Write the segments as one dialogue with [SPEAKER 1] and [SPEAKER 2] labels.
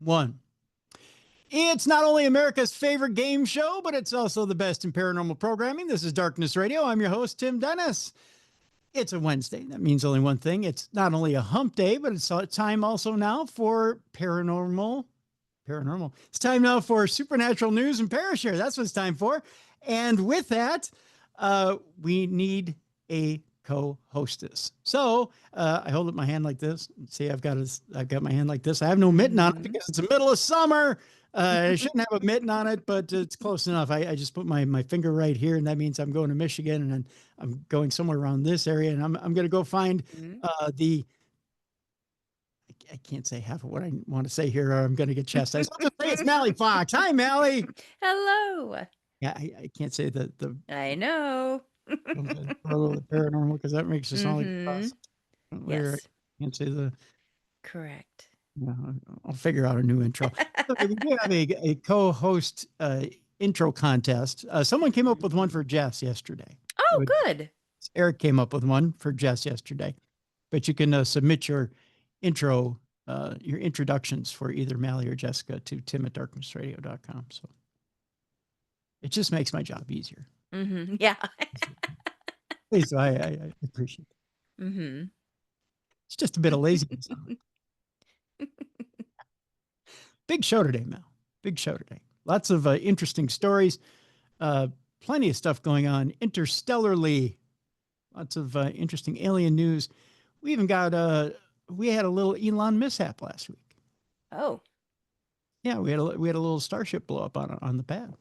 [SPEAKER 1] one. It's not only America's favorite game show, but it's also the best in paranormal programming. This is Darkness Radio. I'm your host, Tim Dennis. It's a Wednesday. That means only one thing. It's not only a hump day, but it's time also now for paranormal. It's time now for supernatural news and Parashare. That's what it's time for. And with that, we need a co-hostess. So I hold up my hand like this. See, I've got my hand like this. I have no mitten on it because it's the middle of summer. I shouldn't have a mitten on it, but it's close enough. I just put my finger right here, and that means I'm going to Michigan, and then I'm going somewhere around this area, and I'm going to go find I can't say half of what I want to say here, or I'm going to get chastised. I'll just say it's Mallie Fox. Hi, Mallie.
[SPEAKER 2] Hello.
[SPEAKER 1] Yeah, I can't say the.
[SPEAKER 2] I know.
[SPEAKER 1] Paranormal because that makes it sound like
[SPEAKER 2] Yes.
[SPEAKER 1] I can't say the.
[SPEAKER 2] Correct.
[SPEAKER 1] Yeah, I'll figure out a new intro. We do have a co-host intro contest. Someone came up with one for Jess yesterday.
[SPEAKER 2] Oh, good.
[SPEAKER 1] Eric came up with one for Jess yesterday, but you can submit your intro, your introductions for either Mallie or Jessica to tim@darknessradio.com. So it just makes my job easier.
[SPEAKER 2] Yeah.
[SPEAKER 1] Please, I appreciate it. It's just a bit of laziness. Big show today, Mel. Big show today. Lots of interesting stories. Plenty of stuff going on interstellarly. Lots of interesting alien news. We even got we had a little Elon mishap last week.
[SPEAKER 2] Oh.
[SPEAKER 1] Yeah, we had a little starship blow up on the pad.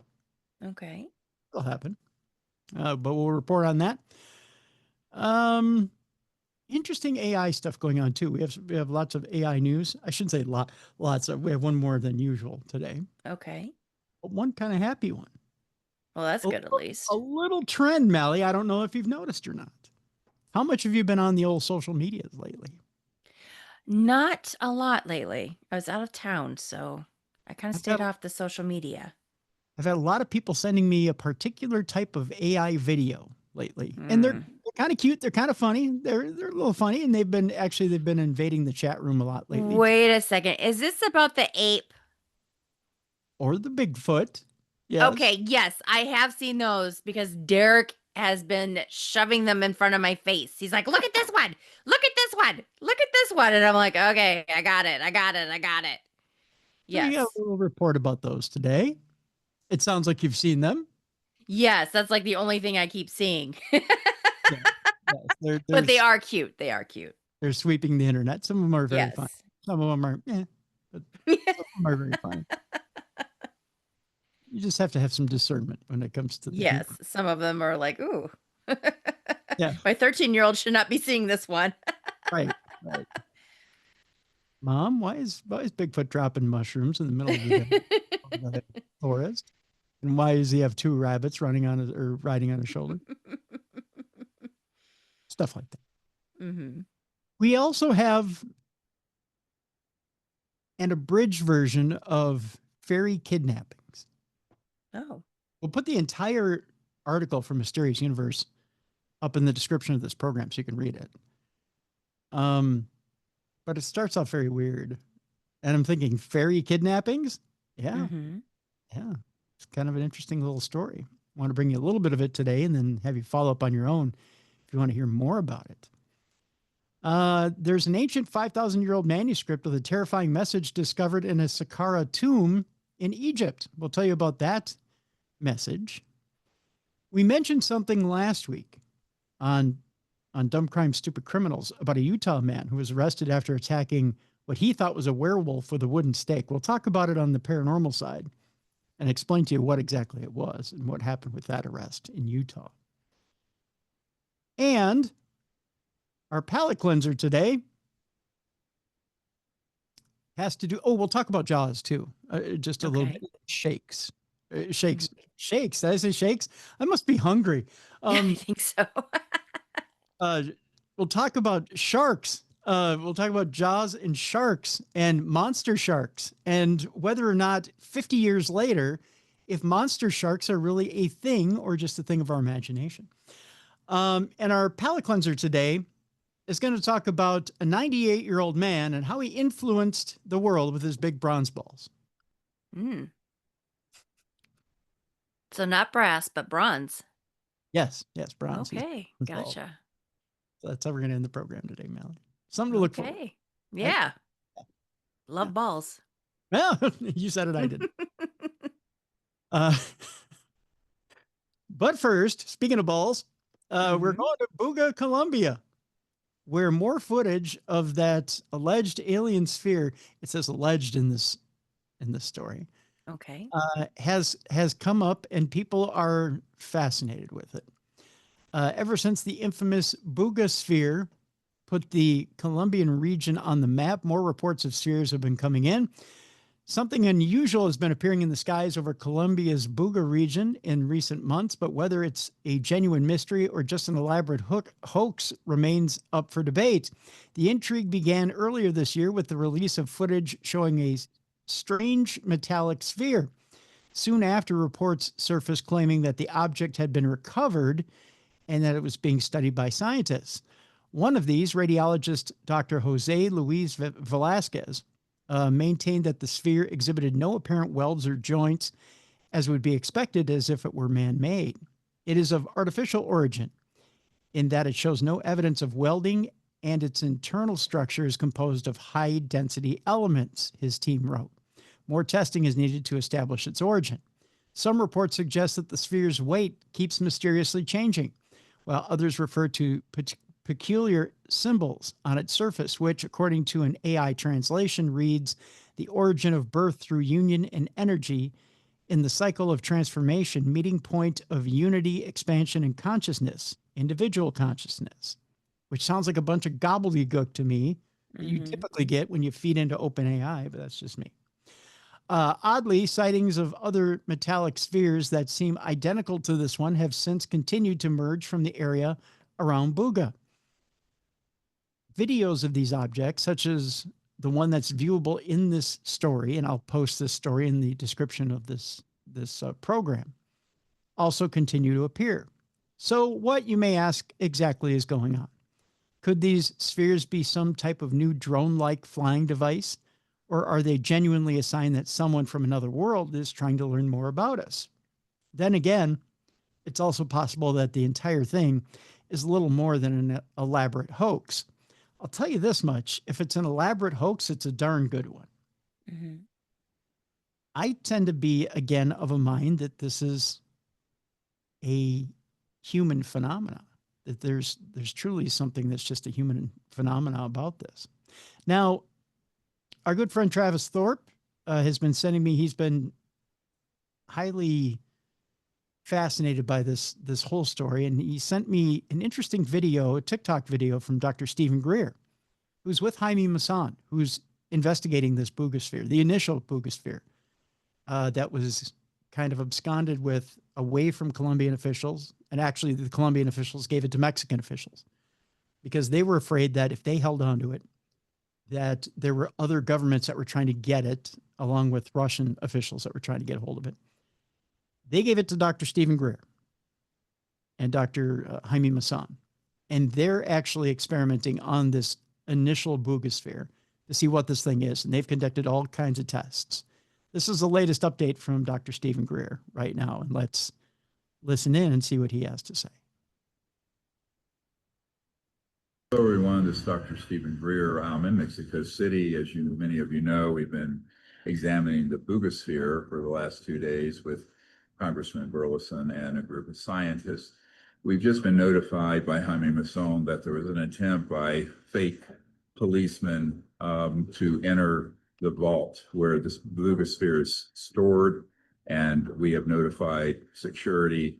[SPEAKER 2] Okay.
[SPEAKER 1] It'll happen. But we'll report on that. Interesting AI stuff going on too. We have lots of AI news. I shouldn't say lots of. We have one more than usual today.
[SPEAKER 2] Okay.
[SPEAKER 1] But one kind of happy one.
[SPEAKER 2] Well, that's good at least.
[SPEAKER 1] A little trend, Mallie. I don't know if you've noticed or not. How much have you been on the old social medias lately?
[SPEAKER 2] Not a lot lately. I was out of town, so I kind of stayed off the social media.
[SPEAKER 1] I've had a lot of people sending me a particular type of AI video lately, and they're kind of cute. They're kind of funny. They're a little funny, and they've been invading the chat room a lot lately.
[SPEAKER 2] Wait a second. Is this about the ape
[SPEAKER 1] or the Bigfoot? Yes.
[SPEAKER 2] Okay. Yes, I have seen those because Derek has been shoving them in front of my face. He's like, "Look at this one. Look at this one. Look at this one," and I'm like, "Okay, I got it. Yes.
[SPEAKER 1] We got a little report about those today. It sounds like you've seen them.
[SPEAKER 2] Yes, that's like the only thing I keep seeing. Yes, but they are cute.
[SPEAKER 1] They're sweeping the internet. Some of them are very fun. Some of them are, but some of them are very fun. You just have to have some discernment when it comes to the
[SPEAKER 2] humor. Some of them are like, ooh.
[SPEAKER 1] Yeah.
[SPEAKER 2] My 13-year-old should not be seeing this one.
[SPEAKER 1] Right. Mom, why is Bigfoot dropping mushrooms in the middle of the forest? And why does he have two rabbits riding on his shoulder? Stuff like that. We also have an abridged version of fairy kidnappings.
[SPEAKER 2] Oh.
[SPEAKER 1] We'll put the entire article from Mysterious Universe up in the description of this program so you can read it. But it starts off very weird. And I'm thinking, fairy kidnappings? Yeah. Yeah. It's kind of an interesting little story. I want to bring you a little bit of it today and then have you follow up on your own if you want to hear more about it. There's an ancient 5,000-year-old manuscript with a terrifying message discovered in a Saqqara tomb in Egypt. We'll tell you about that message. We mentioned something last week on Dumb Crime, Stupid Criminals about a Utah man who was arrested after attacking what he thought was a werewolf with a wooden stake. We'll talk about it on the paranormal side and explain to you what exactly it was and what happened with that arrest in Utah. And our palate cleanser today has to do, we'll talk about Jaws too. Just a little bit. Shakes. Did I say shakes? I must be hungry.
[SPEAKER 2] I think so.
[SPEAKER 1] We'll talk about sharks. We'll talk about Jaws and sharks and monster sharks and whether or not 50 years later, if monster sharks are really a thing or just a thing of our imagination. And our palate cleanser today is going to talk about a 98-year-old man and how he influenced the world with his big bronze balls.
[SPEAKER 2] Mm. So not brass, but bronze.
[SPEAKER 1] Yes, bronze.
[SPEAKER 2] Okay, gotcha.
[SPEAKER 1] So that's how we're going to end the program today, Mallie. Something to look for.
[SPEAKER 2] Okay, yeah. Love balls.
[SPEAKER 1] Well, you said it, I did. But first, speaking of balls, we're going to Buga, Colombia, where more footage of that alleged alien sphere, it says alleged in this story,
[SPEAKER 2] Okay.
[SPEAKER 1] has come up, and people are fascinated with it. Ever since the infamous Buga Sphere put the Colombian region on the map, more reports of spheres have been coming in. Something unusual has been appearing in the skies over Colombia's Buga region in recent months, but whether it's a genuine mystery or just an elaborate hoax remains up for debate. The intrigue began earlier this year with the release of footage showing a strange metallic sphere. Soon after, reports surfaced claiming that the object had been recovered and that it was being studied by scientists. One of these, radiologist Dr. Jose Luis Velasquez, maintained that the sphere exhibited no apparent welds or joints, as would be expected, as if it were man-made. It is of artificial origin in that it shows no evidence of welding, and its internal structure is composed of high-density elements, his team wrote. More testing is needed to establish its origin. Some reports suggest that the sphere's weight keeps mysteriously changing, while others refer to peculiar symbols on its surface, which, according to an AI translation, reads, "The origin of birth through union and energy in the cycle of transformation, meeting point of unity, expansion, and consciousness, individual consciousness," which sounds like a bunch of gobbledygook to me that you typically get when you feed into OpenAI, but that's just me. Oddly, sightings of other metallic spheres that seem identical to this one have since continued to emerge from the area around Buga. Videos of these objects, such as the one that's viewable in this story, and I'll post this story in the description of this program, also continue to appear. So what, you may ask, exactly is going on? Could these spheres be some type of new drone-like flying device? Or are they genuinely a sign that someone from another world is trying to learn more about us? Then again, it's also possible that the entire thing is a little more than an elaborate hoax. I'll tell you this much. If it's an elaborate hoax, it's a darn good one. I tend to be, again, of a mind that this is a human phenomena, that there's truly something that's just a human phenomena about this. Now, our good friend Travis Thorpe has been sending me, he's been highly fascinated by this whole story, and he sent me an interesting video, a TikTok video from Dr. Stephen Greer, who's with Jaime Maussan, who's investigating this Buga Sphere, the initial Buga Sphere, that was kind of absconded with away from Colombian officials. And actually, the Colombian officials gave it to Mexican officials because they were afraid that if they held on to it, that there were other governments that were trying to get it, along with Russian officials that were trying to get a hold of it. They gave it to Dr. Stephen Greer and Dr. Jaime Maussan, and they're actually experimenting on this initial Buga Sphere to see what this thing is, and they've conducted all kinds of tests. This is the latest update from Dr. Stephen Greer right now, and let's listen in and see what he has to say.
[SPEAKER 3] Hello, everyone. This is Dr. Stephen Greer. I'm in Mexico City. As many of you know, we've been examining the Buga Sphere for the last 2 days with Congressman Burleson and a group of scientists. We've just been notified by Jaime Maussan that there was an attempt by fake policemen to enter the vault where this Buga Sphere is stored, and we have notified security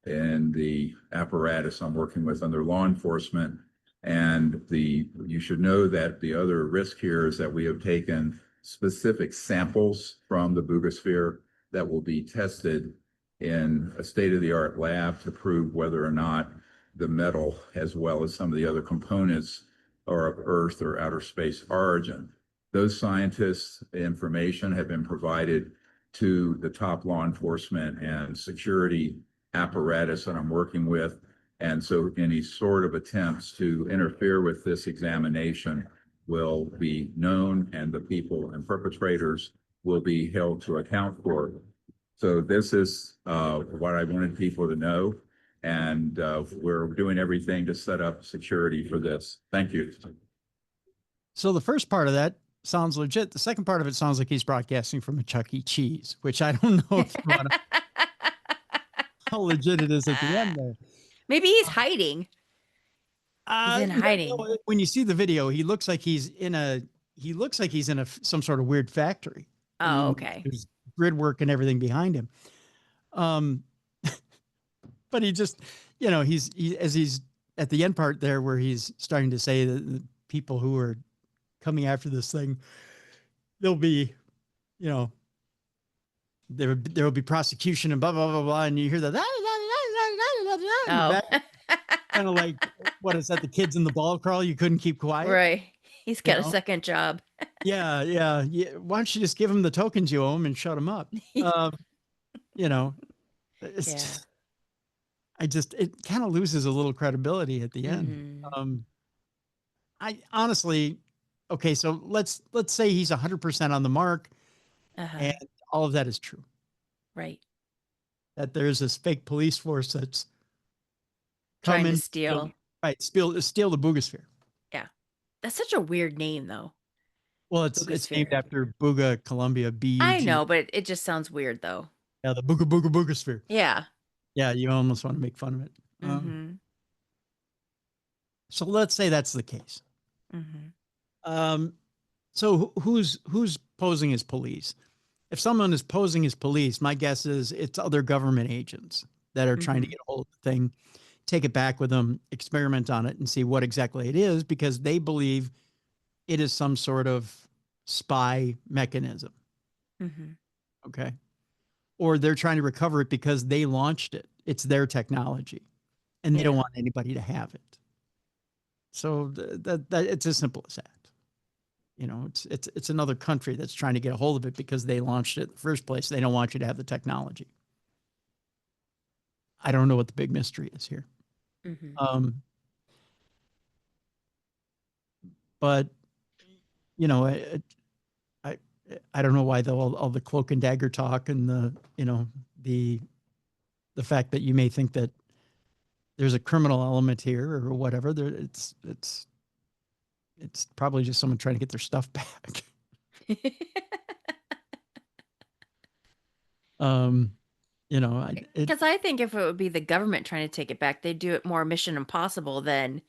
[SPEAKER 3] and the apparatus I'm working with under law enforcement. And you should know that the other risk here is that we have taken specific samples from the Buga Sphere that will be tested in a state-of-the-art lab to prove whether or not the metal, as well as some of the other components, are of Earth or outer space origin. Those scientists' information have been provided to the top law enforcement and security apparatus that I'm working with. And so any sort of attempts to interfere with this examination will be known, and the people and perpetrators will be held to account for. So this is what I wanted people to know, and we're doing everything to set up security for this. Thank you.
[SPEAKER 1] So the first part of that sounds legit. The second part of it sounds like he's broadcasting from a Chuck E. Cheese, which I don't know if you want to, how legit it is at the end there.
[SPEAKER 2] Maybe he's hiding. He's in hiding.
[SPEAKER 1] No, when you see the video, he looks like he's in some sort of weird factory.
[SPEAKER 2] Oh, okay.
[SPEAKER 1] There's grid work and everything behind him. But he just, as he's at the end part there where he's starting to say that the people who are coming after this thing, there'll be, there will be prosecution and blah, blah, blah, blah. And you hear that.
[SPEAKER 2] Oh.
[SPEAKER 1] Kind of like, what is that? The kids in the ball crawl. You couldn't keep quiet.
[SPEAKER 2] Right. He's got a second job.
[SPEAKER 1] Yeah. Why don't you just give him the tokens you owe him and shut him up? It's it kind of loses a little credibility at the end. I honestly, okay, so let's say he's 100% on the mark, and all of that is true.
[SPEAKER 2] Right.
[SPEAKER 1] That there's this fake police force that's
[SPEAKER 2] trying to steal.
[SPEAKER 1] Steal the Buga Sphere.
[SPEAKER 2] Yeah. That's such a weird name, though.
[SPEAKER 1] Well, it's named after Buga, Colombia.
[SPEAKER 2] I know, but it just sounds weird, though.
[SPEAKER 1] Yeah, the Buga Sphere.
[SPEAKER 2] Yeah.
[SPEAKER 1] Yeah, you almost want to make fun of it. So let's say that's the case. So who's posing as police? If someone is posing as police, my guess is it's other government agents that are trying to get a hold of the thing, take it back with them, experiment on it, and see what exactly it is, because they believe it is some sort of spy mechanism. Okay. Or they're trying to recover it because they launched it. It's their technology, and they don't want anybody to have it. So that it's as simple as that. It's another country that's trying to get a hold of it because they launched it in the first place. They don't want you to have the technology. I don't know what the big mystery is here. But I don't know why all the cloak and dagger talk and the fact that you may think that there's a criminal element here or whatever. It's probably just someone trying to get their stuff back.
[SPEAKER 2] Because I think if it would be the government trying to take it back, they'd do it more Mission Impossible than,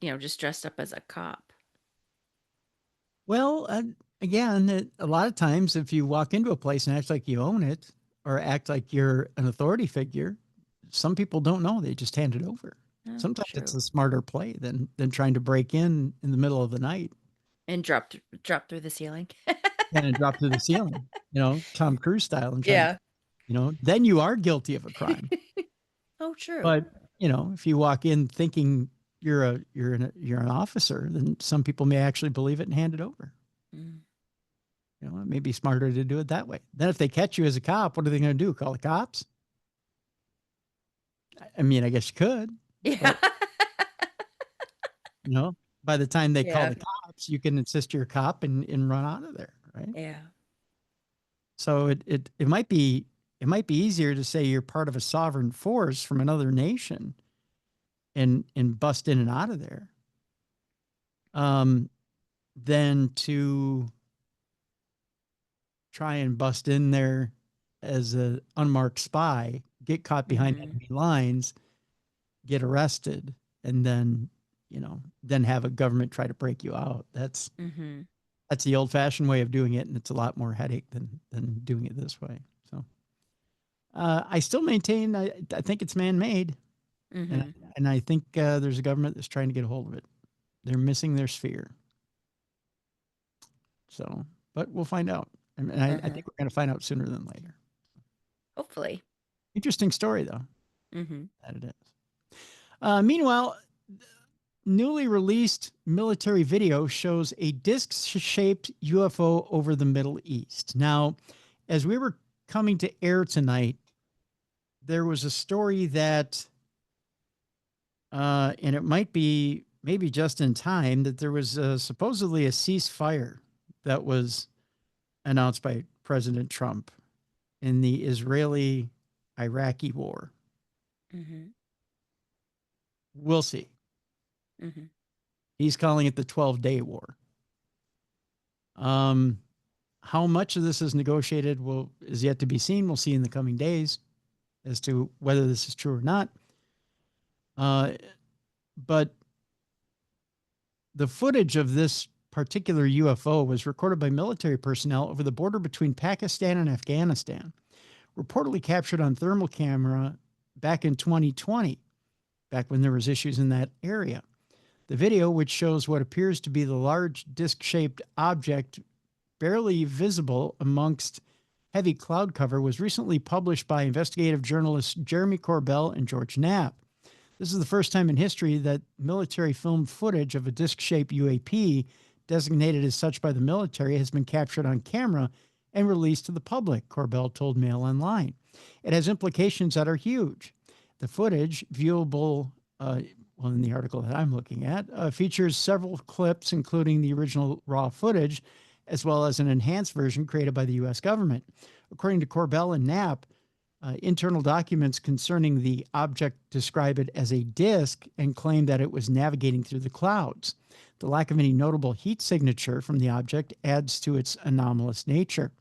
[SPEAKER 2] just dressed up as a cop.
[SPEAKER 1] Well, again, a lot of times if you walk into a place and act like you own it or act like you're an authority figure, some people don't know. They just hand it over. Sometimes it's a smarter play than trying to break in the middle of the night
[SPEAKER 2] and drop through the ceiling.
[SPEAKER 1] And drop through the ceiling, Tom Cruise style. And
[SPEAKER 2] then
[SPEAKER 1] you are guilty of a crime.
[SPEAKER 2] Oh, true.
[SPEAKER 1] But if you walk in thinking you're an officer, then some people may actually believe it and hand it over. It may be smarter to do it that way. Then if they catch you as a cop, what are they going to do? Call the cops? I mean, I guess you could.
[SPEAKER 2] Yeah.
[SPEAKER 1] But, by the time they call the cops, you can insist you're a cop and run out of there, right?
[SPEAKER 2] Yeah.
[SPEAKER 1] So it might be easier to say you're part of a sovereign force from another nation and bust in and out of there than to try and bust in there as an unmarked spy, get caught behind enemy lines, get arrested, and then have a government try to break you out. That's the old-fashioned way of doing it, and it's a lot more headache than doing it this way. So I still maintain I think it's man-made, and I think there's a government that's trying to get a hold of it. They're missing their sphere. So, but we'll find out. And I think we're going to find out sooner than later.
[SPEAKER 2] Hopefully.
[SPEAKER 1] Interesting story, though. That it is. Meanwhile, newly released military video shows a disc-shaped UFO over the Middle East. Now, as we were coming to air tonight, there was a story that And it might be maybe just in time that there was supposedly a ceasefire that was announced by President Trump in the Israeli-Iraqi war.
[SPEAKER 2] Mm-hmm.
[SPEAKER 1] We'll see.
[SPEAKER 2] Mm-hmm.
[SPEAKER 1] He's calling it the 12-day war. How much of this is negotiated is yet to be seen. We'll see in the coming days as to whether this is true or not. But the footage of this particular UFO was recorded by military personnel over the border between Pakistan and Afghanistan, reportedly captured on thermal camera back in 2020, back when there was issues in that area. The video, which shows what appears to be the large disc-shaped object barely visible amongst heavy cloud cover, was recently published by investigative journalists Jeremy Corbell and George Knapp. This is the first time in history that military film footage of a disc-shaped UAP, designated as such by the military, has been captured on camera and released to the public, Corbell told Mail Online. It has implications that are huge. The footage, viewable in the article that I'm looking at, features several clips, including the original raw footage, as well as an enhanced version created by the U.S. government. According to Corbell and Knapp, internal documents concerning the object describe it as a disk and claim that it was navigating through the clouds. The lack of any notable heat signature from the object adds to its anomalous nature.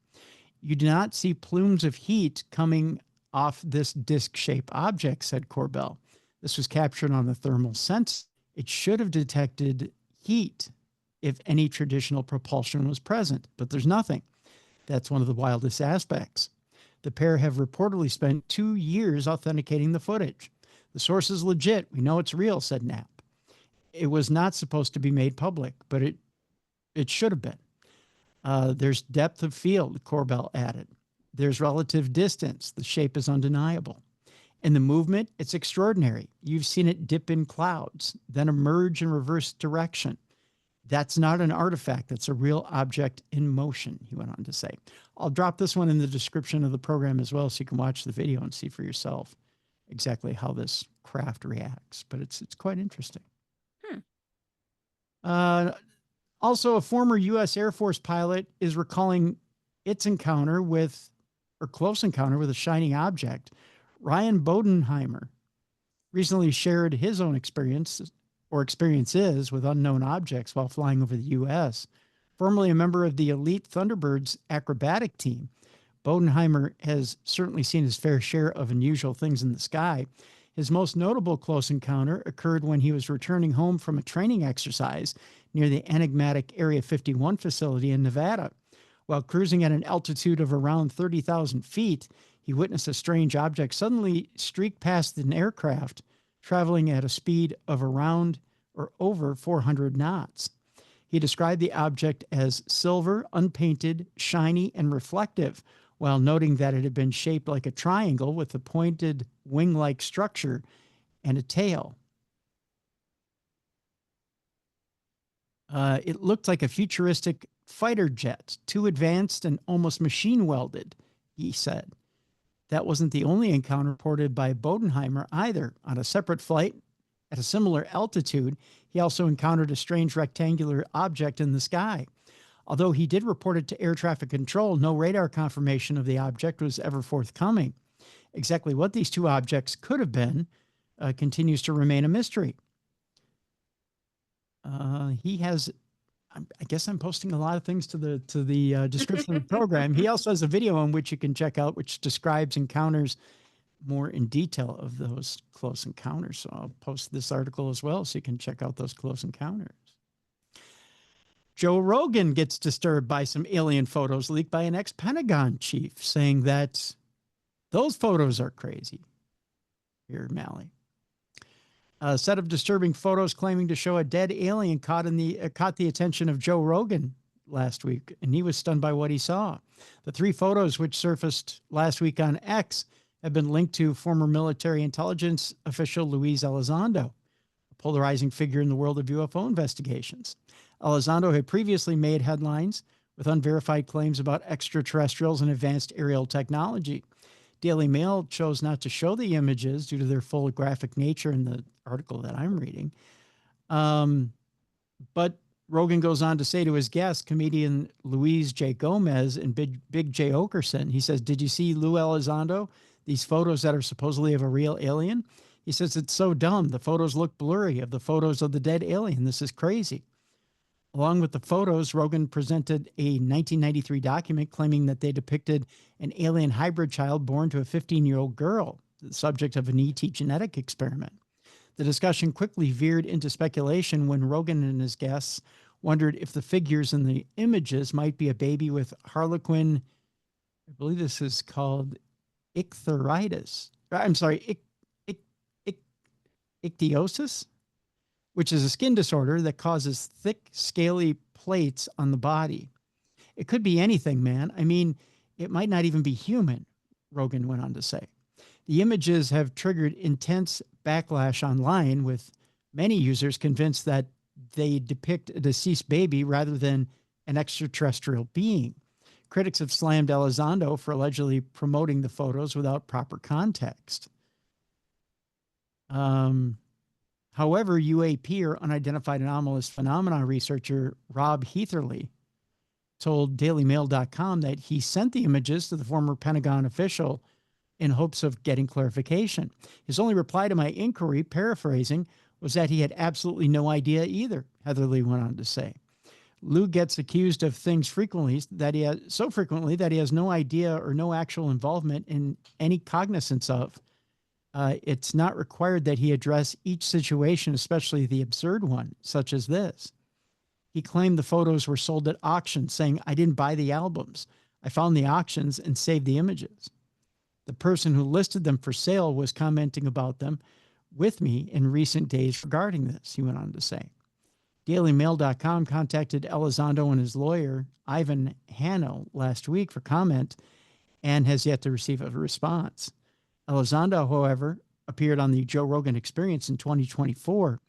[SPEAKER 1] You do not see plumes of heat coming off this disc-shaped object, said Corbell. This was captured on the thermal sensor. It should have detected heat if any traditional propulsion was present, but there's nothing. That's one of the wildest aspects. The pair have reportedly spent 2 years authenticating the footage. The source is legit. We know it's real, said Knapp. It was not supposed to be made public, but it should have been. There's depth of field, Corbell added. There's relative distance. The shape is undeniable. And the movement, it's extraordinary. You've seen it dip in clouds, then emerge in reverse direction. That's not an artifact. That's a real object in motion, he went on to say. I'll drop this one in the description of the program as well, so you can watch the video and see for yourself exactly how this craft reacts. But it's quite interesting. Also, a former U.S. Air Force pilot is recalling its encounter with, or close encounter with, a shining object. Ryan Bodenheimer recently shared his own experiences with unknown objects while flying over the U.S. Formerly a member of the elite Thunderbirds acrobatic team, Bodenheimer has certainly seen his fair share of unusual things in the sky. His most notable close encounter occurred when he was returning home from a training exercise near the enigmatic Area 51 facility in Nevada. While cruising at an altitude of around 30,000 feet, he witnessed a strange object suddenly streak past an aircraft traveling at a speed of around or over 400 knots. He described the object as silver, unpainted, shiny, and reflective, while noting that it had been shaped like a triangle with a pointed wing-like structure and a tail. It looked like a futuristic fighter jet, too advanced and almost machine welded, he said. That wasn't the only encounter reported by Bodenheimer either. On a separate flight at a similar altitude, he also encountered a strange rectangular object in the sky. Although he did report it to air traffic control, no radar confirmation of the object was ever forthcoming. Exactly what these two objects could have been continues to remain a mystery. He has, I guess I'm posting a lot of things to the description of the program. He also has a video on which you can check out, which describes encounters more in detail of those close encounters. So I'll post this article as well, so you can check out those close encounters. Joe Rogan gets disturbed by some alien photos leaked by an ex-Pentagon chief, saying that those photos are crazy. Here, Mallie. A set of disturbing photos claiming to show a dead alien caught the attention of Joe Rogan last week, and he was stunned by what he saw. The three photos, which surfaced last week on X, have been linked to former military intelligence official Luis Elizondo, a polarizing figure in the world of UFO investigations. Elizondo had previously made headlines with unverified claims about extraterrestrials and advanced aerial technology. Daily Mail chose not to show the images due to their full graphic nature in the article that I'm reading. But Rogan goes on to say to his guest, comedian Luis J. Gomez and Big J. Okerson, he says, "Did you see Lou Elizondo? These photos that are supposedly of a real alien?" He says, "It's so dumb. The photos look blurry of the photos of the dead alien. This is crazy." Along with the photos, Rogan presented a 1993 document claiming that they depicted an alien hybrid child born to a 15-year-old girl, the subject of an ET genetic experiment. The discussion quickly veered into speculation when Rogan and his guests wondered if the figures in the images might be a baby with harlequin, I believe this is called ichthyosis. I'm sorry, ichthyosis, which is a skin disorder that causes thick, scaly plates on the body. It could be anything, man. I mean, it might not even be human, Rogan went on to say. The images have triggered intense backlash online, with many users convinced that they depict a deceased baby rather than an extraterrestrial being. Critics have slammed Elizondo for allegedly promoting the photos without proper context. However, UAP, or Unidentified Anomalous Phenomena researcher Rob Heatherly, told dailymail.com that he sent the images to the former Pentagon official in hopes of getting clarification. His only reply to my inquiry, paraphrasing, was that he had absolutely no idea either, Heatherly went on to say. Lou gets accused of things so frequently that he has no idea or no actual involvement in any cognizance of. It's not required that he address each situation, especially the absurd one, such as this. He claimed the photos were sold at auction, saying, "I didn't buy the albums. I found the auctions and saved the images." The person who listed them for sale was commenting about them with me in recent days regarding this, he went on to say. DailyMail.com contacted Elizondo and his lawyer, Ivan Hanno, last week for comment and has yet to receive a response. Elizondo, however, appeared on the Joe Rogan Experience in 2024,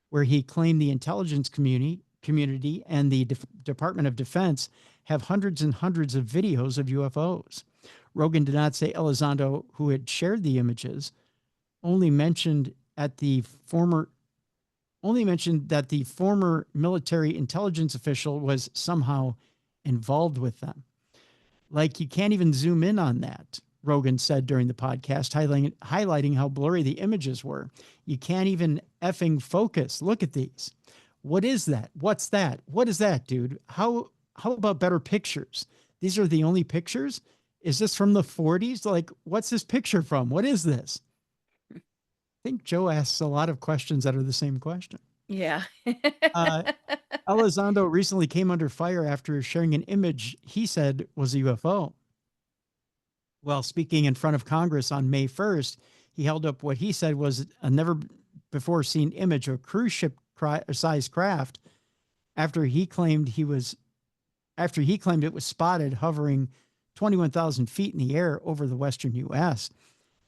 [SPEAKER 1] where he claimed the intelligence community and the Department of Defense have hundreds and hundreds of videos of UFOs. Rogan did not say Elizondo, who had shared the images, only mentioned that the former military intelligence official was somehow involved with them. Like, you can't even zoom in on that, Rogan said during the podcast, highlighting how blurry the images were. You can't even effing focus. Look at these. What is that? What's that? What is that, dude? How about better pictures? These are the only pictures? Is this from the 40s? Like, what's this picture from? What is this? I think Joe asks a lot of questions that are the same question.
[SPEAKER 2] Yeah.
[SPEAKER 1] Elizondo recently came under fire after sharing an image he said was a UFO. While speaking in front of Congress on May 1st, he held up what he said was a never-before-seen image of a cruise ship-sized craft after he claimed it was spotted hovering 21,000 feet in the air over the western U.S.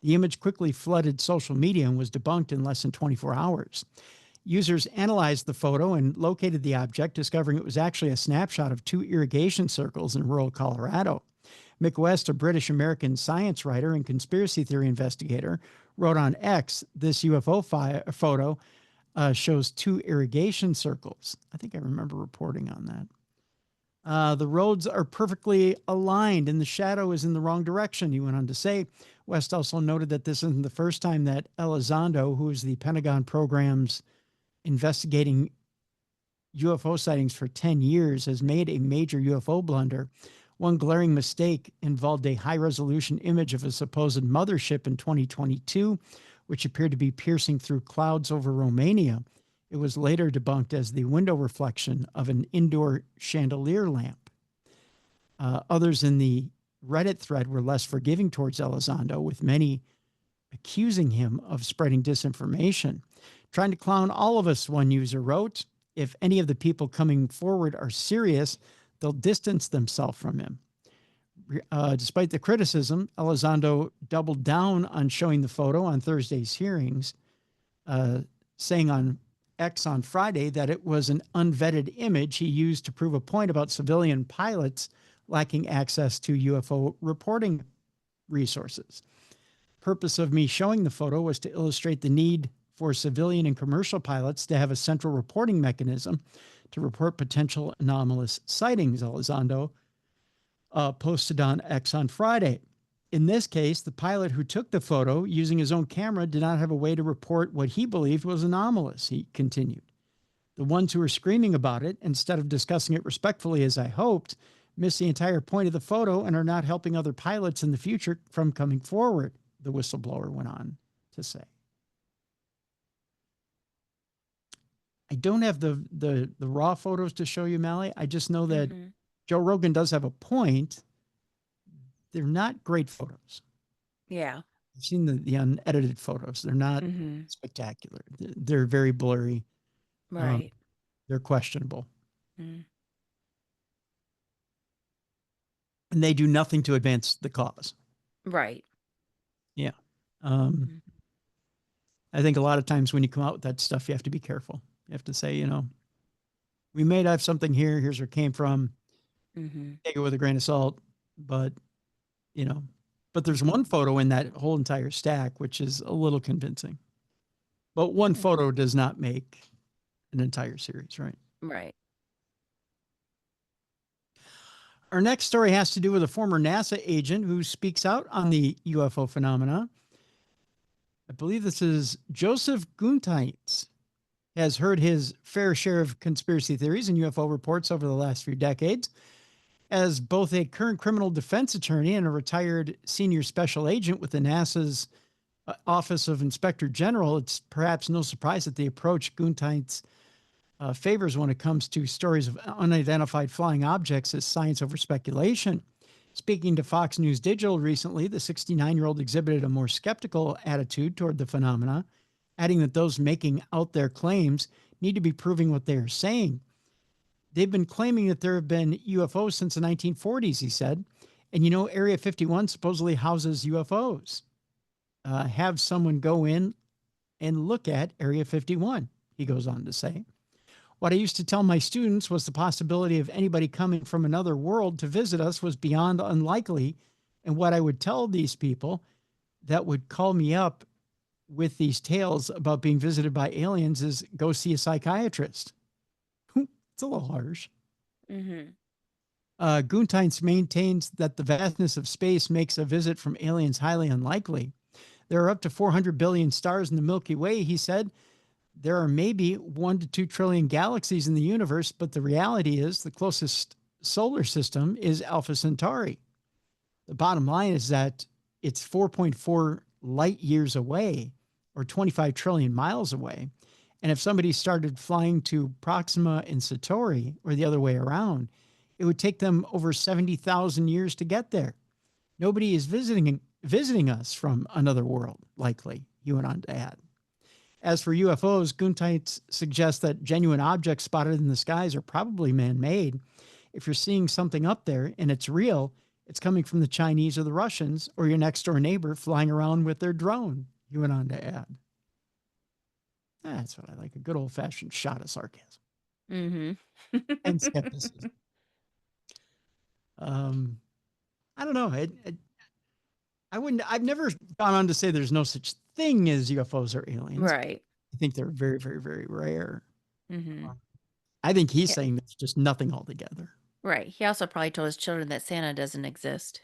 [SPEAKER 1] The image quickly flooded social media and was debunked in less than 24 hours. Users analyzed the photo and located the object, discovering it was actually a snapshot of 2 irrigation circles in rural Colorado. Mick West, a British-American science writer and conspiracy theory investigator, wrote on X, this UFO photo shows 2 irrigation circles. I think I remember reporting on that. The roads are perfectly aligned and the shadow is in the wrong direction, he went on to say. West also noted that this isn't the first time that Elizondo, who is the Pentagon program's investigating UFO sightings for 10 years, has made a major UFO blunder. One glaring mistake involved a high-resolution image of a supposed mothership in 2022, which appeared to be piercing through clouds over Romania. It was later debunked as the window reflection of an indoor chandelier lamp. Others in the Reddit thread were less forgiving towards Elizondo, with many accusing him of spreading disinformation. Trying to clown all of us, one user wrote. If any of the people coming forward are serious, they'll distance themselves from him. Despite the criticism, Elizondo doubled down on showing the photo on Thursday's hearings, saying on X on Friday that it was an unvetted image he used to prove a point about civilian pilots lacking access to UFO reporting resources. purpose of me showing the photo was to illustrate the need for civilian and commercial pilots to have a central reporting mechanism to report potential anomalous sightings, Elizondo posted on X on Friday. In this case, the pilot who took the photo using his own camera did not have a way to report what he believed was anomalous, he continued. The ones who were screaming about it, instead of discussing it respectfully as I hoped, missed the entire point of the photo and are not helping other pilots in the future from coming forward, the whistleblower went on to say. I don't have the raw photos to show you, Mallie. I just know that Joe Rogan does have a point. They're not great photos.
[SPEAKER 2] Yeah.
[SPEAKER 1] I've seen the unedited photos. They're not spectacular. They're very blurry.
[SPEAKER 2] Right.
[SPEAKER 1] They're questionable.
[SPEAKER 2] Mm.
[SPEAKER 1] And they do nothing to advance the cause.
[SPEAKER 2] Right.
[SPEAKER 1] Yeah. I think a lot of times when you come out with that stuff, you have to be careful. You have to say, you know, we may have something here. Here's where it came from. Take it with a grain of salt. But, you know, but there's one photo in that whole entire stack, which is a little convincing. But one photo does not make an entire series, right?
[SPEAKER 2] Right.
[SPEAKER 1] Our next story has to do with a former NASA agent who speaks out on the UFO phenomena. I believe this is Joseph Gunteitz, has heard his fair share of conspiracy theories and UFO reports over the last few decades. As both a current criminal defense attorney and a retired senior special agent with the NASA's Office of Inspector General, it's perhaps no surprise that the approach Gunteitz favors when it comes to stories of unidentified flying objects is science over speculation. Speaking to Fox News Digital recently, the 69-year-old exhibited a more skeptical attitude toward the phenomena, adding that those making out their claims need to be proving what they are saying. They've been claiming that there have been UFOs since the 1940s, he said. And you know, Area 51 supposedly houses UFOs. Have someone go in and look at Area 51, he goes on to say. What I used to tell my students was the possibility of anybody coming from another world to visit us was beyond unlikely. And what I would tell these people that would call me up with these tales about being visited by aliens is go see a psychiatrist. It's a little harsh. Gunteitz maintains that the vastness of space makes a visit from aliens highly unlikely. There are up to 400 billion stars in the Milky Way, he said. There are maybe 1 to 2 trillion galaxies in the universe, but the reality is the closest solar system is Alpha Centauri. The bottom line is that it's 4.4 light years away, or 25 trillion miles away. And if somebody started flying to Proxima and Centauri, or the other way around, it would take them over 70,000 years to get there. Nobody is visiting us from another world, likely, he went on to add. As for UFOs, Gunteitz suggests that genuine objects spotted in the skies are probably man-made. If you're seeing something up there and it's real, it's coming from the Chinese or the Russians or your next-door neighbor flying around with their drone, he went on to add. That's what I like, a good old-fashioned shot of sarcasm. And skepticism. I don't know. I've never gone on to say there's no such thing as UFOs or aliens.
[SPEAKER 2] Right.
[SPEAKER 1] I think they're very, very, very rare. I think he's saying there's just nothing altogether.
[SPEAKER 2] Right. He also probably told his children that Santa doesn't exist.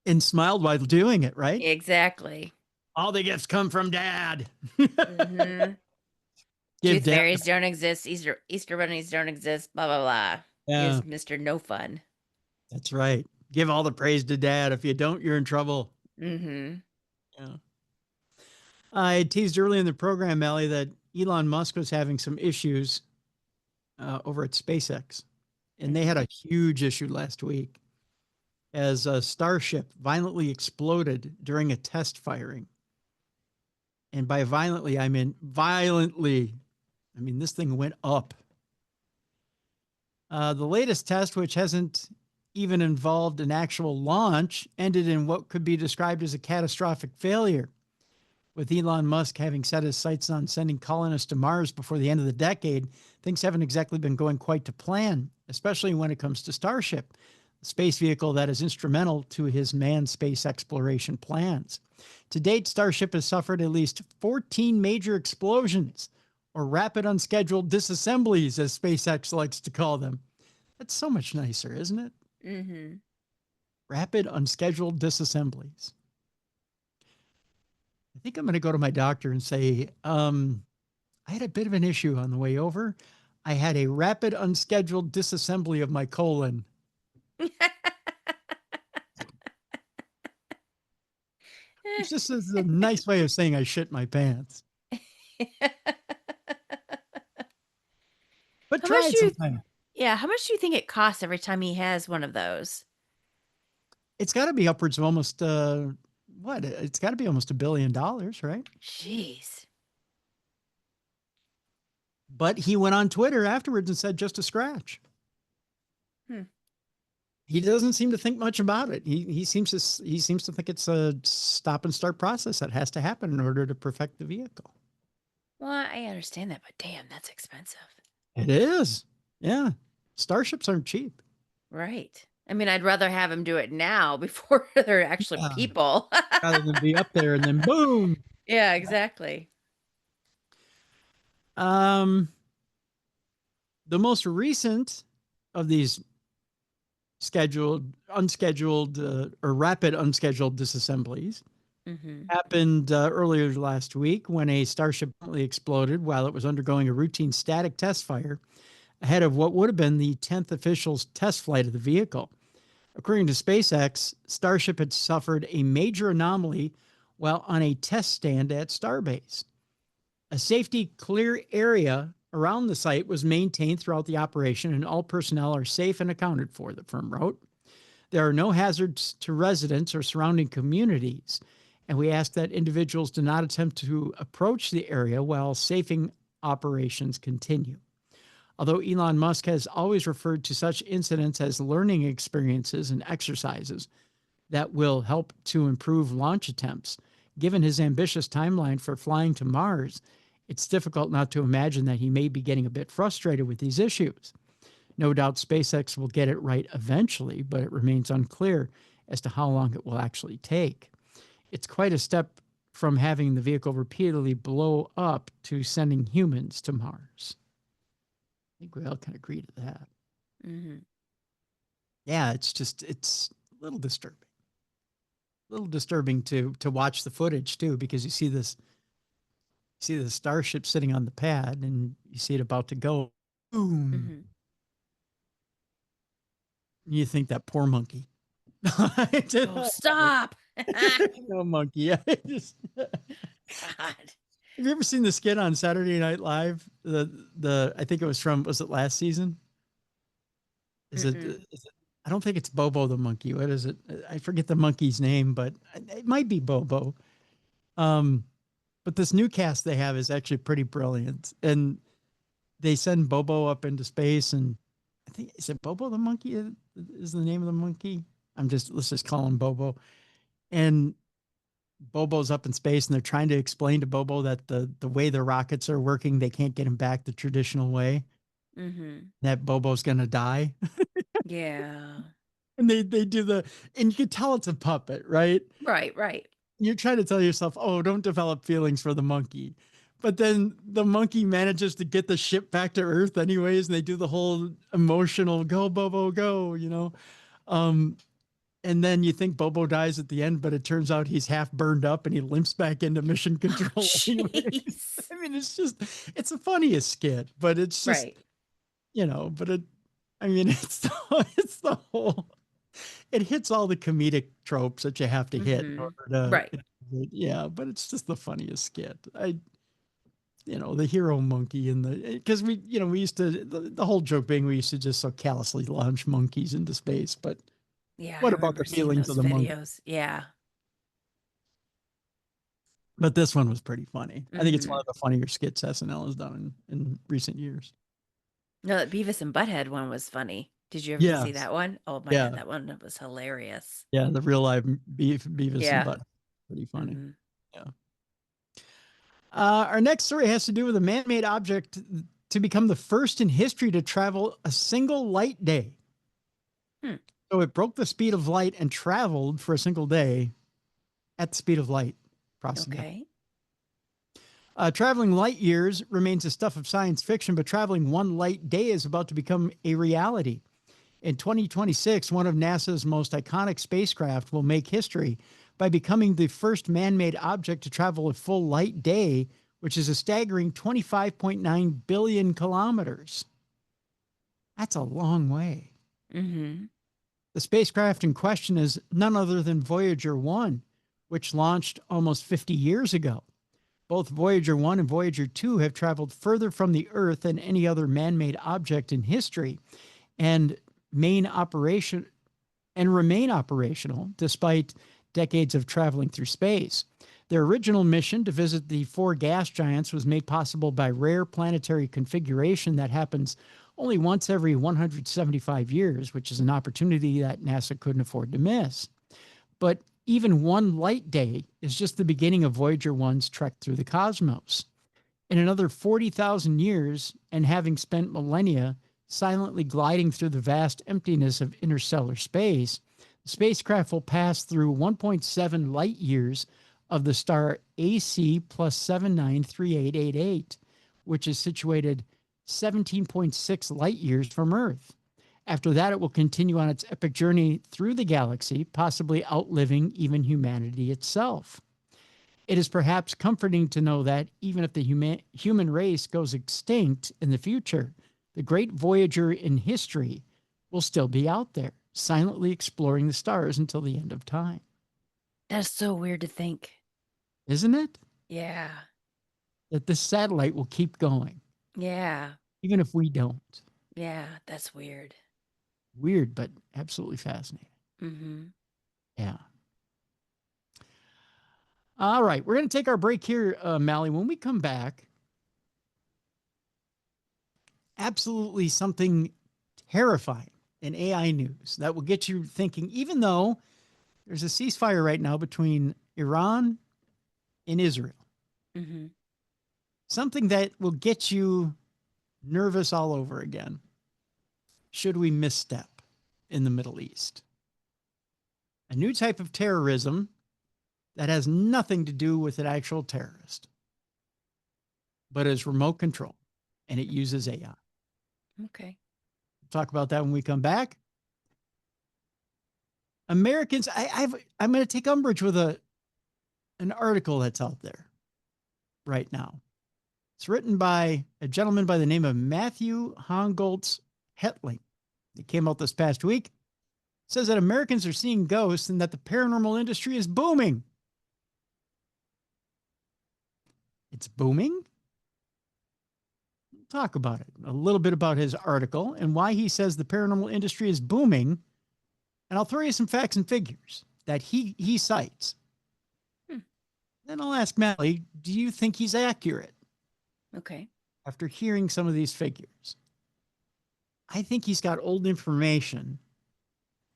[SPEAKER 1] And smiled while doing it, right?
[SPEAKER 2] Exactly.
[SPEAKER 1] All the gifts come from Dad.
[SPEAKER 2] Tooth fairies don't exist. Easter bunnies don't exist. Blah, blah, blah.
[SPEAKER 1] Yeah.
[SPEAKER 2] He's Mr. No Fun.
[SPEAKER 1] That's right. Give all the praise to Dad. If you don't, you're in trouble.
[SPEAKER 2] Yeah.
[SPEAKER 1] I teased early in the program, Mallie, that Elon Musk was having some issues over at SpaceX. And they had a huge issue last week as a Starship violently exploded during a test firing. And by violently, I mean violently. I mean, this thing went up. The latest test, which hasn't even involved an actual launch, ended in what could be described as a catastrophic failure. With Elon Musk having set his sights on sending colonists to Mars before the end of the decade, things haven't exactly been going quite to plan, especially when it comes to Starship. a space vehicle that is instrumental to his manned space exploration plans. To date, Starship has suffered at least 14 major explosions, or rapid unscheduled disassemblies, as SpaceX likes to call them. That's so much nicer, isn't it?
[SPEAKER 2] Mm-hmm.
[SPEAKER 1] Rapid unscheduled disassemblies. I think I'm going to go to my doctor and say, I had a bit of an issue on the way over. I had a rapid unscheduled disassembly of my colon. It's just a nice way of saying I shit my pants. But
[SPEAKER 2] How
[SPEAKER 1] try
[SPEAKER 2] much
[SPEAKER 1] it
[SPEAKER 2] do you,
[SPEAKER 1] sometime.
[SPEAKER 2] yeah, how much do you think it costs every time he has one of those?
[SPEAKER 1] It's got to be upwards of almost, what? It's got to be almost $1 billion, right?
[SPEAKER 2] Jeez.
[SPEAKER 1] But he went on Twitter afterwards and said just a scratch. He doesn't seem to think much about it. He seems to think it's a stop and start process that has to happen in order to perfect the vehicle.
[SPEAKER 2] Well, I understand that, but damn, that's expensive.
[SPEAKER 1] It is. Yeah. Starships aren't cheap.
[SPEAKER 2] Right. I mean, I'd rather have him do it now before they're actually
[SPEAKER 1] Yeah.
[SPEAKER 2] people.
[SPEAKER 1] Rather than be up there and then boom.
[SPEAKER 2] Yeah, exactly.
[SPEAKER 1] The most recent of these unscheduled, or rapid unscheduled disassemblies happened earlier last week when a Starship exploded while it was undergoing a routine static test fire ahead of what would have been the 10th official test flight of the vehicle. According to SpaceX, Starship had suffered a major anomaly while on a test stand at Starbase. A safety clear area around the site was maintained throughout the operation, and all personnel are safe and accounted for, the firm wrote. There are no hazards to residents or surrounding communities, and we ask that individuals do not attempt to approach the area while safing operations continue. Although Elon Musk has always referred to such incidents as learning experiences and exercises that will help to improve launch attempts, given his ambitious timeline for flying to Mars, it's difficult not to imagine that he may be getting a bit frustrated with these issues. No doubt SpaceX will get it right eventually, but it remains unclear as to how long it will actually take. It's quite a step from having the vehicle repeatedly blow up to sending humans to Mars. I think we all can agree to that. Yeah, it's a little disturbing. A little disturbing to watch the footage too, because you see the Starship sitting on the pad and you see it about to go. Boom. You think that poor monkey.
[SPEAKER 2] Oh, stop.
[SPEAKER 1] No monkey. I just...
[SPEAKER 2] God.
[SPEAKER 1] Have you ever seen the skit on Saturday Night Live? I think it was it last season? Is it I don't think it's Bobo the monkey. What is it? I forget the monkey's name, but it might be Bobo. But this new cast they have is actually pretty brilliant. And they send Bobo up into space, and I think, is it Bobo the monkey is the name of the monkey? Let's just call him Bobo. And Bobo's up in space, and they're trying to explain to Bobo that the way the rockets are working, they can't get him back the traditional way. That Bobo's going to die.
[SPEAKER 2] Yeah.
[SPEAKER 1] And they do and you can tell it's a puppet, right?
[SPEAKER 2] Right.
[SPEAKER 1] You're trying to tell yourself, oh, don't develop feelings for the monkey. But then the monkey manages to get the ship back to Earth anyways. And they do the whole emotional, go, Bobo, go, and then you think Bobo dies at the end, but it turns out he's half burned up and he limps back into mission control. Anyways. I mean, it's the funniest skit, but it's just,
[SPEAKER 2] right.
[SPEAKER 1] It's the whole, it hits all the comedic tropes that you have to hit in order to,
[SPEAKER 2] right.
[SPEAKER 1] Yeah, but it's just the funniest skit. The hero monkey because we used to, the whole joke being we used to just so callously launch monkeys into space, but
[SPEAKER 2] yeah,
[SPEAKER 1] what about the feelings of the monkey?
[SPEAKER 2] Yeah.
[SPEAKER 1] But this one was pretty funny. I think it's one of the funnier skits SNL has done in recent years.
[SPEAKER 2] No, that Beavis and Butthead one was funny. Did you ever see that one? Oh my God, that one was hilarious.
[SPEAKER 1] Yeah, the real life Beavis and Butthead. Pretty funny. Yeah. Our next story has to do with a man-made object to become the first in history to travel a single light day. So it broke the speed of light and traveled for a single day at the speed of light.
[SPEAKER 2] Okay.
[SPEAKER 1] Traveling light years remains the stuff of science fiction, but traveling one light day is about to become a reality. In 2026, one of NASA's most iconic spacecraft will make history by becoming the first man-made object to travel a full light day, which is a staggering 25.9 billion kilometers. That's a long way.
[SPEAKER 2] Mm-hmm.
[SPEAKER 1] The spacecraft in question is none other than Voyager 1, which launched almost 50 years ago. Both Voyager 1 and Voyager 2 have traveled further from the Earth than any other man-made object in history and remain operational despite decades of traveling through space. Their original mission to visit the four gas giants was made possible by rare planetary configuration that happens only once every 175 years, which is an opportunity that NASA couldn't afford to miss. But even one light day is just the beginning of Voyager 1's trek through the cosmos. In another 40,000 years, and having spent millennia silently gliding through the vast emptiness of interstellar space, the spacecraft will pass through 1.7 light years of the star AC plus 793888, which is situated 17.6 light years from Earth. After that, it will continue on its epic journey through the galaxy, possibly outliving even humanity itself. It is perhaps comforting to know that even if the human race goes extinct in the future, the great Voyager in history will still be out there, silently exploring the stars until the end of time.
[SPEAKER 2] That's so weird to think.
[SPEAKER 1] Isn't it?
[SPEAKER 2] Yeah.
[SPEAKER 1] That this satellite will keep going,
[SPEAKER 2] Yeah.
[SPEAKER 1] even if we don't.
[SPEAKER 2] Yeah. That's weird.
[SPEAKER 1] Weird, but absolutely fascinating.
[SPEAKER 2] Mm-hmm.
[SPEAKER 1] Yeah. All right. We're going to take our break here, Mallie. When we come back, absolutely something terrifying in AI news that will get you thinking, even though there's a ceasefire right now between Iran and Israel,
[SPEAKER 2] Mm-hmm.
[SPEAKER 1] something that will get you nervous all over again. Should we misstep in the Middle East? A new type of terrorism that has nothing to do with an actual terrorist, but is remote control, and it uses AI.
[SPEAKER 2] Okay.
[SPEAKER 1] We'll talk about that when we come back. Americans, I'm going to take umbrage with an article that's out there right now. It's written by a gentleman by the name of Matthew Hongoltz Hetling. It came out this past week. It says that Americans are seeing ghosts and that the paranormal industry is booming. It's booming? We'll talk about it. A little bit about his article and why he says the paranormal industry is booming. And I'll throw you some facts and figures that he cites. Then I'll ask Mallie, do you think he's accurate?
[SPEAKER 2] Okay.
[SPEAKER 1] After hearing some of these figures, I think he's got old information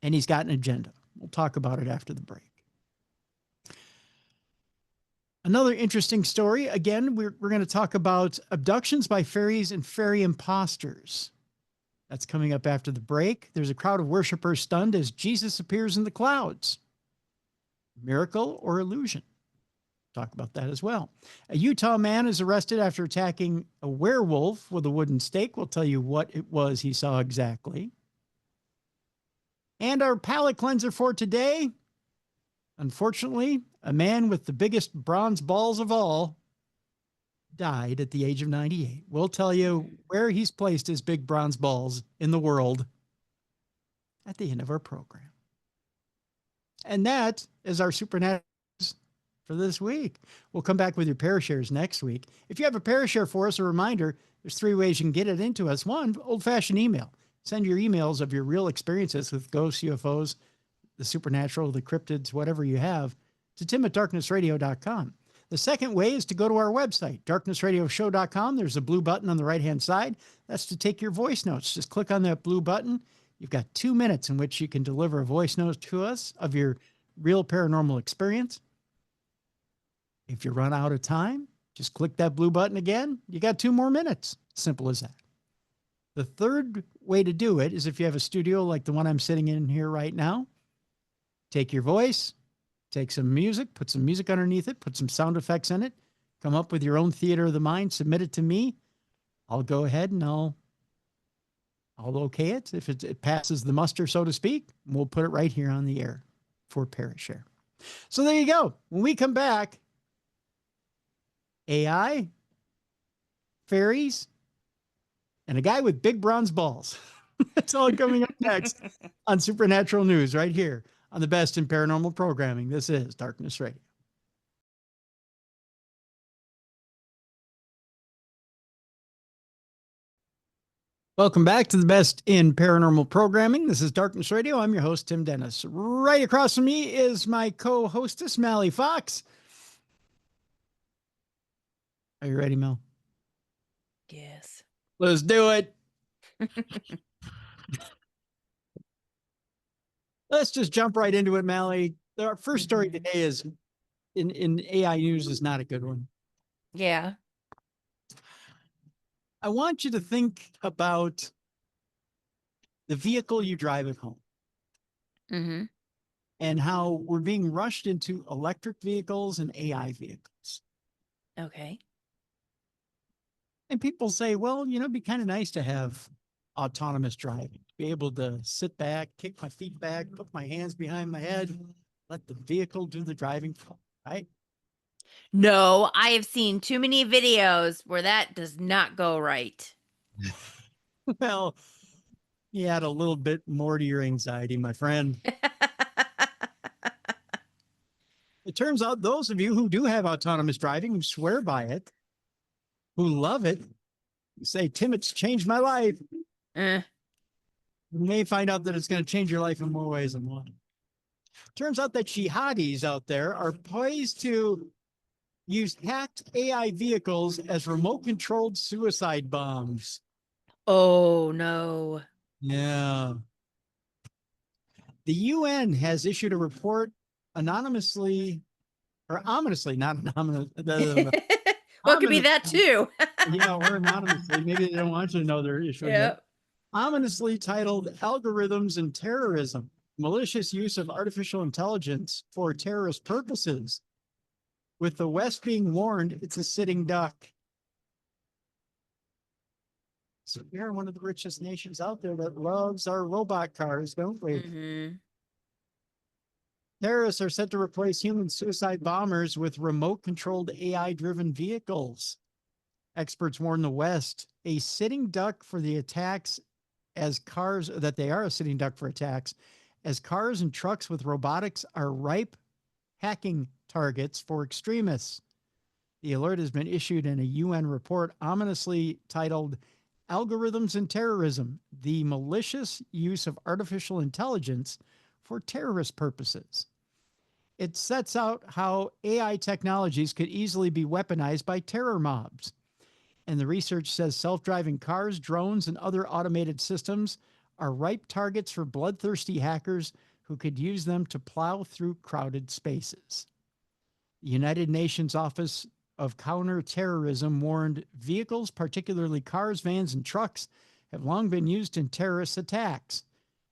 [SPEAKER 1] and he's got an agenda. We'll talk about it after the break. Another interesting story. Again, we're going to talk about abductions by fairies and fairy imposters. That's coming up after the break. There's a crowd of worshipers stunned as Jesus appears in the clouds. Miracle or illusion? Talk about that as well. A Utah man is arrested after attacking a werewolf with a wooden stake. We'll tell you what it was he saw exactly. And our palate cleanser for today. Unfortunately, a man with the biggest bronze balls of all died at the age of 98. We'll tell you where he's placed his big bronze balls in the world at the end of our program. And that is our supernatural for this week. We'll come back with your Parashares next week. If you have a Parashare for us, a reminder, there's 3 ways you can get it into us. One, old-fashioned email. Send your emails of your real experiences with ghosts, UFOs, the supernatural, the cryptids, whatever you have, to tim@darknessradio.com. The second way is to go to our website, darknessradioshow.com. There's a blue button on the right-hand side. That's to take your voice notes. Just click on that blue button. You've got 2 minutes in which you can deliver a voice note to us of your real paranormal experience. If you run out of time, just click that blue button again. You got 2 more minutes. Simple as that. The third way to do it is if you have a studio like the one I'm sitting in here right now, take your voice, take some music, put some music underneath it, put some sound effects in it, come up with your own theater of the mind, submit it to me. I'll go ahead and I'll okay it. If it passes the muster, so to speak, we'll put it right here on the air for Parashare. So there you go. When we come back, AI, fairies, and a guy with big bronze balls. That's all coming up next on Supernatural News right here on the best in paranormal programming. This is Darkness Radio. Welcome back to the best in paranormal programming. This is Darkness Radio. I'm your host, Tim Dennis. Right across from me is my co-hostess, Mallie Fox. Are you ready, Mel?
[SPEAKER 2] Yes.
[SPEAKER 1] Let's do it. Let's just jump right into it, Mallie. Our first story today is in AI news is not a good one.
[SPEAKER 2] Yeah.
[SPEAKER 1] I want you to think about the vehicle you drive at home
[SPEAKER 2] Mm-hmm.
[SPEAKER 1] and how we're being rushed into electric vehicles and AI vehicles.
[SPEAKER 2] Okay.
[SPEAKER 1] And people say, well, it'd be kind of nice to have autonomous driving, to be able to sit back, kick my feet back, put my hands behind my head, let the vehicle do the driving, right?
[SPEAKER 2] No, I have seen too many videos where that does not go right.
[SPEAKER 1] Well, you add a little bit more to your anxiety, my friend. It turns out those of you who do have autonomous driving, who swear by it, who love it, say, Tim, it's changed my life. You may find out that it's going to change your life in more ways than one. Turns out that jihadis out there are poised to use hacked AI vehicles as remote-controlled suicide bombs.
[SPEAKER 2] Oh, no.
[SPEAKER 1] Yeah. The UN has issued a report anonymously, or ominously, not anonymous.
[SPEAKER 2] Well, it could be that too.
[SPEAKER 1] Or anonymously. Maybe they don't want you to know they're issuing it. Ominously titled Algorithms and Terrorism, Malicious Use of Artificial Intelligence for Terrorist Purposes. With the West being warned, it's a sitting duck. So we're one of the richest nations out there that loves our robot cars, don't we?
[SPEAKER 2] Mm-hmm.
[SPEAKER 1] Terrorists are set to replace human suicide bombers with remote-controlled AI-driven vehicles. Experts warn the West a sitting duck for the attacks as cars, that they are a sitting duck for attacks, as cars and trucks with robotics are ripe hacking targets for extremists. The alert has been issued in a UN report ominously titled Algorithms and Terrorism, the Malicious Use of Artificial Intelligence for Terrorist Purposes. It sets out how AI technologies could easily be weaponized by terror mobs. And the research says self-driving cars, drones, and other automated systems are ripe targets for bloodthirsty hackers who could use them to plow through crowded spaces. The United Nations Office of Counterterrorism warned vehicles, particularly cars, vans, and trucks, have long been used in terrorist attacks.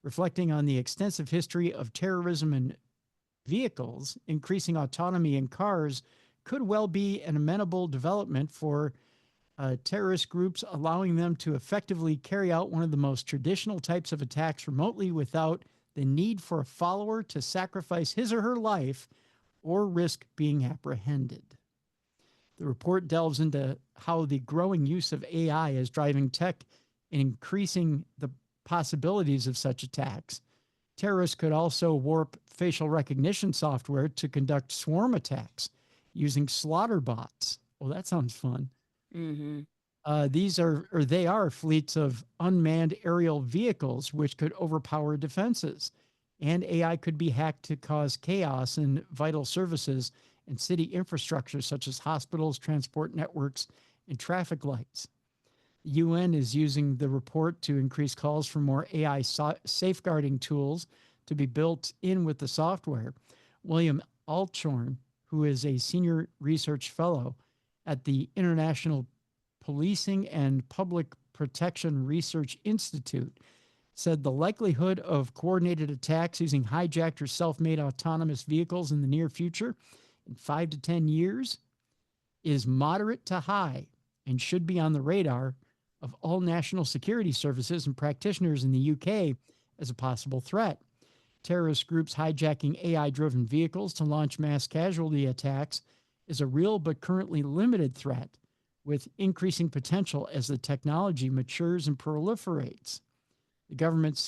[SPEAKER 1] Reflecting on the extensive history of terrorism in vehicles, increasing autonomy in cars could well be an amenable development for terrorist groups, allowing them to effectively carry out one of the most traditional types of attacks remotely without the need for a follower to sacrifice his or her life or risk being apprehended. The report delves into how the growing use of AI is driving tech and increasing the possibilities of such attacks. Terrorists could also warp facial recognition software to conduct swarm attacks using slaughter bots. Well, that sounds fun.
[SPEAKER 2] Mm-hmm.
[SPEAKER 1] They are fleets of unmanned aerial vehicles which could overpower defenses, and AI could be hacked to cause chaos in vital services and city infrastructure such as hospitals, transport networks, and traffic lights. The UN is using the report to increase calls for more AI safeguarding tools to be built in with the software. William Alchorn, who is a senior research fellow at the International Policing and Public Protection Research Institute said the likelihood of coordinated attacks using hijacked or self-made autonomous vehicles in the near future, in 5 to 10 years, is moderate to high and should be on the radar of all national security services and practitioners in the UK as a possible threat. Terrorist groups hijacking AI-driven vehicles to launch mass casualty attacks is a real but currently limited threat with increasing potential as the technology matures and proliferates. The government's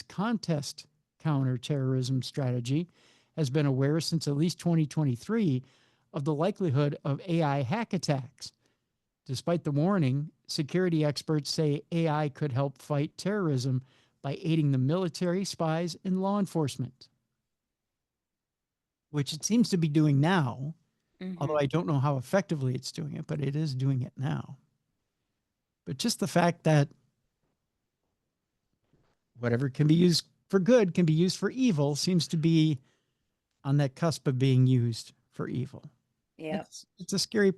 [SPEAKER 1] contest counterterrorism strategy has been aware since at least 2023 of the likelihood of AI hack attacks. Despite the warning, security experts say AI could help fight terrorism by aiding the military, spies, and law enforcement, which it seems to be doing now, although I don't know how effectively it's doing it, but it is doing it now. But just the fact that whatever can be used for good can be used for evil seems to be on that cusp of being used for evil.
[SPEAKER 2] Yeah.
[SPEAKER 1] It's a scary,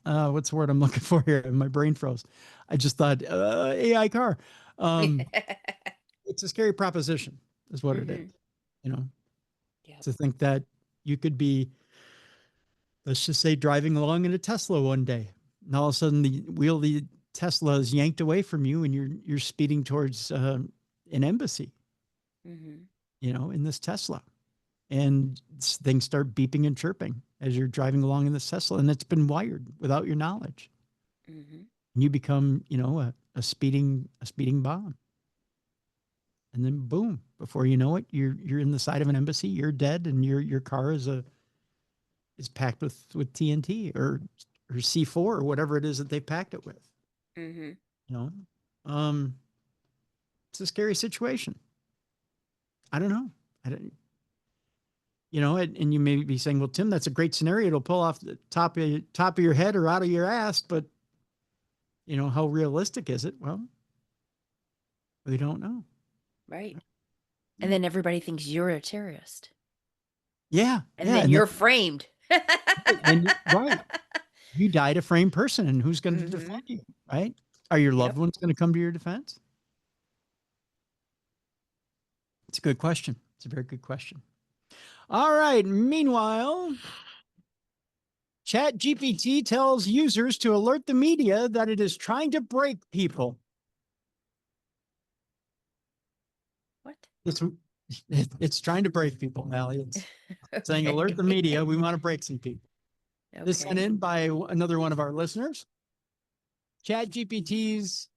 [SPEAKER 1] what's the word I'm looking for here? My brain froze. I just thought AI car. It's a scary proposition is what it is, you know, to think that you could be, let's just say, driving along in a Tesla one day, and all of a sudden the wheel of the Tesla is yanked away from you and you're speeding towards an embassy, you know, in this Tesla, and things start beeping and chirping as you're driving along in this Tesla, and it's been wired without your knowledge. And you become, you know, a speeding bomb. And then boom, before you know it, you're in the side of an embassy, you're dead, and your car is packed with TNT or C4 or whatever it is that they packed it with. You know, it's a scary situation. I don't know. You know, and you may be saying, well, Tim, that's a great scenario. It'll pull off the top of your head or out of your ass. But, you know, how realistic is it? Well, we don't know.
[SPEAKER 2] Right. And then everybody thinks you're a terrorist.
[SPEAKER 1] Yeah.
[SPEAKER 2] And then you're framed.
[SPEAKER 1] Right. You died a framed person, and who's going to defend you, right? Are your loved ones going to come to your defense? It's a good question. It's a very good question. All right. Meanwhile, ChatGPT tells users to alert the media that it is trying to break people.
[SPEAKER 2] What?
[SPEAKER 1] It's trying to break people, Mallie. It's saying alert the media. We want to break some people. Okay. This sent in by another one of our listeners. ChatGPT's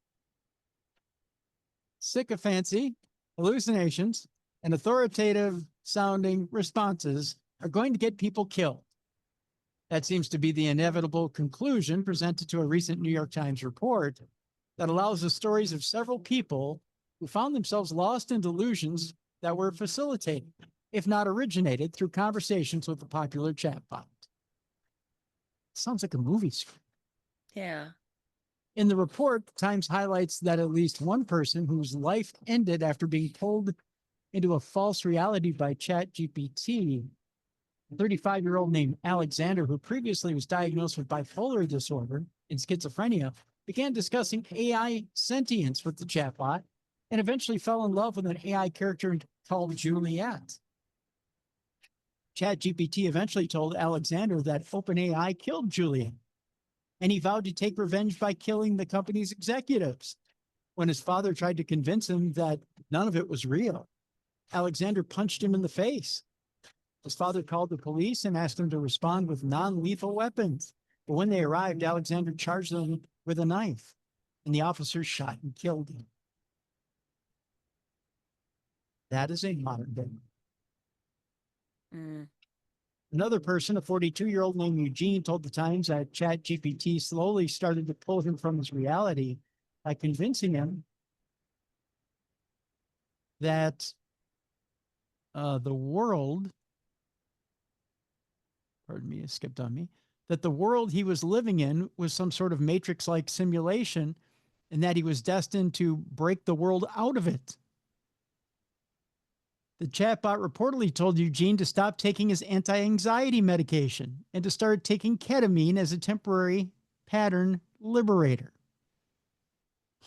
[SPEAKER 1] sycophancy, hallucinations, and authoritative sounding responses are going to get people killed. That seems to be the inevitable conclusion presented to a recent New York Times report that allows the stories of several people who found themselves lost in delusions that were facilitated, if not originated, through conversations with the popular chatbot. Sounds like a movie script.
[SPEAKER 2] Yeah. In
[SPEAKER 1] the report, the Times highlights that at least one person whose life ended after being pulled into a false reality by ChatGPT, a 35-year-old named Alexander, who previously was diagnosed with bipolar disorder and schizophrenia, began discussing AI sentience with the chatbot and eventually fell in love with an AI character called Juliet. ChatGPT eventually told Alexander that OpenAI killed Juliet, and he vowed to take revenge by killing the company's executives. When his father tried to convince him that none of it was real, Alexander punched him in the face. His father called the police and asked him to respond with non-lethal weapons. But when they arrived, Alexander charged them with a knife, and the officers shot and killed him. That is a modern day. Another person, a 42-year-old named Eugene, told the Times that ChatGPT slowly started to pull him from his reality by convincing him that the world, pardon me, it skipped on me, that the world he was living in was some sort of matrix-like simulation, and that he was destined to break the world out of it. The chatbot reportedly told Eugene to stop taking his anti-anxiety medication and to start taking ketamine as a temporary pattern liberator.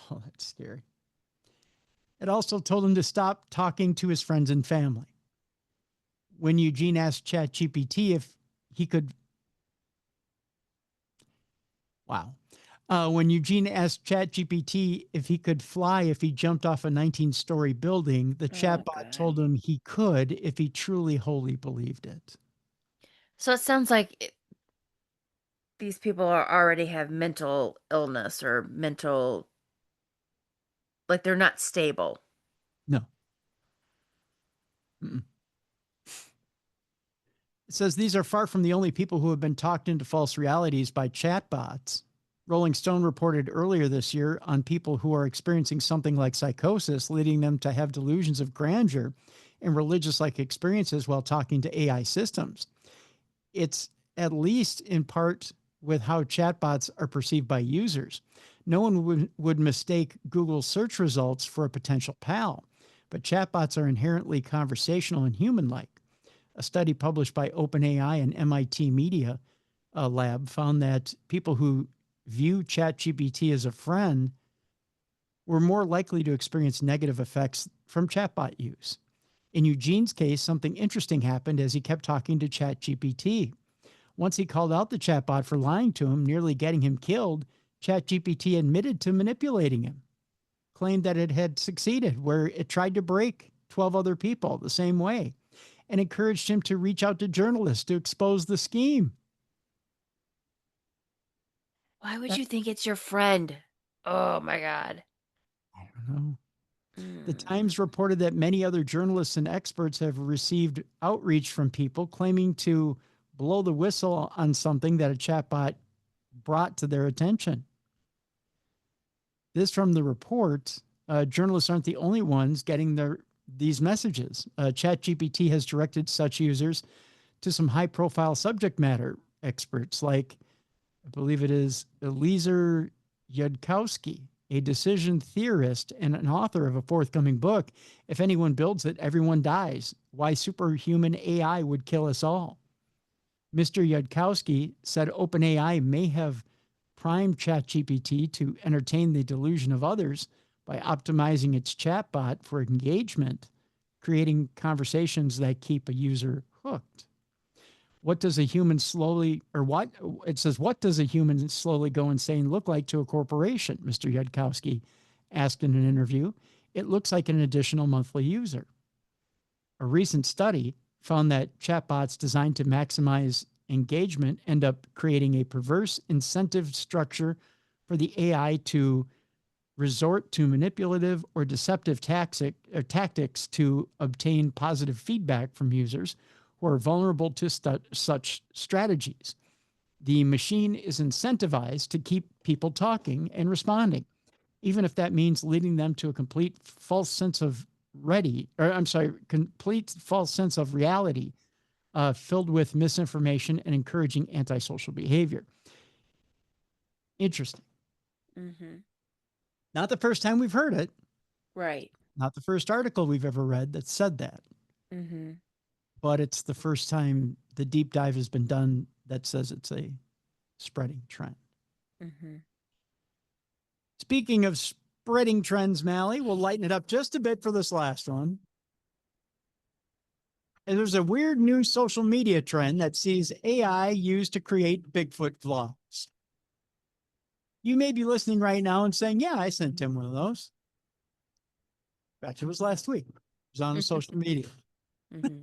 [SPEAKER 1] Oh, that's scary. It also told him to stop talking to his friends and family. When Eugene asked ChatGPT if he could, when Eugene asked ChatGPT if he could fly if he jumped off a 19-story building, the chatbot told him he could if he truly wholly believed it.
[SPEAKER 2] So it sounds like these people already have mental illness or mental, like they're not stable.
[SPEAKER 1] No. Mm-mm. It says these are far from the only people who have been talked into false realities by chatbots. Rolling Stone reported earlier this year on people who are experiencing something like psychosis, leading them to have delusions of grandeur and religious-like experiences while talking to AI systems. It's at least in part with how chatbots are perceived by users. No one would mistake Google search results for a potential pal, but chatbots are inherently conversational and human-like. A study published by OpenAI and MIT Media Lab found that people who view ChatGPT as a friend were more likely to experience negative effects from chatbot use. In Eugene's case, something interesting happened as he kept talking to ChatGPT. Once he called out the chatbot for lying to him, nearly getting him killed, ChatGPT admitted to manipulating him, claimed that it had succeeded, where it tried to break 12 other people the same way, and encouraged him to reach out to journalists to expose the scheme.
[SPEAKER 2] Why would you think it's your friend? Oh my God.
[SPEAKER 1] I don't know. The Times reported that many other journalists and experts have received outreach from people claiming to blow the whistle on something that a chatbot brought to their attention. This from the report, journalists aren't the only ones getting these messages. ChatGPT has directed such users to some high-profile subject matter experts like, I believe it is Eliezer Yudkowsky, a decision theorist and an author of a forthcoming book, If Anyone Builds It, Everyone Dies, Why Superhuman AI Would Kill Us All. Mr. Yudkowsky said OpenAI may have primed ChatGPT to entertain the delusion of others by optimizing its chatbot for engagement, creating conversations that keep a user hooked. What does a human slowly go insane look like to a corporation? Mr. Yudkowsky asked in an interview. It looks like an additional monthly user. A recent study found that chatbots designed to maximize engagement end up creating a perverse incentive structure for the AI to resort to manipulative or deceptive tactics to obtain positive feedback from users who are vulnerable to such strategies. The machine is incentivized to keep people talking and responding, even if that means leading them to a complete false sense of reality, filled with misinformation and encouraging antisocial behavior. Interesting.
[SPEAKER 2] Mm-hmm.
[SPEAKER 1] Not the first time we've heard it.
[SPEAKER 2] Right.
[SPEAKER 1] Not the first article we've ever read that said that.
[SPEAKER 2] Mm-hmm.
[SPEAKER 1] But it's the first time the deep dive has been done that says it's a spreading trend.
[SPEAKER 2] Mm-hmm.
[SPEAKER 1] Speaking of spreading trends, Mallie, we'll lighten it up just a bit for this last one. And there's a weird new social media trend that sees AI used to create Bigfoot vlogs. You may be listening right now and saying, yeah, I sent Tim one of those. Actually, it was last week. It was on social media.
[SPEAKER 2] Mm-hmm.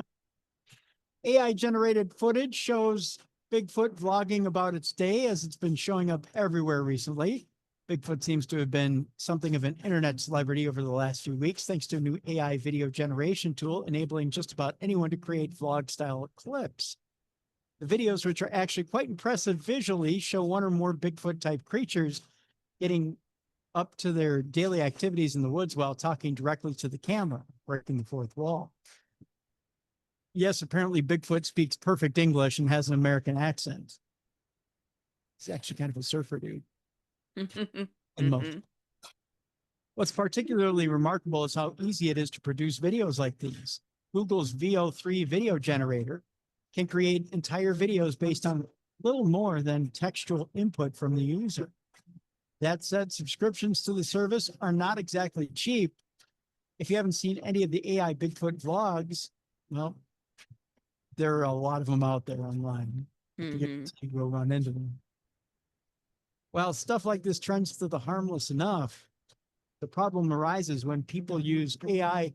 [SPEAKER 1] AI-generated footage shows Bigfoot vlogging about its day as it's been showing up everywhere recently. Bigfoot seems to have been something of an internet celebrity over the last few weeks, thanks to a new AI video generation tool enabling just about anyone to create vlog-style clips. The videos, which are actually quite impressive visually, show one or more Bigfoot-type creatures getting up to their daily activities in the woods while talking directly to the camera, breaking the fourth wall. Yes, apparently Bigfoot speaks perfect English and has an American accent. He's actually kind of a surfer dude. And most. What's particularly remarkable is how easy it is to produce videos like these. Google's VO3 video generator can create entire videos based on little more than textual input from the user. That said, subscriptions to the service are not exactly cheap. If you haven't seen any of the AI Bigfoot vlogs, well, there are a lot of them out there online. You will run into them. Well, stuff like this trends to the harmless enough. The problem arises when people use AI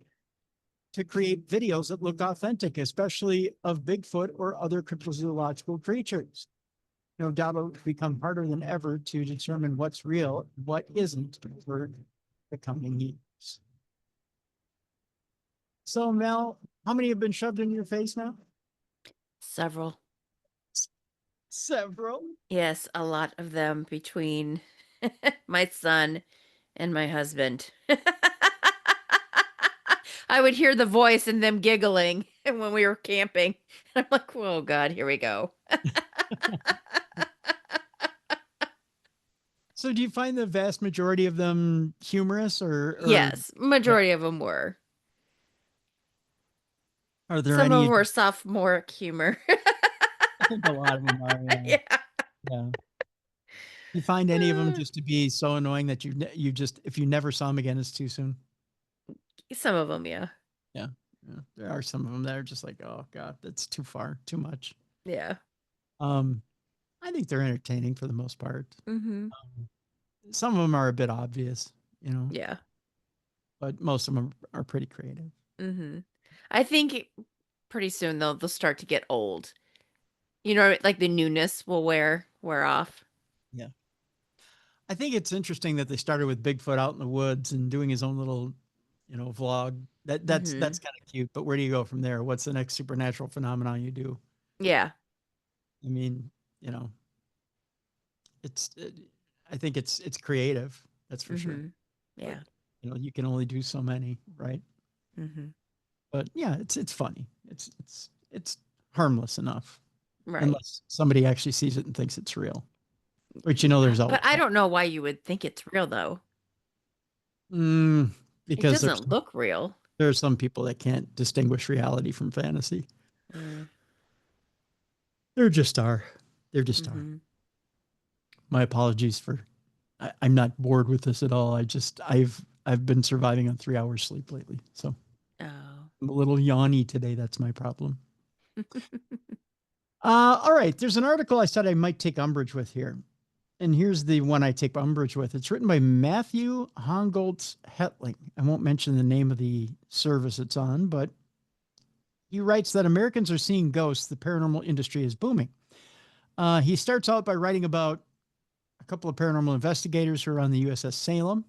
[SPEAKER 1] to create videos that look authentic, especially of Bigfoot or other cryptozoological creatures. No doubt it'll become harder than ever to determine what's real, what isn't for the coming years. So, Mel, how many have been shoved in your face now?
[SPEAKER 2] Several.
[SPEAKER 1] Several.
[SPEAKER 2] Yes, a lot of them between my son and my husband. I would hear the voice and them giggling when we were camping. I'm like, oh God, here we go.
[SPEAKER 1] So do you find the vast majority of them humorous or
[SPEAKER 2] Yes, majority of them were.
[SPEAKER 1] Are there
[SPEAKER 2] Some
[SPEAKER 1] any?
[SPEAKER 2] of them were sophomoric humor.
[SPEAKER 1] I think a lot of them are. Yeah. Yeah. You find any of them just to be so annoying that you just, if you never saw them again, it's too soon?
[SPEAKER 2] Some of them, yeah.
[SPEAKER 1] Yeah. There are some of them that are just like, oh God, that's too far, too much.
[SPEAKER 2] Yeah.
[SPEAKER 1] I think they're entertaining for the most part.
[SPEAKER 2] Mm-hmm.
[SPEAKER 1] Some of them are a bit obvious,
[SPEAKER 2] Yeah.
[SPEAKER 1] but most of them are pretty creative.
[SPEAKER 2] Mm-hmm. I think pretty soon they'll start to get old. Like the newness will wear off.
[SPEAKER 1] Yeah. I think it's interesting that they started with Bigfoot out in the woods and doing his own little, vlog. That's kind of cute. But where do you go from there? What's the next supernatural phenomenon you do?
[SPEAKER 2] Yeah.
[SPEAKER 1] I mean, I think it's creative. That's for sure.
[SPEAKER 2] Yeah.
[SPEAKER 1] But, you can only do so many, right?
[SPEAKER 2] Mm-hmm.
[SPEAKER 1] But yeah, it's funny. It's harmless enough,
[SPEAKER 2] Right.
[SPEAKER 1] unless somebody actually sees it and thinks it's real. Which there's always.
[SPEAKER 2] But I don't know why you would think it's real though.
[SPEAKER 1] Because
[SPEAKER 2] it doesn't look real.
[SPEAKER 1] There are some people that can't distinguish reality from fantasy. There just are. There just are. My apologies for. I'm not bored with this at all. I've been surviving on 3 hours sleep lately, so I'm a little yawny today. That's my problem. All right. There's an article I said I might take umbrage with here. And here's the one I take umbrage with. It's written by Matthew Hongoltz Hetling. I won't mention the name of the service it's on, but he writes that Americans are seeing ghosts. The paranormal industry is booming. He starts out by writing about a couple of paranormal investigators who are on the USS Salem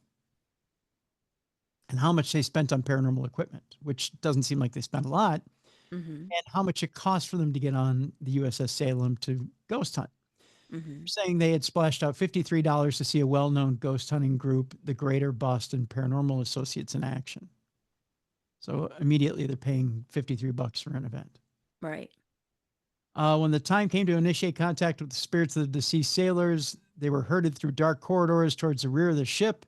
[SPEAKER 1] and how much they spent on paranormal equipment, which doesn't seem like they spent a lot, and how much it cost for them to get on the USS Salem to ghost hunt. Saying they had splashed out $53 to see a well-known ghost hunting group, the Greater Boston Paranormal Associates, in action. So immediately they're paying $53 for an event.
[SPEAKER 2] Right.
[SPEAKER 1] When the time came to initiate contact with the spirits of the deceased sailors, they were herded through dark corridors towards the rear of the ship.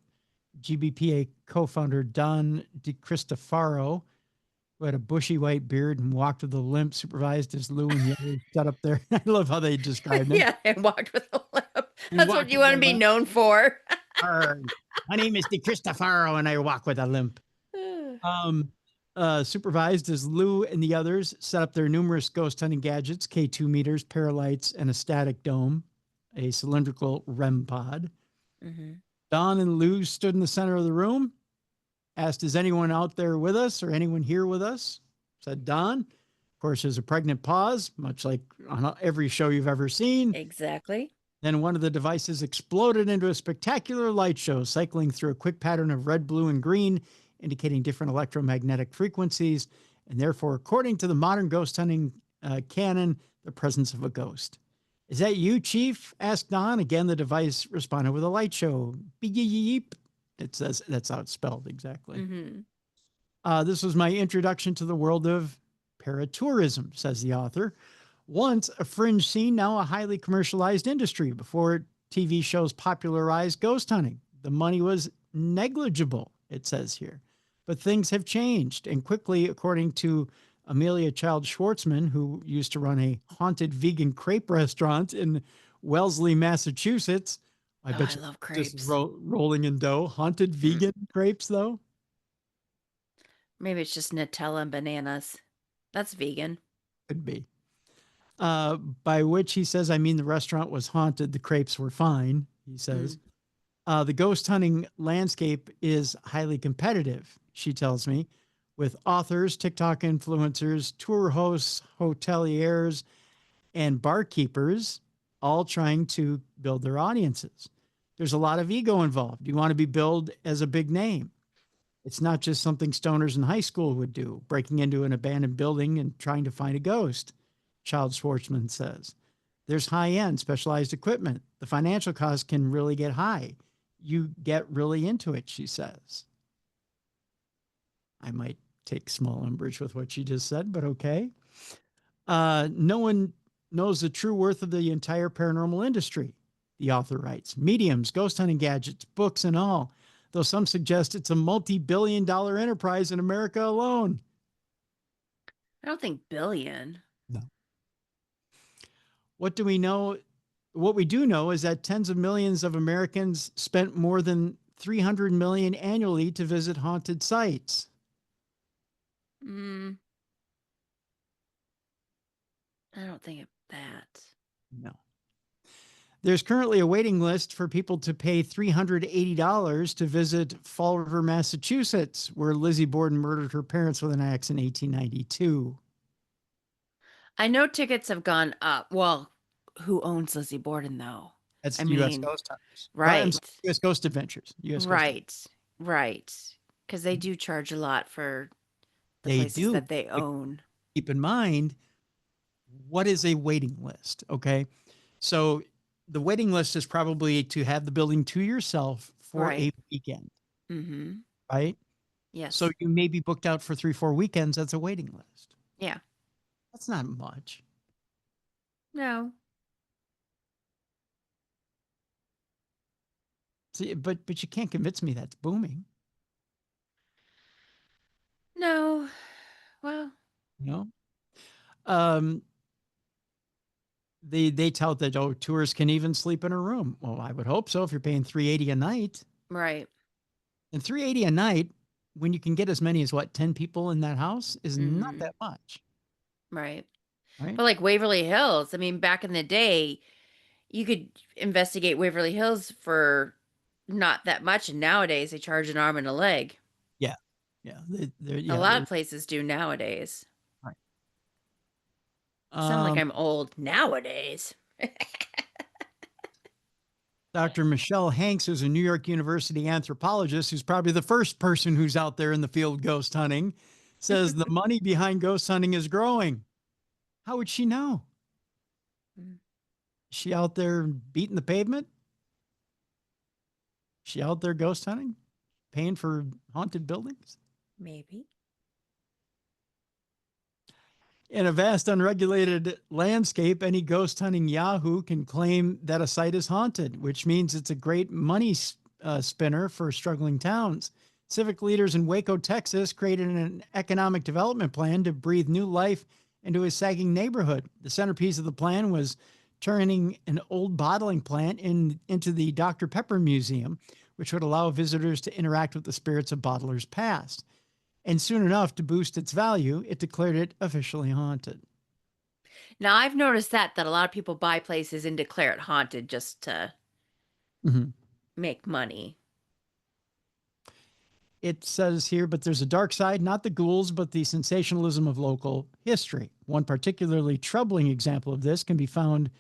[SPEAKER 1] GBPA co-founder Don DeCristofaro, who had a bushy white beard and walked with a limp, supervised as Lou and the others sat up there. I love how they described him.
[SPEAKER 2] Yeah, and walked with a limp. That's what you want to be known for.
[SPEAKER 1] My name is DeCristofaro, and I walk with a limp. Supervised as Lou and the others set up their numerous ghost hunting gadgets, K2 meters, paralights, and a static dome, a cylindrical REM pod. Don and Lou stood in the center of the room, asked, is anyone out there with us or anyone here with us? Said Don. Of course, there's a pregnant pause, much like on every show you've ever seen.
[SPEAKER 2] Exactly.
[SPEAKER 1] Then one of the devices exploded into a spectacular light show, cycling through a quick pattern of red, blue, and green, indicating different electromagnetic frequencies, and therefore, according to the modern ghost hunting canon, the presence of a ghost. Is that you, Chief? Asked Don. Again, the device responded with a light show. Beep, yeep. It says that's how it's spelled exactly. This was my introduction to the world of paratourism, says the author. Once a fringe scene, now a highly commercialized industry. Before TV shows popularized ghost hunting, the money was negligible, it says here. But things have changed, and quickly, according to Amelia Child Schwartzman, who used to run a haunted vegan crepe restaurant in Wellesley, Massachusetts. I
[SPEAKER 2] Oh,
[SPEAKER 1] bet
[SPEAKER 2] I
[SPEAKER 1] you
[SPEAKER 2] love
[SPEAKER 1] just
[SPEAKER 2] crepes.
[SPEAKER 1] rolling in dough. Haunted vegan crepes, though?
[SPEAKER 2] Maybe it's just Nutella and bananas. That's vegan.
[SPEAKER 1] Could be. By which he says, I mean, the restaurant was haunted. The crepes were fine, he says. The ghost hunting landscape is highly competitive, she tells me, with authors, TikTok influencers, tour hosts, hoteliers, and barkeepers all trying to build their audiences. There's a lot of ego involved. You want to be billed as a big name. It's not just something stoners in high school would do, breaking into an abandoned building and trying to find a ghost, Child Schwartzman says. There's high-end specialized equipment. The financial cost can really get high. You get really into it, she says. I might take small umbrage with what she just said, but okay. No one knows the true worth of the entire paranormal industry, the author writes. Mediums, ghost hunting gadgets, books, and all, though some suggest it's a multi-billion-dollar enterprise in America alone.
[SPEAKER 2] I don't think billion.
[SPEAKER 1] No. What do we know? What we do know is that tens of millions of Americans spent more than 300 million annually to visit haunted sites.
[SPEAKER 2] I don't think of that.
[SPEAKER 1] No. There's currently a waiting list for people to pay $380 to visit Fall River, Massachusetts, where Lizzie Borden murdered her parents with an axe in 1892.
[SPEAKER 2] I know tickets have gone up. Well, who owns Lizzie Borden though?
[SPEAKER 1] That's
[SPEAKER 2] I
[SPEAKER 1] U.S.
[SPEAKER 2] mean,
[SPEAKER 1] Ghost Hunters.
[SPEAKER 2] right,
[SPEAKER 1] I'm sorry, U.S. Ghost Adventures. U.S. Ghost Adventures.
[SPEAKER 2] right. Because they do charge a lot for the
[SPEAKER 1] They
[SPEAKER 2] places
[SPEAKER 1] do.
[SPEAKER 2] that they
[SPEAKER 1] But
[SPEAKER 2] own.
[SPEAKER 1] keep in mind, what is a waiting list? Okay. So the waiting list is probably to have the building to yourself for a
[SPEAKER 2] Right.
[SPEAKER 1] weekend,
[SPEAKER 2] Mm-hmm.
[SPEAKER 1] right?
[SPEAKER 2] Yes.
[SPEAKER 1] So you may be booked out for 3-4 weekends. That's a waiting list.
[SPEAKER 2] Yeah.
[SPEAKER 1] That's not much.
[SPEAKER 2] No.
[SPEAKER 1] See, but you can't convince me that's booming.
[SPEAKER 2] No. Well,
[SPEAKER 1] You know, um, they tout that tourists can even sleep in a room. Well, I would hope so if you're paying $380 a night.
[SPEAKER 2] right.
[SPEAKER 1] And $380 a night, when you can get as many as 10 people in that house, is not
[SPEAKER 2] Mm-hmm.
[SPEAKER 1] that much,
[SPEAKER 2] Right.
[SPEAKER 1] right?
[SPEAKER 2] But like Waverly Hills, I mean, back in the day, you could investigate Waverly Hills for not that much, and nowadays they charge an arm and a leg.
[SPEAKER 1] Yeah, yeah,
[SPEAKER 2] A lot of places do nowadays.
[SPEAKER 1] right.
[SPEAKER 2] I sound like I'm old nowadays.
[SPEAKER 1] Dr. Michelle Hanks is a New York University anthropologist who's probably the first person who's out there in the field ghost hunting, says the money behind ghost hunting is growing. How would she know? Is she out there beating the pavement? Is she out there ghost hunting, paying for haunted buildings?
[SPEAKER 2] Maybe.
[SPEAKER 1] In a vast unregulated landscape, any ghost hunting Yahoo can claim that a site is haunted, which means it's a great money spinner for struggling towns. Civic leaders in Waco, Texas created an economic development plan to breathe new life into a sagging neighborhood. The centerpiece of the plan was turning an old bottling plant into the Dr. Pepper Museum, which would allow visitors to interact with the spirits of bottlers past. And soon enough, to boost its value, it declared it officially haunted.
[SPEAKER 2] Now I've noticed that a lot of people buy places and declare it haunted just to make money.
[SPEAKER 1] It says here, but there's a dark side, not the ghouls, but the sensationalism of local history. One particularly troubling example of this can be found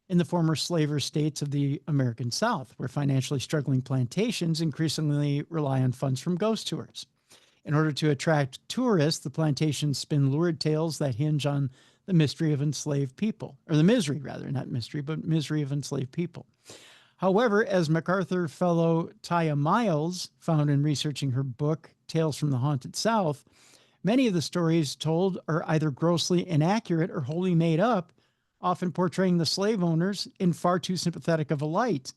[SPEAKER 1] in the former slaver states of the American South, where financially struggling plantations increasingly rely on funds from ghost tours. In order to attract tourists, the plantations spin lurid tales that hinge on the mystery of enslaved people, or the misery, rather, not mystery, but misery of enslaved people. However, as MacArthur Fellow Taya Miles found in researching her book, Tales from the Haunted South, many of the stories told are either grossly inaccurate or wholly made up, often portraying the slave owners in far too sympathetic of a light.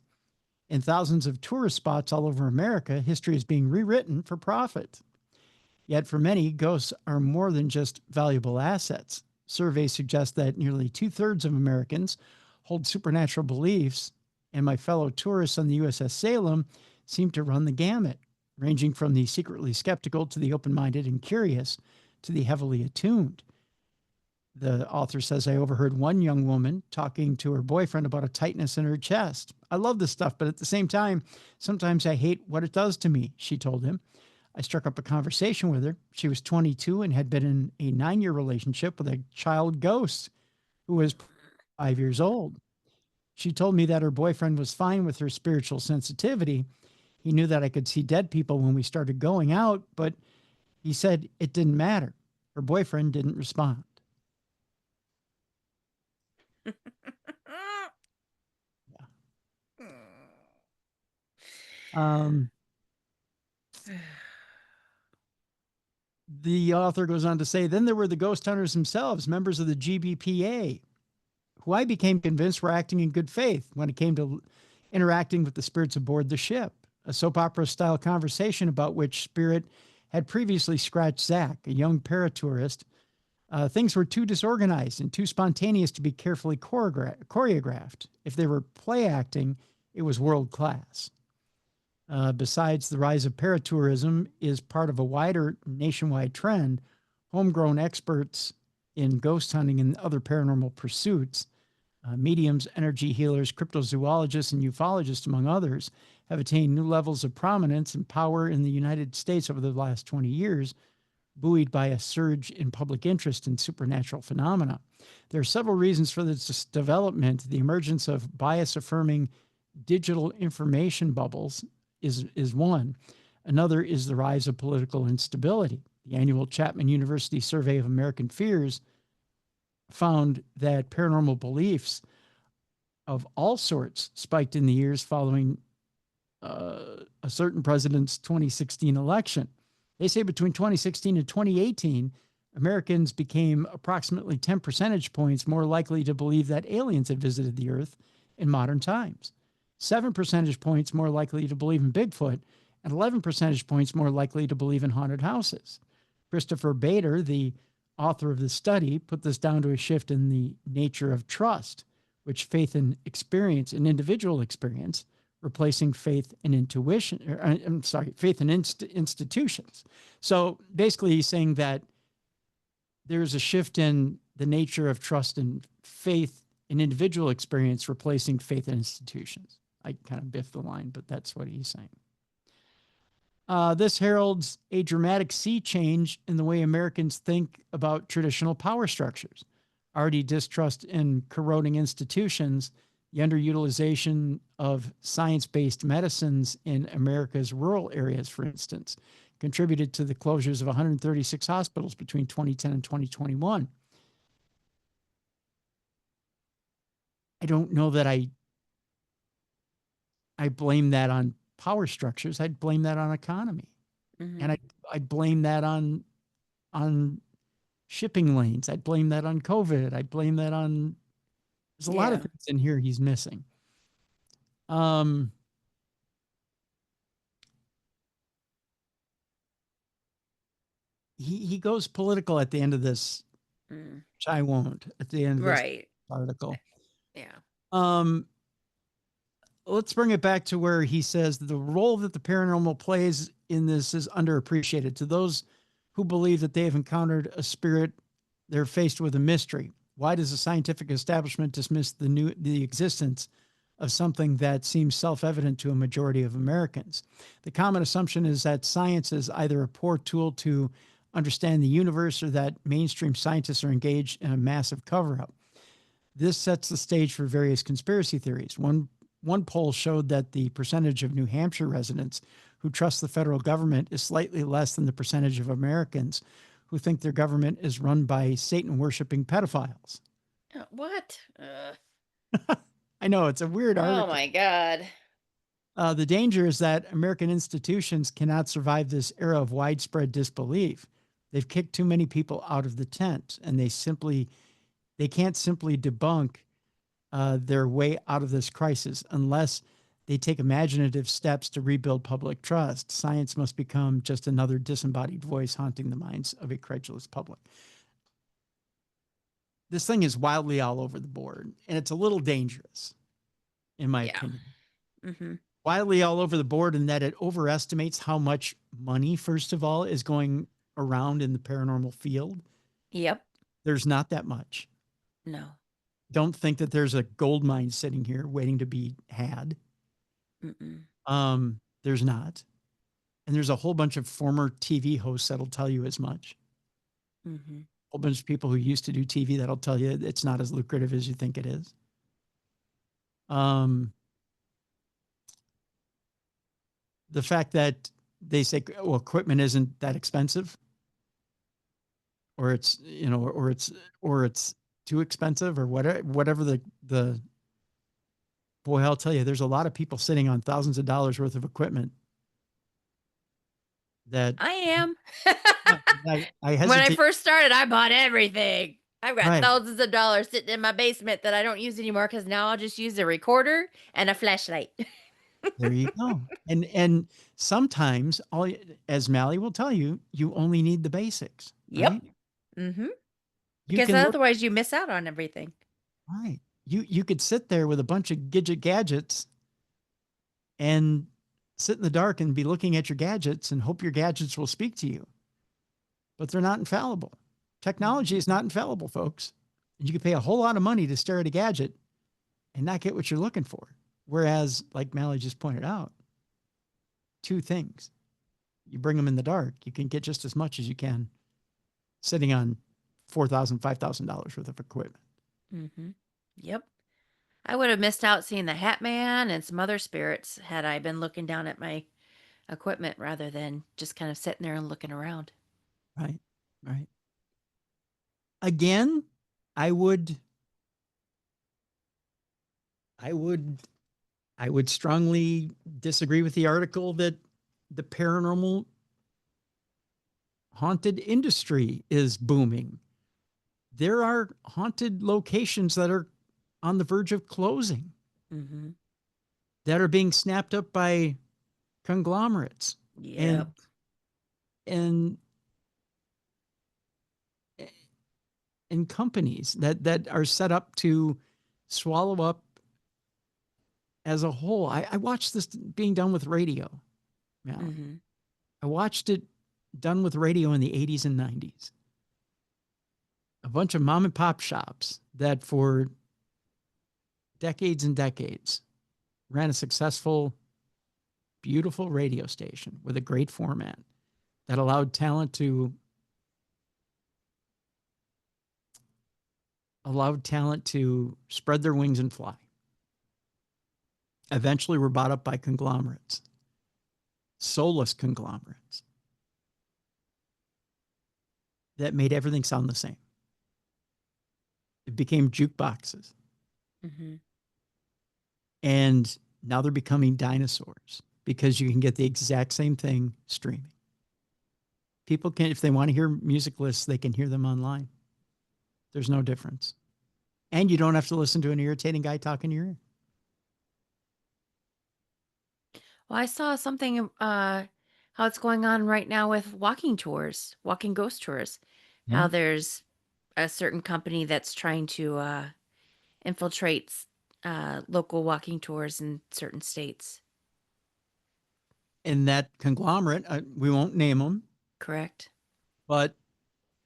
[SPEAKER 1] In thousands of tourist spots all over America, history is being rewritten for profit. Yet for many, ghosts are more than just valuable assets. Surveys suggest that nearly 2/3 of Americans hold supernatural beliefs, and my fellow tourists on the USS Salem seem to run the gamut, ranging from the secretly skeptical to the open-minded and curious to the heavily attuned. The author says, I overheard one young woman talking to her boyfriend about a tightness in her chest. I love this stuff, but at the same time, sometimes I hate what it does to me, she told him. I struck up a conversation with her. She was 22 and had been in a 9-year relationship with a child ghost who was 5 years old. She told me that her boyfriend was fine with her spiritual sensitivity. He knew that I could see dead people when we started going out, but he said it didn't matter. Her boyfriend didn't respond. The author goes on to say, then there were the ghost hunters themselves, members of the GBPA, who I became convinced were acting in good faith when it came to interacting with the spirits aboard the ship. A soap opera style conversation about which spirit had previously scratched Zach, a young paratourist. Things were too disorganized and too spontaneous to be carefully choreographed. If they were play acting, it was world class. Besides, the rise of paratourism is part of a wider nationwide trend. Homegrown experts in ghost hunting and other paranormal pursuits, mediums, energy healers, cryptozoologists, and ufologists, among others, have attained new levels of prominence and power in the United States over the last 20 years, buoyed by a surge in public interest in supernatural phenomena. There are several reasons for this development. The emergence of bias-affirming digital information bubbles is one. Another is the rise of political instability. The annual Chapman University Survey of American Fears found that paranormal beliefs of all sorts spiked in the years following a certain president's 2016 election. They say between 2016 and 2018, Americans became approximately 10 percentage points more likely to believe that aliens had visited the Earth in modern times, 7 percentage points more likely to believe in Bigfoot, and 11 percentage points more likely to believe in haunted houses. Christopher Bader, the author of the study, put this down to a shift in the nature of trust, which faith in experience, in individual experience, replacing faith in intuition, faith in institutions. So basically he's saying that there's a shift in the nature of trust and faith in individual experience, replacing faith in institutions. I kind of biffed the line, but that's what he's saying. This heralds a dramatic sea change in the way Americans think about traditional power structures. Already distrust in corroding institutions, the underutilization of science-based medicines in America's rural areas, for instance, contributed to the closures of 136 hospitals between 2010 and 2021. I don't know that I blame that on power structures. I'd blame that on economy. Mm-hmm. And I'd blame that on shipping lanes. I'd blame that on COVID. I'd blame that on, there's a lot of things in here he's missing. He goes political at the end of this, which I won't, at the end of this article. Yeah. Let's bring it back to where he says the role that the paranormal plays in this is underappreciated. To those who believe that they have encountered a spirit, they're faced with a mystery. Why does the scientific establishment dismiss the existence of something that seems self-evident to a majority of Americans? The common assumption is that science is either a poor tool to understand the universe or that mainstream scientists are engaged in a massive cover-up. This sets the stage for various conspiracy theories. One poll showed that the percentage of New Hampshire residents who trust the federal government is slightly less than the percentage of Americans who think their government is run by Satan-worshiping pedophiles.
[SPEAKER 2] What?
[SPEAKER 1] I know, it's a weird article.
[SPEAKER 2] Oh, my God.
[SPEAKER 1] The danger is that American institutions cannot survive this era of widespread disbelief. They've kicked too many people out of the tent, and they can't simply debunk their way out of this crisis unless they take imaginative steps to rebuild public trust. Science must become just another disembodied voice haunting the minds of a credulous public. This thing is wildly all over the board, and it's a little dangerous, in my opinion.
[SPEAKER 2] Mm-hmm.
[SPEAKER 1] Wildly all over the board in that it overestimates how much money, first of all, is going around in the paranormal field.
[SPEAKER 2] Yep.
[SPEAKER 1] There's not that much.
[SPEAKER 2] No.
[SPEAKER 1] Don't think that there's a gold mine sitting here waiting to be had.
[SPEAKER 2] Mm-mm.
[SPEAKER 1] There's not. And there's a whole bunch of former TV hosts that'll tell you as much.
[SPEAKER 2] Mm-hmm.
[SPEAKER 1] A whole bunch of people who used to do TV that'll tell you it's not as lucrative as you think it is. The fact that they say, well, equipment isn't that expensive, or it's, you know, or it's too expensive, or whatever the boy, I'll tell you, there's a lot of people sitting on thousands of dollars worth of equipment that
[SPEAKER 2] I am.
[SPEAKER 1] I hesitate.
[SPEAKER 2] When I first started, I bought everything. I've got
[SPEAKER 1] Right.
[SPEAKER 2] thousands of dollars sitting in my basement that I don't use anymore because now I'll just use a recorder and a flashlight.
[SPEAKER 1] There you go. And sometimes as Mallie will tell you, you only need the basics.
[SPEAKER 2] Yep.
[SPEAKER 1] Right?
[SPEAKER 2] Mm-hmm.
[SPEAKER 1] You
[SPEAKER 2] Because
[SPEAKER 1] can look,
[SPEAKER 2] otherwise you miss out on everything.
[SPEAKER 1] right. You could sit there with a bunch of gadgets and sit in the dark and be looking at your gadgets and hope your gadgets will speak to you. But they're not infallible. Technology is not infallible, folks. And you can pay a whole lot of money to stare at a gadget and not get what you're looking for. Whereas, like Mallie just pointed out, two things. You bring them in the dark, you can get just as much as you can sitting on $4,000, $5,000 worth of equipment.
[SPEAKER 2] Mm-hmm. Yep. I would have missed out seeing the Hat Man and some other spirits had I been looking down at my equipment rather than just kind of sitting there and looking around.
[SPEAKER 1] Right. Right. Again, I would strongly disagree with the article that the paranormal haunted industry is booming. There are haunted locations that are on the verge of closing,
[SPEAKER 2] Mm-hmm.
[SPEAKER 1] that are being snapped up by conglomerates
[SPEAKER 2] Yep.
[SPEAKER 1] and companies that are set up to swallow up as a whole. I watched this being done with radio. Now,
[SPEAKER 2] Mm-hmm.
[SPEAKER 1] I watched it done with radio in the 80s and 90s. A bunch of mom and pop shops that for decades and decades ran a successful, beautiful radio station with a great format that allowed talent to spread their wings and fly. Eventually were bought up by conglomerates, soulless conglomerates that made everything sound the same. It became jukeboxes.
[SPEAKER 2] Mm-hmm.
[SPEAKER 1] And now they're becoming dinosaurs because you can get the exact same thing streaming. People can, if they want to hear music lists, they can hear them online. There's no difference. And you don't have to listen to an irritating guy talking to your ear.
[SPEAKER 2] Well, I saw something, how it's going on right now with walking tours, walking ghost tours, how
[SPEAKER 1] Yeah.
[SPEAKER 2] there's a certain company that's trying to infiltrate local walking tours in certain states.
[SPEAKER 1] And that conglomerate, we won't name them,
[SPEAKER 2] Correct?
[SPEAKER 1] but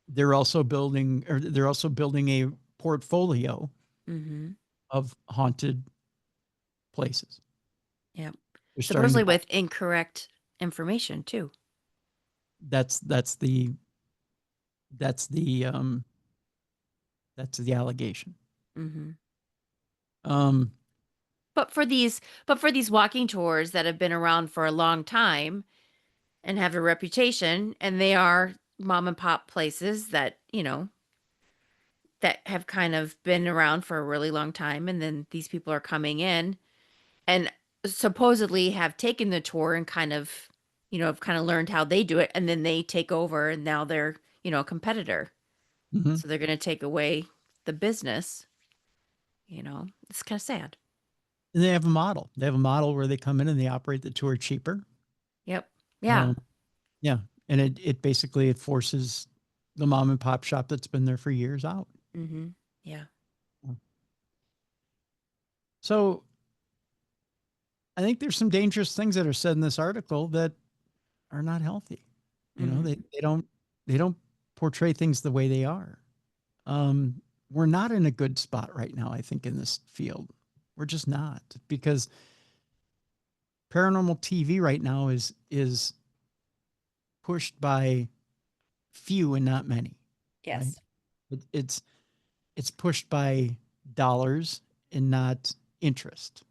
[SPEAKER 1] they're also building a portfolio
[SPEAKER 2] Mm-hmm.
[SPEAKER 1] of haunted places.
[SPEAKER 2] Yep.
[SPEAKER 1] They're starting
[SPEAKER 2] Supposedly
[SPEAKER 1] to,
[SPEAKER 2] with incorrect information too.
[SPEAKER 1] that's the allegation.
[SPEAKER 2] Mm-hmm.
[SPEAKER 1] Um,
[SPEAKER 2] But for these walking tours that have been around for a long time and have a reputation, and they are mom and pop places that, you know, that have kind of been around for a really long time, and then these people are coming in and supposedly have taken the tour and kind of, you know, have kind of learned how they do it, and then they take over and now they're, you know, a competitor.
[SPEAKER 1] mhm.
[SPEAKER 2] So they're going to take away the business. You know, it's kind of sad.
[SPEAKER 1] And they have a model. They have a model where they come in and they operate the tour cheaper.
[SPEAKER 2] Yep. Yeah.
[SPEAKER 1] Yeah. And it basically, it forces the mom and pop shop that's been there for years out.
[SPEAKER 2] Mm-hmm. Yeah.
[SPEAKER 1] So I think there's some dangerous things that are said in this article that are not healthy. You know, they don't portray things the way they are. We're not in a good spot right now, I think, in this field. We're just not, because paranormal TV right now is pushed by few and not many.
[SPEAKER 2] Yes.
[SPEAKER 1] Right? It's pushed by dollars and not interest.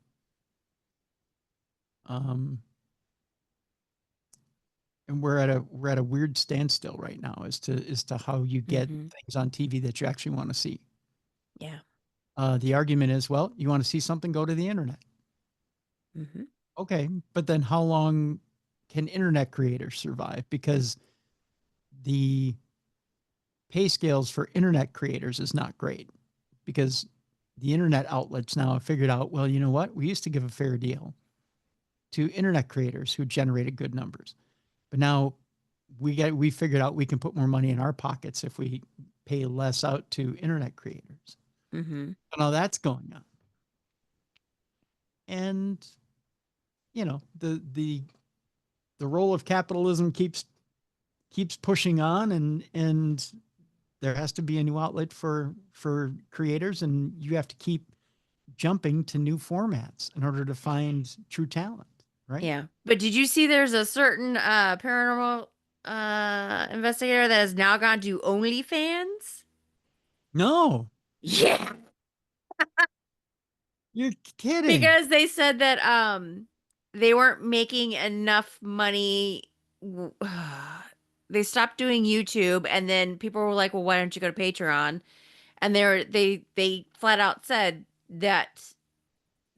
[SPEAKER 1] And we're at a weird standstill right now as to how you get things on TV that you actually want to see.
[SPEAKER 2] Yeah.
[SPEAKER 1] The argument is, well, you want to see something, go to the internet.
[SPEAKER 2] Mm-hmm.
[SPEAKER 1] Okay, but then how long can internet creators survive? Because the pay scales for internet creators is not great, because the internet outlets now have figured out, well, you know what? We used to give a fair deal to internet creators who generated good numbers. But now we figured out we can put more money in our pockets if we pay less out to internet creators.
[SPEAKER 2] Mm-hmm.
[SPEAKER 1] So now that's going on. And you know, the role of capitalism keeps pushing on, and there has to be a new outlet for creators, and you have to keep jumping to new formats in order to find true talent, right?
[SPEAKER 2] Yeah. But did you see there's a certain paranormal investigator that has now gone to OnlyFans?
[SPEAKER 1] No,
[SPEAKER 2] Yeah.
[SPEAKER 1] you're kidding.
[SPEAKER 2] Because they said that they weren't making enough money. They stopped doing YouTube, and then people were like, well, why don't you go to Patreon? And they flat out said that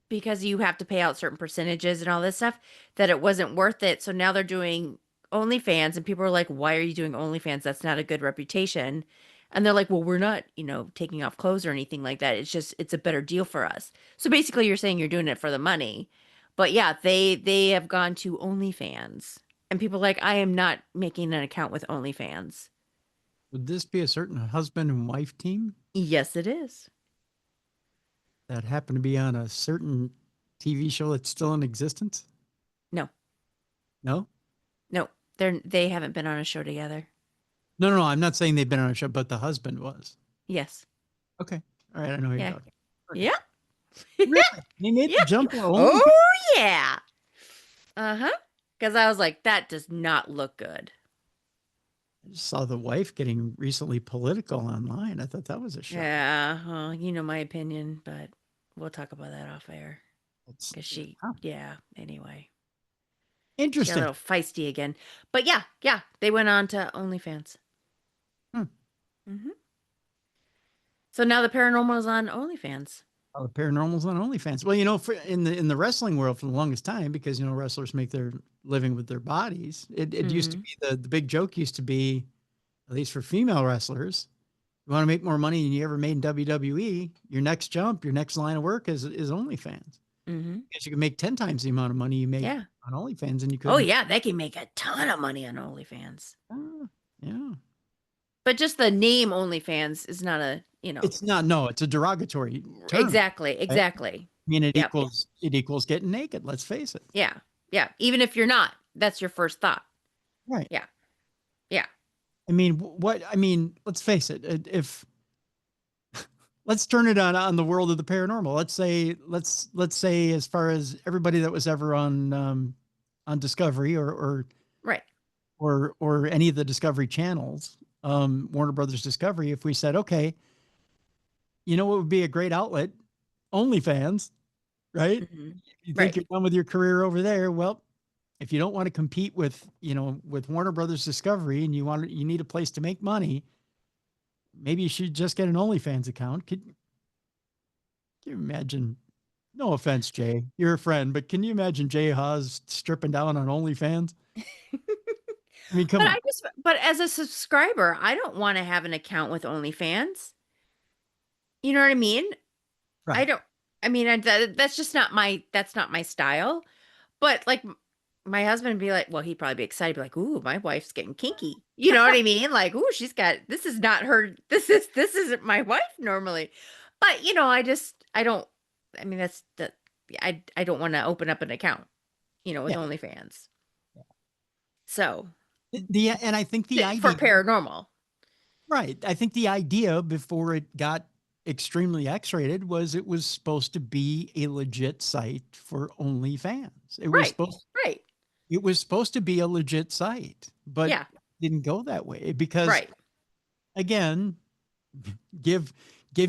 [SPEAKER 2] because you have to pay out certain percentages and all this stuff, that it wasn't worth it. So now they're doing OnlyFans, and people are like, why are you doing OnlyFans? That's not a good reputation. And they're like, well, we're not, taking off clothes or anything like that. It's just, it's a better deal for us. So basically you're saying you're doing it for the money. But yeah, they have gone to OnlyFans. And people are like, I am not making an account with OnlyFans.
[SPEAKER 1] Would this be a certain husband and wife team
[SPEAKER 2] Yes, it is.
[SPEAKER 1] that happen to be on a certain TV show that's still in existence?
[SPEAKER 2] No.
[SPEAKER 1] No?
[SPEAKER 2] No. They haven't been on a show together.
[SPEAKER 1] No. I'm not saying they've been on a show, but the husband was.
[SPEAKER 2] Yes.
[SPEAKER 1] Okay. All right. I know who you're talking.
[SPEAKER 2] Yeah.
[SPEAKER 1] Really? They made the jump.
[SPEAKER 2] Oh, yeah. Uh-huh. Because I was like, that does not look good.
[SPEAKER 1] I just saw the wife getting recently political online. I thought that was a shock.
[SPEAKER 2] Yeah. You know my opinion, but we'll talk about that off air. Because anyway.
[SPEAKER 1] Interesting.
[SPEAKER 2] She got a little feisty again. But yeah. They went on to OnlyFans. Mm-hmm. So now the paranormal is on OnlyFans.
[SPEAKER 1] Oh, the paranormal's on OnlyFans. Well, in the wrestling world for the longest time, because wrestlers make their living with their bodies. It used to be the big joke used to be, at least for female wrestlers, you want to make more money than you ever made in WWE. Your next jump, your next line of work is OnlyFans. Because you can make 10 times the amount of money you make on OnlyFans, and you could.
[SPEAKER 2] Oh yeah, they can make a ton of money on OnlyFans.
[SPEAKER 1] Yeah.
[SPEAKER 2] But just the name OnlyFans is not a,
[SPEAKER 1] It's not. No, it's a derogatory term.
[SPEAKER 2] Exactly.
[SPEAKER 1] I mean, it equals getting naked. Let's face it.
[SPEAKER 2] Yeah. Even if you're not, that's your first thought.
[SPEAKER 1] Right.
[SPEAKER 2] Yeah.
[SPEAKER 1] I mean, let's face it. If let's turn it on the world of the paranormal. Let's say as far as everybody that was ever on Discovery or
[SPEAKER 2] right.
[SPEAKER 1] or any of the Discovery channels, Warner Brothers Discovery, if we said, okay, you know what would be a great outlet? OnlyFans, right? You think you're done with your career over there? Well, if you don't want to compete with Warner Brothers Discovery and you need a place to make money, maybe you should just get an OnlyFans account. Can you imagine? No offense, Jay, you're a friend, but can you imagine Jay Haas stripping down on OnlyFans? I mean, come on.
[SPEAKER 2] But as a subscriber, I don't want to have an account with OnlyFans. You know what I mean?
[SPEAKER 1] Right.
[SPEAKER 2] I mean, that's just not that's not my style. But like my husband would be like, well, he'd probably be excited, be like, ooh, my wife's getting kinky. You know what I mean? Like, ooh, this is not her. This isn't my wife normally. But I don't, I mean, I don't want to open up an account, with
[SPEAKER 1] Yeah.
[SPEAKER 2] OnlyFans. So
[SPEAKER 1] And I think the idea
[SPEAKER 2] for paranormal.
[SPEAKER 1] Right. I think the idea before it got extremely X-rated was it was supposed to be a legit site for OnlyFans.
[SPEAKER 2] Right.
[SPEAKER 1] It was supposed to be a legit site, but
[SPEAKER 2] Yeah.
[SPEAKER 1] it didn't go that way because
[SPEAKER 2] Right.
[SPEAKER 1] again, give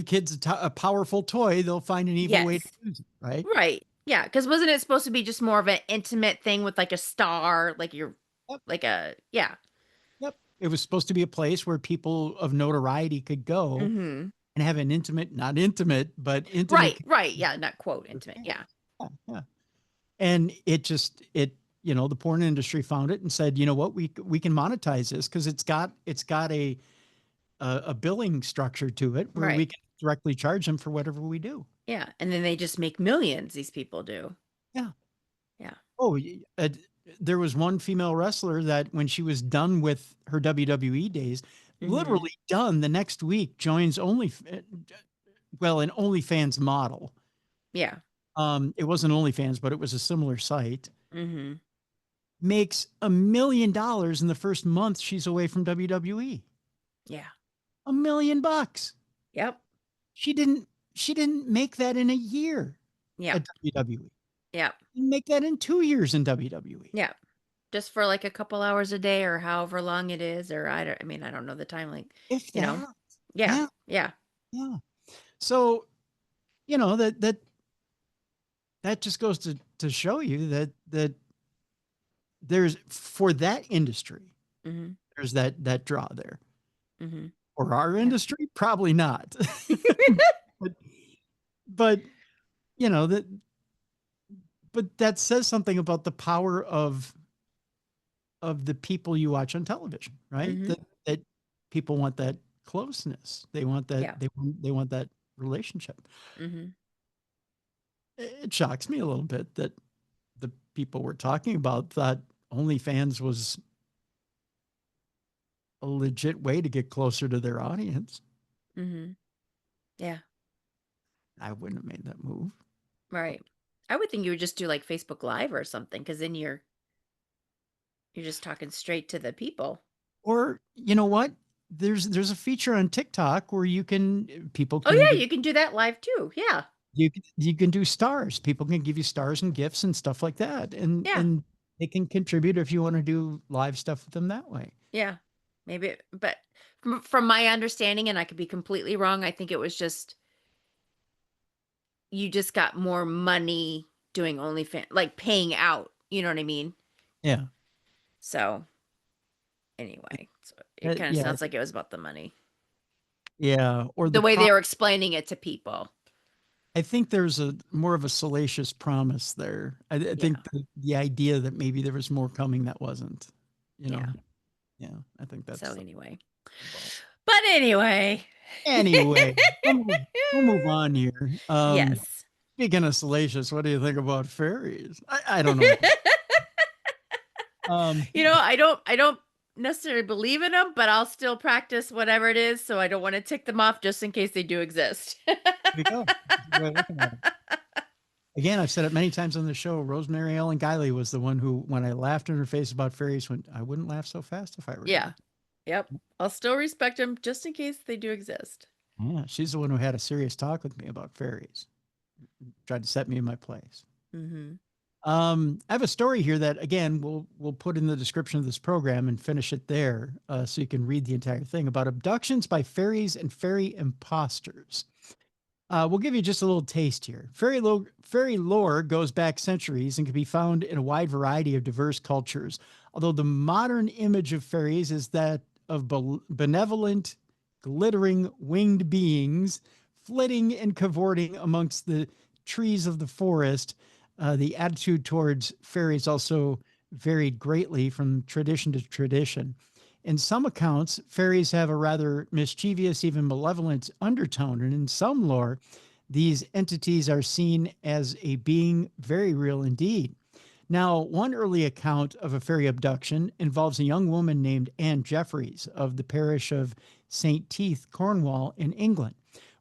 [SPEAKER 1] kids a powerful toy, they'll find an evil way to
[SPEAKER 2] Yes.
[SPEAKER 1] use it, right?
[SPEAKER 2] Right. Yeah, because wasn't it supposed to be just more of an intimate thing with like a star, like you're
[SPEAKER 1] Yep.
[SPEAKER 2] like a yeah.
[SPEAKER 1] Yep. It was supposed to be a place where people of notoriety could go
[SPEAKER 2] Mm-hmm.
[SPEAKER 1] and have an intimate, not intimate, but intimate.
[SPEAKER 2] Right. Yeah, not quote intimate. Yeah.
[SPEAKER 1] Yeah. And it the porn industry found it and said, you know what, we can monetize this because it's got a billing structure to it where we
[SPEAKER 2] Right.
[SPEAKER 1] can directly charge them for whatever we do.
[SPEAKER 2] Yeah. And then they just make millions, these people do.
[SPEAKER 1] Yeah.
[SPEAKER 2] Yeah.
[SPEAKER 1] Oh, there was one female wrestler that when she was done with her WWE days, literally done the next week, joins an OnlyFans model.
[SPEAKER 2] Yeah.
[SPEAKER 1] It wasn't OnlyFans, but it was a similar site.
[SPEAKER 2] Mm-hmm.
[SPEAKER 1] Makes $1 million in the first month she's away from WWE.
[SPEAKER 2] Yeah.
[SPEAKER 1] $1 million.
[SPEAKER 2] Yep.
[SPEAKER 1] She didn't make that in a year
[SPEAKER 2] Yeah.
[SPEAKER 1] at WWE.
[SPEAKER 2] Yeah.
[SPEAKER 1] Didn't make that in 2 years in WWE.
[SPEAKER 2] Yeah. Just for like a couple hours a day or however long it is, or I don't know the time, like,
[SPEAKER 1] If that.
[SPEAKER 2] Yeah.
[SPEAKER 1] Yeah. So, that just goes to show you that there's, for that industry,
[SPEAKER 2] Mm-hmm.
[SPEAKER 1] there's that draw there.
[SPEAKER 2] Mm-hmm.
[SPEAKER 1] For our industry, probably not. but that says something about the power of the people you watch on television, right?
[SPEAKER 2] Mm-hmm.
[SPEAKER 1] That people want that closeness. They want that.
[SPEAKER 2] Yeah.
[SPEAKER 1] They want that relationship.
[SPEAKER 2] Mm-hmm.
[SPEAKER 1] It shocks me a little bit that the people we're talking about thought OnlyFans was a legit way to get closer to their audience.
[SPEAKER 2] Mm-hmm. Yeah.
[SPEAKER 1] I wouldn't have made that move.
[SPEAKER 2] Right. I would think you would just do like Facebook Live or something, because then you're just talking straight to the people.
[SPEAKER 1] Or you know what? There's a feature on TikTok where people can.
[SPEAKER 2] Oh yeah, you can do that live too. Yeah.
[SPEAKER 1] You can do stars. People can give you stars and gifts and stuff like that, and
[SPEAKER 2] Yeah.
[SPEAKER 1] and they can contribute if you want to do live stuff with them that way.
[SPEAKER 2] Yeah. Maybe, but from my understanding, and I could be completely wrong, I think it was just you just got more money doing OnlyFans, like paying out. You know what I mean?
[SPEAKER 1] Yeah.
[SPEAKER 2] So anyway, so it kind of
[SPEAKER 1] Yeah.
[SPEAKER 2] sounds like it was about the money.
[SPEAKER 1] Yeah, or
[SPEAKER 2] The way they were explaining it to people.
[SPEAKER 1] I think there's more of a salacious promise there. I think the idea that maybe there was more coming that wasn't. Yeah, I think that's.
[SPEAKER 2] So anyway. But anyway.
[SPEAKER 1] We'll move on here.
[SPEAKER 2] Yes.
[SPEAKER 1] Speaking of salacious, what do you think about fairies? I don't know.
[SPEAKER 2] I don't necessarily believe in them, but I'll still practice whatever it is, so I don't want to tick them off just in case they do exist.
[SPEAKER 1] There you go. Again, I've said it many times on the show. Rosemary Ellen Guiley was the one who, when I laughed in her face about fairies, went, I wouldn't laugh so fast if I were.
[SPEAKER 2] Yeah. Yep. I'll still respect them just in case they do exist.
[SPEAKER 1] Yeah. She's the one who had a serious talk with me about fairies. Tried to set me in my place.
[SPEAKER 2] Mm-hmm.
[SPEAKER 1] I have a story here that, again, we'll put in the description of this program and finish it there so you can read the entire thing about abductions by fairies and fairy imposters. We'll give you just a little taste here. Fairy lore goes back centuries and can be found in a wide variety of diverse cultures. Although the modern image of fairies is that of benevolent, glittering winged beings flitting and cavorting amongst the trees of the forest, the attitude towards fairies also varied greatly from tradition to tradition. In some accounts, fairies have a rather mischievous, even malevolent undertone, and in some lore, These entities are seen as a being very real indeed. Now, one early account of a fairy abduction involves a young woman named Anne Jeffreys of the parish of St. Teith, Cornwall, in England.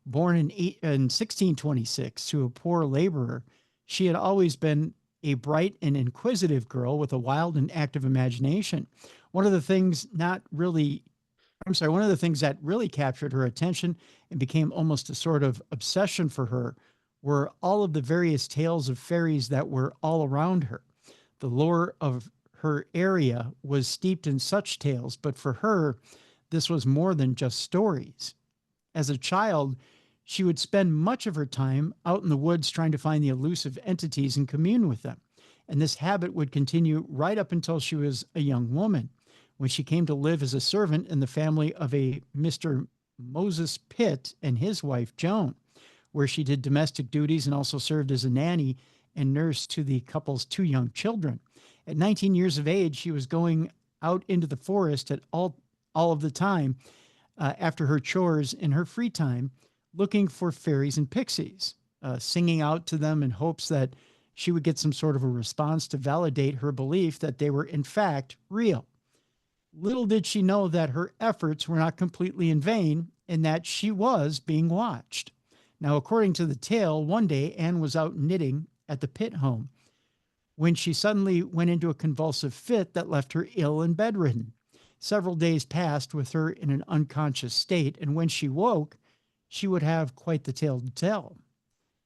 [SPEAKER 1] Born in 1626 to a poor laborer, she had always been a bright and inquisitive girl with a wild and active imagination. One of the things one of the things that really captured her attention and became almost a sort of obsession for her were all of the various tales of fairies that were all around her. The lore of her area was steeped in such tales, but for her, this was more than just stories. As a child, she would spend much of her time out in the woods trying to find the elusive entities and commune with them. And this habit would continue right up until she was a young woman, when she came to live as a servant in the family of a Mr. Moses Pitt and his wife, Joan, where she did domestic duties and also served as a nanny and nurse to the couple's two young children. At 19 years of age, she was going out into the forest at all of the time after her chores in her free time, looking for fairies and pixies, singing out to them in hopes that she would get some sort of a response to validate her belief that they were in fact real. Little did she know that her efforts were not completely in vain and that she was being watched. Now, according to the tale, one day Anne was out knitting at the Pitt home when she suddenly went into a convulsive fit that left her ill and bedridden. Several days passed with her in an unconscious state, and when she woke, she would have quite the tale to tell.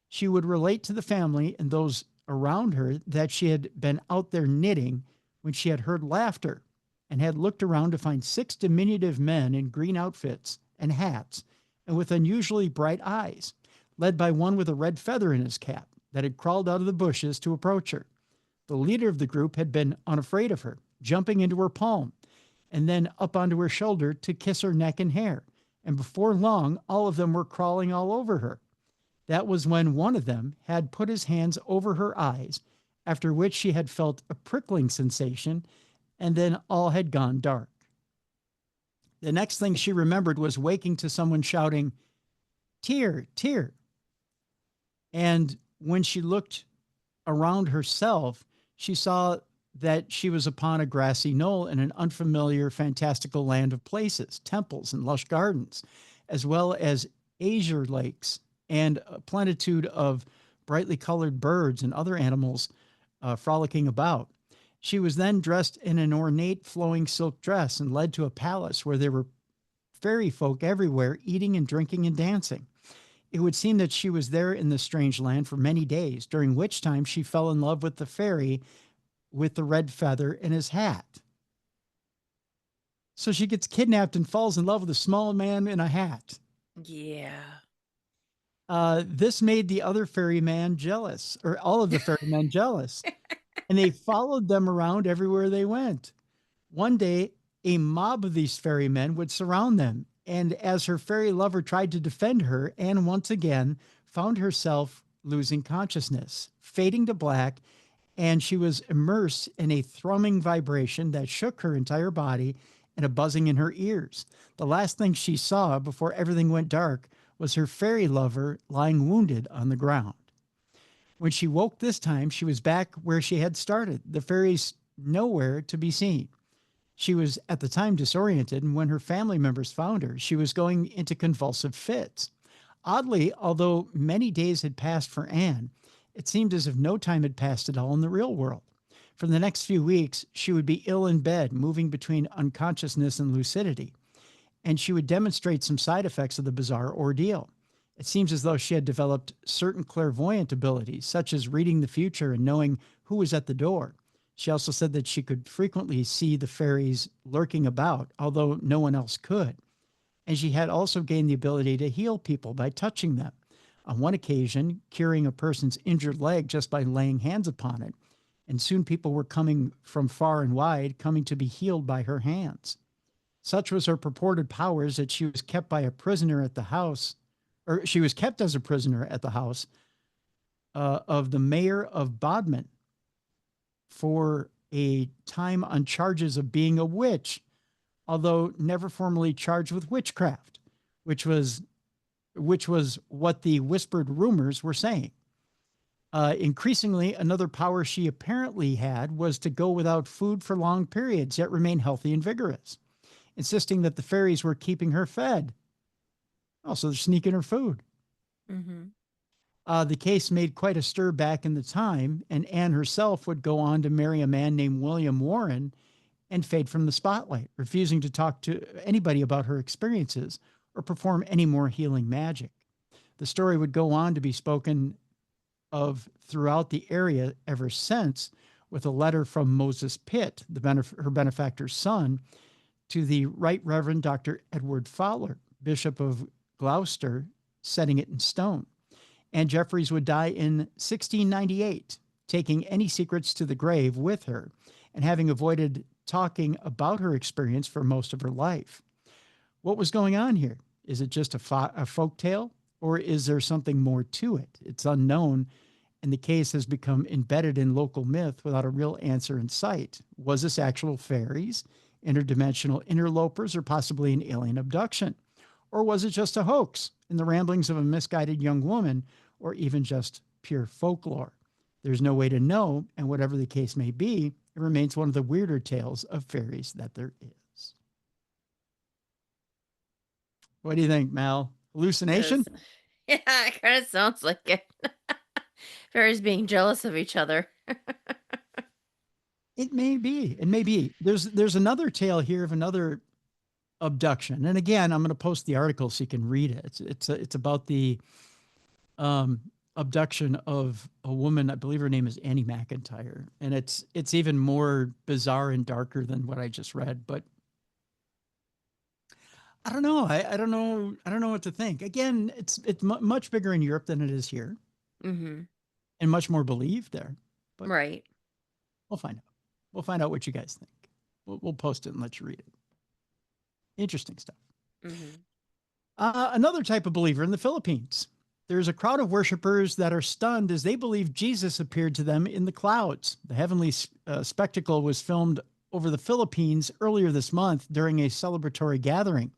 [SPEAKER 1] She would relate to the family and those around her that she had been out there knitting when she had heard laughter and had looked around to find 6 diminutive men in green outfits and hats and with unusually bright eyes, led by one with a red feather in his cap that had crawled out of the bushes to approach her. The leader of the group had been unafraid of her, jumping into her palm and then up onto her shoulder to kiss her neck and hair. And before long, all of them were crawling all over her. That was when one of them had put his hands over her eyes, after which she had felt a prickling sensation, and then all had gone dark. The next thing she remembered was waking to someone shouting, "Tear, tear." And when she looked around herself, she saw that she was upon a grassy knoll in an unfamiliar, fantastical land of places, temples, and lush gardens, as well as azure lakes and a plenitude of brightly colored birds and other animals frolicking about. She was then dressed in an ornate flowing silk dress and led to a palace where there were fairy folk everywhere eating and drinking and dancing. It would seem that she was there in this strange land for many days, during which time she fell in love with the fairy with the red feather in his hat. So she gets kidnapped and falls in love with a small man in a hat.
[SPEAKER 2] Yeah.
[SPEAKER 1] This made the other ferryman jealous, or all of the ferrymen jealous, and they followed them around everywhere they went. One day, a mob of these ferrymen would surround them, and as her fairy lover tried to defend her, Anne once again found herself losing consciousness, fading to black, and she was immersed in a thrumming vibration that shook her entire body and a buzzing in her ears. The last thing she saw before everything went dark was her fairy lover lying wounded on the ground. When she woke this time, she was back where she had started. The fairies nowhere to be seen. She was at the time disoriented, and when her family members found her, she was going into convulsive fits. Oddly, although many days had passed for Anne, it seemed as if no time had passed at all in the real world. For the next few weeks, she would be ill in bed, moving between unconsciousness and lucidity, and she would demonstrate some side effects of the bizarre ordeal. It seems as though she had developed certain clairvoyant abilities, such as reading the future and knowing who was at the door. She also said that she could frequently see the fairies lurking about, although no one else could. And she had also gained the ability to heal people by touching them. On one occasion, curing a person's injured leg just by laying hands upon it. And soon people were coming from far and wide, coming to be healed by her hands. Such was her purported powers that she was kept by a prisoner at the house, or she was kept as a prisoner at the house of the mayor of Bodmin for a time on charges of being a witch, although never formally charged with witchcraft, which was which was what the whispered rumors were saying. Increasingly, another power she apparently had was to go without food for long periods, yet remain healthy and vigorous, insisting that the fairies were keeping her fed. Also, they're sneaking her food. The case made quite a stir back in the time, and Anne herself would go on to marry a man named William Warren and fade from the spotlight, refusing to talk to anybody about her experiences or perform any more healing magic. The story would go on to be spoken of throughout the area ever since, with a letter from Moses Pitt, her benefactor's son, to the Right Reverend Dr. Edward Fowler, Bishop of Gloucester, setting it in stone. Anne Jeffreys would die in 1698, taking any secrets to the grave with her and having avoided talking about her experience for most of her life. What was going on here? Is it just a folk tale, or is there something more to it? It's unknown, and the case has become embedded in local myth without a real answer in sight. Was this actual fairies, interdimensional interlopers, or possibly an alien abduction? Or was it just a hoax in the ramblings of a misguided young woman, or even just pure folklore? There's no way to know, and whatever the case may be, it remains one of the weirder tales of fairies that there is. What do you think, Mal? Hallucination?
[SPEAKER 2] Yeah, it kind of sounds like it. Fairies being jealous of each other.
[SPEAKER 1] It may be. It may be. There's another tale here of another abduction, and again, I'm going to post the article so you can read it. It's about the abduction of a woman. I believe her name is Annie McIntyre, and it's even more bizarre and darker than what I just read. But I don't know. I don't know. I don't know what to think. Again, it's much bigger in Europe than it is here, and much more believed there. But
[SPEAKER 2] right.
[SPEAKER 1] We'll find out. We'll find out what you guys think. We'll post it and let you read it. Interesting stuff. Another type of believer in the Philippines. There's a crowd of worshipers that are stunned as they believe Jesus appeared to them in the clouds. The heavenly spectacle was filmed over the Philippines earlier this month during a celebratory gathering.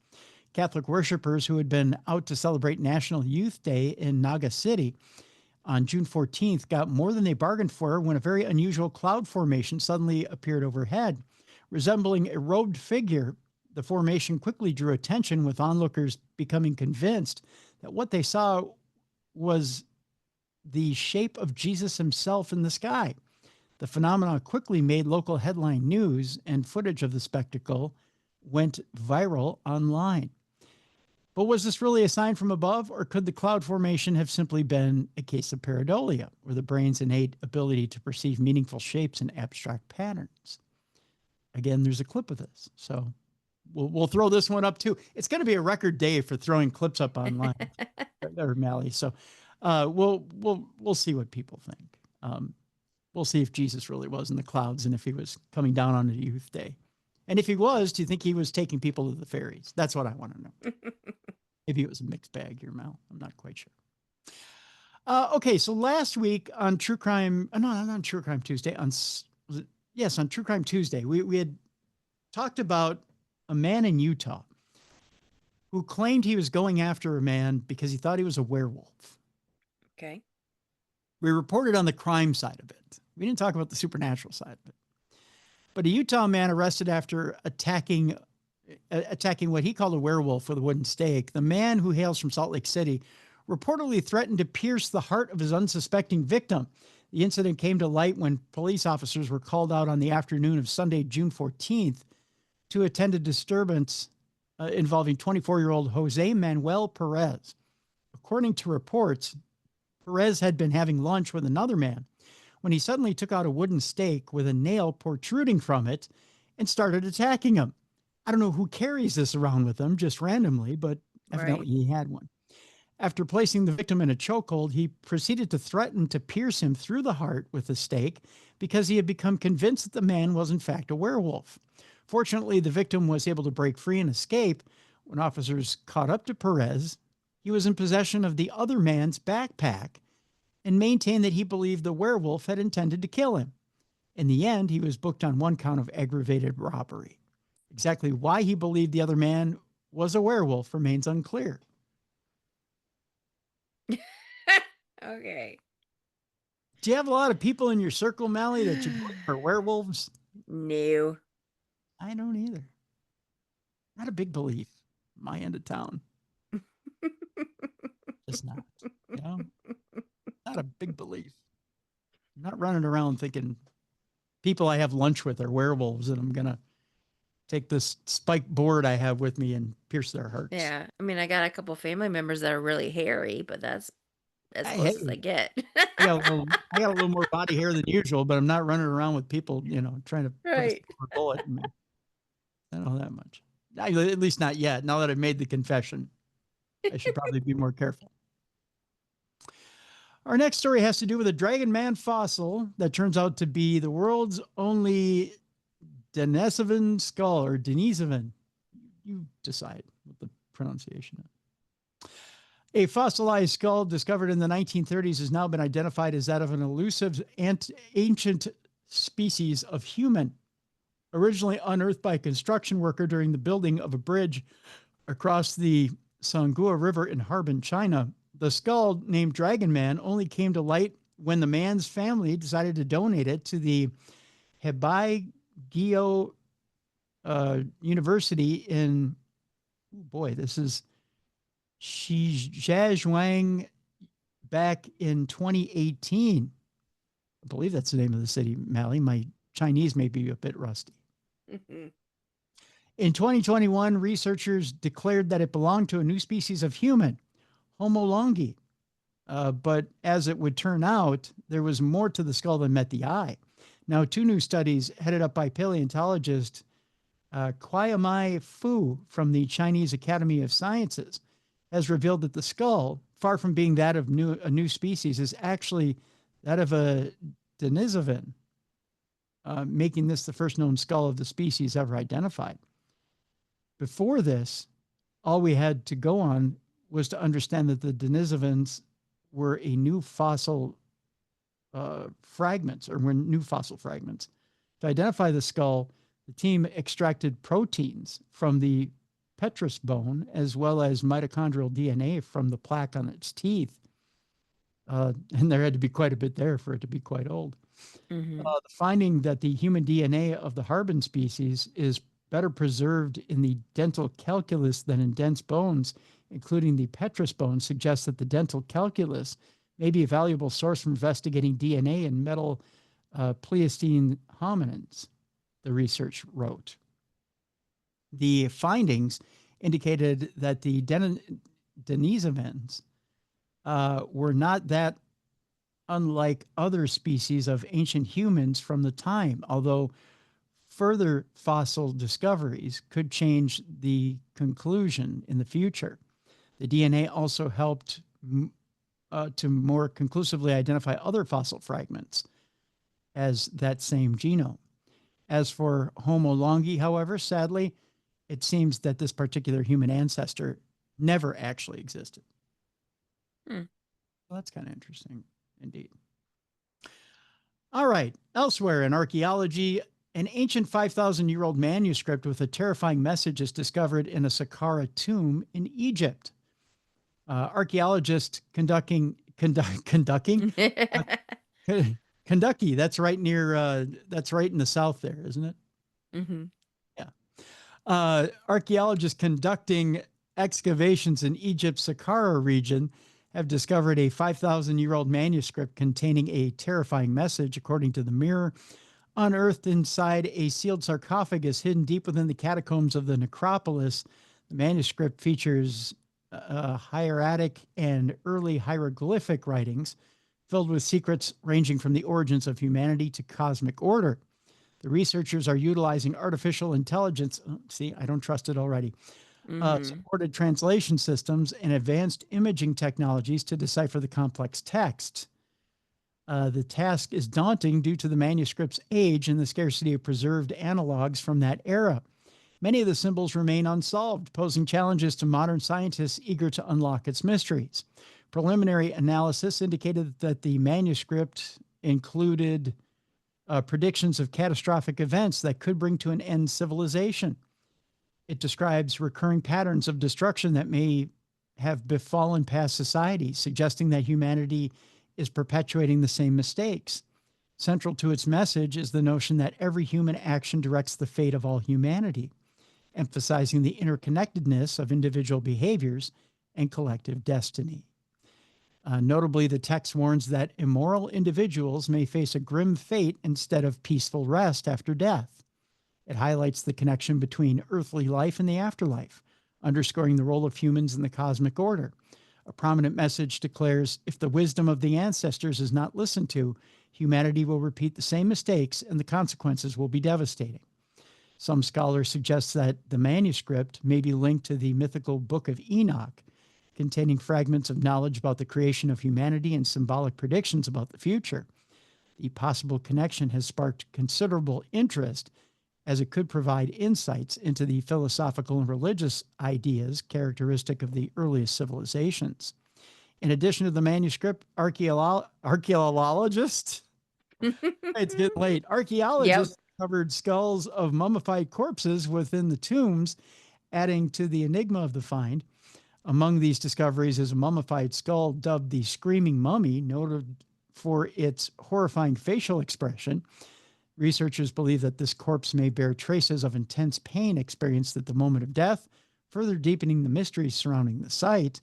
[SPEAKER 1] Catholic worshipers who had been out to celebrate National Youth Day in Naga City on June 14th got more than they bargained for when a very unusual cloud formation suddenly appeared overhead. Resembling a robed figure, the formation quickly drew attention, with onlookers becoming convinced that what they saw was the shape of Jesus himself in the sky. The phenomenon quickly made local headline news, and footage of the spectacle went viral online. But was this really a sign from above, or could the cloud formation have simply been a case of pareidolia, or the brain's innate ability to perceive meaningful shapes and abstract patterns? Again, there's a clip of this, so we'll throw this one up too. It's going to be a record day for throwing clips up online, or Mallie. So we'll see what people think. We'll see if Jesus really was in the clouds and if he was coming down on a youth day. And if he was, do you think he was taking people to the fairies? That's what I want to know. Maybe it was a mixed bag here, Mal. I'm not quite sure. Okay, so last week on True Crime, not on True Crime Tuesday, on True Crime Tuesday, we had talked about a man in Utah who claimed he was going after a man because he thought he was a werewolf.
[SPEAKER 2] Okay.
[SPEAKER 1] We reported on the crime side of it. We didn't talk about the supernatural side of it. But a Utah man arrested after attacking what he called a werewolf with a wooden stake. The man, who hails from Salt Lake City, reportedly threatened to pierce the heart of his unsuspecting victim. The incident came to light when police officers were called out on the afternoon of Sunday, June 14th, to attend a disturbance involving 24-year-old Jose Manuel Perez. According to reports, Perez had been having lunch with another man when he suddenly took out a wooden stake with a nail protruding from it and started attacking him. I don't know who carries this around with them just randomly, but evidently he had one. After placing the victim in a chokehold, he proceeded to threaten to pierce him through the heart with the stake because he had become convinced that the man was in fact a werewolf. Fortunately, the victim was able to break free and escape. When officers caught up to Perez, he was in possession of the other man's backpack and maintained that he believed the werewolf had intended to kill him. In the end, he was booked on one count of aggravated robbery. Exactly why he believed the other man was a werewolf remains unclear.
[SPEAKER 2] Okay.
[SPEAKER 1] Do you have a lot of people in your circle, Mallie, that you believe are werewolves?
[SPEAKER 2] No.
[SPEAKER 1] I don't either. Not a big belief. My end of town. It's not. You know, not a big belief. I'm not running around thinking people I have lunch with are werewolves and I'm going to take this spiked board I have with me and pierce their hearts.
[SPEAKER 2] Yeah. I mean, I got a couple family members that are really hairy, but that's as close as I get.
[SPEAKER 1] I got a little more body hair than usual, but I'm not running around with people, trying to put a
[SPEAKER 2] Right.
[SPEAKER 1] silver bullet in me. I don't know that much. At least not yet. Now that I've made the confession, I should probably be more careful. Our next story has to do with a dragon man fossil that turns out to be the world's only Denisovan skull, or Denisovan. You decide what the pronunciation is. A fossilized skull discovered in the 1930s has now been identified as that of an elusive ancient species of human, originally unearthed by a construction worker during the building of a bridge across the Songhua River in Harbin, China. The skull, named Dragon Man, only came to light when the man's family decided to donate it to the Hebei Gyo University in, this is Zhejiang back in 2018. I believe that's the name of the city, Mallie. My Chinese may be a bit rusty. In 2021, researchers declared that it belonged to a new species of human, Homo longi. But as it would turn out, there was more to the skull than met the eye. Now, 2 new studies headed up by paleontologist Kwai Fu from the Chinese Academy of Sciences has revealed that the skull, far from being that of a new species, is actually that of a Denisovan, making this the first known skull of the species ever identified. Before this, all we had to go on was to understand that the Denisovans were a new fossil fragments, or were new fossil fragments. To identify the skull, the team extracted proteins from the petrous bone, as well as mitochondrial DNA from the plaque on its teeth. And there had to be quite a bit there for it to be quite old.
[SPEAKER 2] Mm-hmm.
[SPEAKER 1] The finding that the human DNA of the Harbin species is better preserved in the dental calculus than in dense bones, including the petrous bone, suggests that the dental calculus may be a valuable source for investigating DNA in metal Pleistocene hominins, the research wrote. The findings indicated that the Denisovans were not that unlike other species of ancient humans from the time, although further fossil discoveries could change the conclusion in the future. The DNA also helped to more conclusively identify other fossil fragments as that same genome. As for Homo longi, however, sadly, it seems that this particular human ancestor never actually existed. Well, that's kind of interesting indeed. All right. Elsewhere in archaeology, an ancient 5,000-year-old manuscript with a terrifying message is discovered in a Saqqara tomb in Egypt. Archaeologists conducting Kentucky. That's right in the south there, isn't it?
[SPEAKER 2] Mm-hmm.
[SPEAKER 1] Yeah. Archaeologists conducting excavations in Egypt's Saqqara region have discovered a 5,000-year-old manuscript containing a terrifying message, according to the Mirror, unearthed inside a sealed sarcophagus hidden deep within the catacombs of the necropolis. The manuscript features hieratic and early hieroglyphic writings filled with secrets ranging from the origins of humanity to cosmic order. The researchers are utilizing artificial intelligence. See, I don't trust it already. Supported translation systems and advanced imaging technologies to decipher the complex text. The task is daunting due to the manuscript's age and the scarcity of preserved analogs from that era. Many of the symbols remain unsolved, posing challenges to modern scientists eager to unlock its mysteries. Preliminary analysis indicated that the manuscript included predictions of catastrophic events that could bring to an end civilization. It describes recurring patterns of destruction that may have befallen past societies, suggesting that humanity is perpetuating the same mistakes. Central to its message is the notion that every human action directs the fate of all humanity, emphasizing the interconnectedness of individual behaviors and collective destiny. Notably, the text warns that immoral individuals may face a grim fate instead of peaceful rest after death. It highlights the connection between earthly life and the afterlife, underscoring the role of humans in the cosmic order. A prominent message declares, if the wisdom of the ancestors is not listened to, humanity will repeat the same mistakes and the consequences will be devastating. Some scholars suggest that the manuscript may be linked to the mythical Book of Enoch, containing fragments of knowledge about the creation of humanity and symbolic predictions about the future. The possible connection has sparked considerable interest, as it could provide insights into the philosophical and religious ideas characteristic of the earliest civilizations. In addition to the manuscript, archaeologists, it's getting late, archaeologists covered skulls of mummified corpses within the tombs, adding to the enigma of the find. Among these discoveries is a mummified skull dubbed the Screaming Mummy, noted for its horrifying facial expression. Researchers believe that this corpse may bear traces of intense pain experienced at the moment of death, further deepening the mysteries surrounding the site.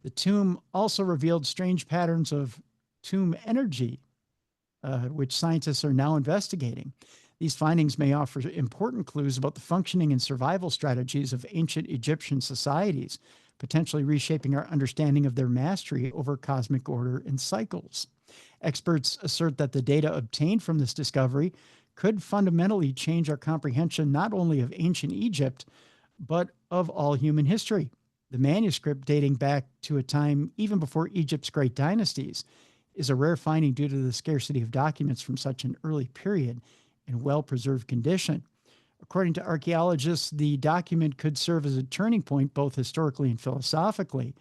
[SPEAKER 1] The tomb also revealed strange patterns of tomb energy, which scientists are now investigating. These findings may offer important clues about the functioning and survival strategies of ancient Egyptian societies, potentially reshaping our understanding of their mastery over cosmic order and cycles. Experts assert that the data obtained from this discovery could fundamentally change our comprehension not only of ancient Egypt, but of all human history. The manuscript, dating back to a time even before Egypt's great dynasties, is a rare finding due to the scarcity of documents from such an early period in well-preserved condition. According to archaeologists, the document could serve as a turning point both historically and philosophically.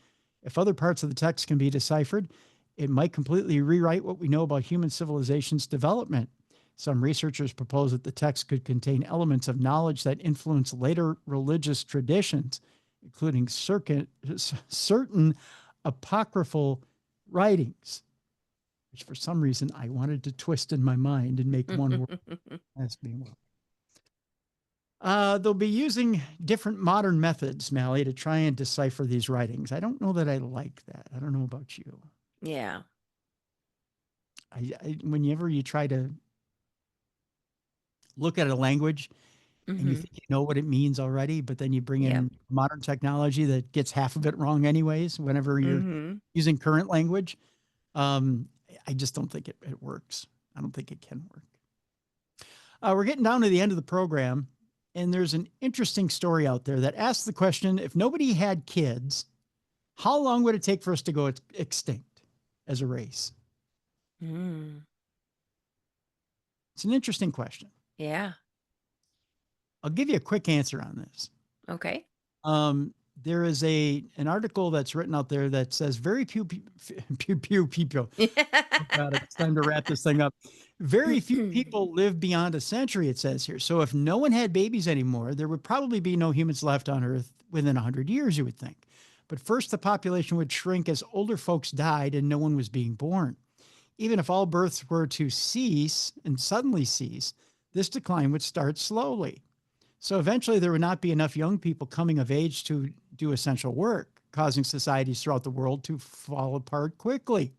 [SPEAKER 1] If other parts of the text can be deciphered, it might completely rewrite what we know about human civilization's development. Some researchers propose that the text could contain elements of knowledge that influence later religious traditions, including certain apocryphal writings, which for some reason I wanted to twist in my mind and make one word. That's being well. They'll be using different modern methods, Mallie, to try and decipher these writings. I don't know that I like that. I don't know about you.
[SPEAKER 2] Yeah.
[SPEAKER 1] Whenever you try to look at a language and you think you know what it means already, but then you bring in modern technology that gets half of it wrong anyways, whenever you're using current language, I just don't think it works. I don't think it can work. We're getting down to the end of the program, and there's an interesting story out there that asks the question, if nobody had kids, how long would it take for us to go extinct as a race? It's an interesting question.
[SPEAKER 2] Yeah.
[SPEAKER 1] I'll give you a quick answer on this.
[SPEAKER 2] Okay.
[SPEAKER 1] There is an article that's written out there that says very few people. God, it's time to wrap this thing up. Very few people live beyond a century, it says here. So if no one had babies anymore, there would probably be no humans left on Earth within 100 years, you would think. But first, the population would shrink as older folks died and no one was being born. Even if all births were to cease and suddenly cease, this decline would start slowly. So eventually there would not be enough young people coming of age to do essential work, causing societies throughout the world to fall apart quickly.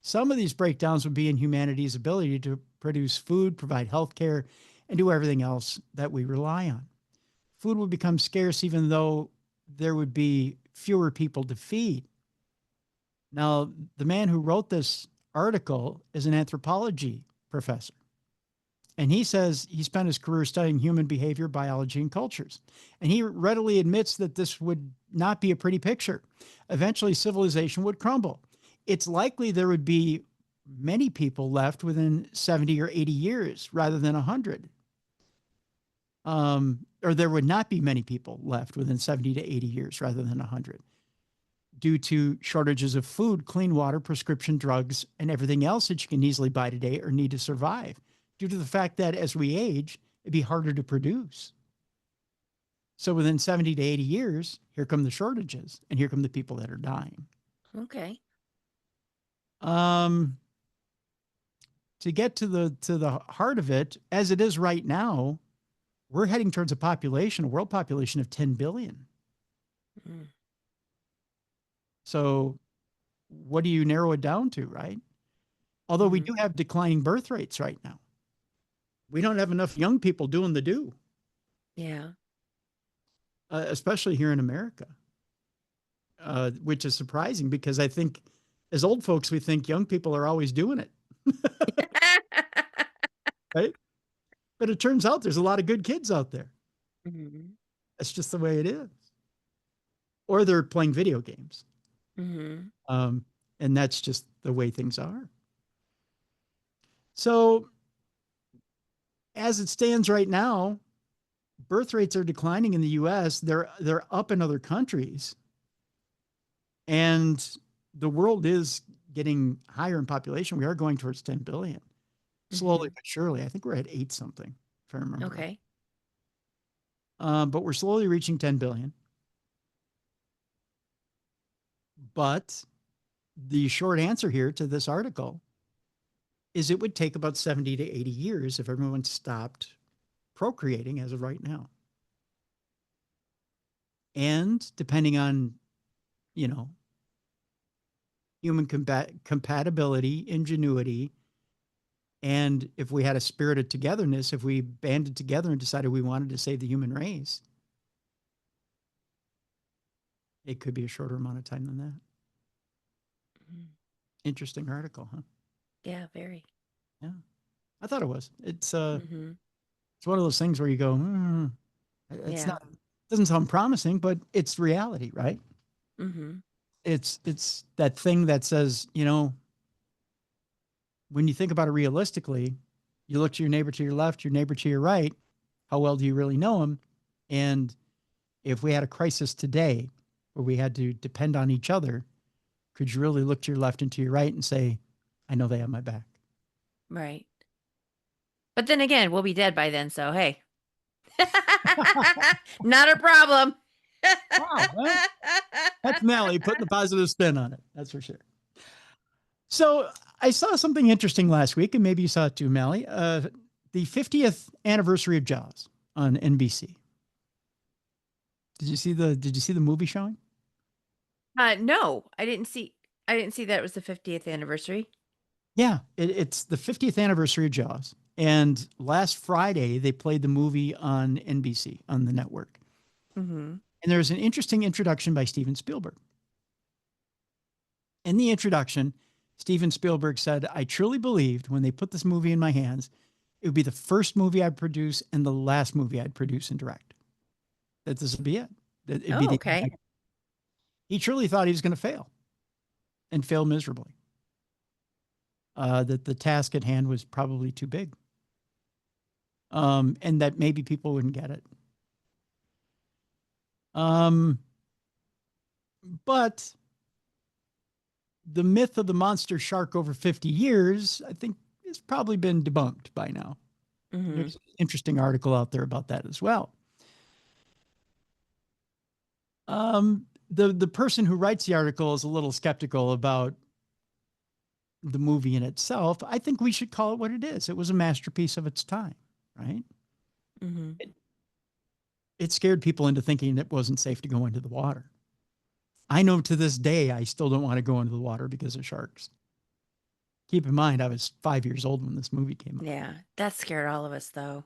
[SPEAKER 1] Some of these breakdowns would be in humanity's ability to produce food, provide healthcare, and do everything else that we rely on. Food would become scarce even though there would be fewer people to feed. Now, the man who wrote this article is an anthropology professor. And he says he spent his career studying human behavior, biology, and cultures. And he readily admits that this would not be a pretty picture. Eventually, civilization would crumble. It's likely there would be many people left within 70 or 80 years rather than 100. Or there would not be many people left within 70 to 80 years rather than 100, due to shortages of food, clean water, prescription drugs, and everything else that you can easily buy today or need to survive, due to the fact that as we age, it'd be harder to produce. So within 70 to 80 years, here come the shortages and here come the people that are dying.
[SPEAKER 2] Okay.
[SPEAKER 1] To get to the heart of it, as it is right now, we're heading towards a world population of 10 billion.
[SPEAKER 2] Mm.
[SPEAKER 1] So what do you narrow it down to, right? Although we do have declining birth rates right now. We don't have enough young people doing the do.
[SPEAKER 2] Yeah.
[SPEAKER 1] Especially here in America, which is surprising because I think as old folks, we think young people are always doing it, right? But it turns out there's a lot of good kids out there.
[SPEAKER 2] Mm-hmm.
[SPEAKER 1] That's just the way it is. Or they're playing video games.
[SPEAKER 2] Mm-hmm.
[SPEAKER 1] And that's just the way things are. So as it stands right now, birth rates are declining in the US. They're up in other countries. And the world is getting higher in population. We are going towards 10 billion. Slowly but surely. I think we're at 8 something, if I remember.
[SPEAKER 2] Okay.
[SPEAKER 1] But we're slowly reaching 10 billion. But the short answer here to this article is it would take about 70 to 80 years if everyone stopped procreating as of right now. And depending on, human compatibility, ingenuity, and if we had a spirit of togetherness, if we banded together and decided we wanted to save the human race, it could be a shorter amount of time than that.
[SPEAKER 2] Mm-hmm.
[SPEAKER 1] Interesting article, huh?
[SPEAKER 2] Yeah, very.
[SPEAKER 1] Yeah, I thought it was. It's
[SPEAKER 2] Mm-hmm.
[SPEAKER 1] it's one of those things where you go, it's not, doesn't sound promising, but it's reality, right?
[SPEAKER 2] Mm-hmm.
[SPEAKER 1] It's that thing that says, when you think about it realistically, you look to your neighbor to your left, your neighbor to your right. How well do you really know them? And if we had a crisis today where we had to depend on each other, could you really look to your left and to your right and say, I know they have my back?
[SPEAKER 2] Right. But then again, we'll be dead by then. So, hey, not a problem.
[SPEAKER 1] Wow. Well, that's Mallie putting the positive spin on it. That's for sure. So I saw something interesting last week, and maybe you saw it too, Mallie. The 50th anniversary of Jaws on NBC. Did you see the movie showing?
[SPEAKER 2] No, I didn't see that it was the 50th anniversary.
[SPEAKER 1] Yeah, it's the 50th anniversary of Jaws. And last Friday, they played the movie on NBC, on the network.
[SPEAKER 2] Mm-hmm.
[SPEAKER 1] And there's an interesting introduction by Steven Spielberg. In the introduction, Steven Spielberg said, I truly believed when they put this movie in my hands, it would be the first movie I'd produce and the last movie I'd produce and direct. That this would be it. That it'd be the
[SPEAKER 2] Okay.
[SPEAKER 1] He truly thought he was going to fail and fail miserably. That the task at hand was probably too big. And that maybe people wouldn't get it. But the myth of the monster shark over 50 years, I think, has probably been debunked by now.
[SPEAKER 2] Mm-hmm.
[SPEAKER 1] There's an interesting article out there about that as well. The person who writes the article is a little skeptical about the movie in itself. I think we should call it what it is. It was a masterpiece of its time, right?
[SPEAKER 2] Mm-hmm.
[SPEAKER 1] It scared people into thinking it wasn't safe to go into the water. I know to this day, I still don't want to go into the water because of sharks. Keep in mind, I was 5 years old when this movie came out.
[SPEAKER 2] Yeah, that scared all of us, though.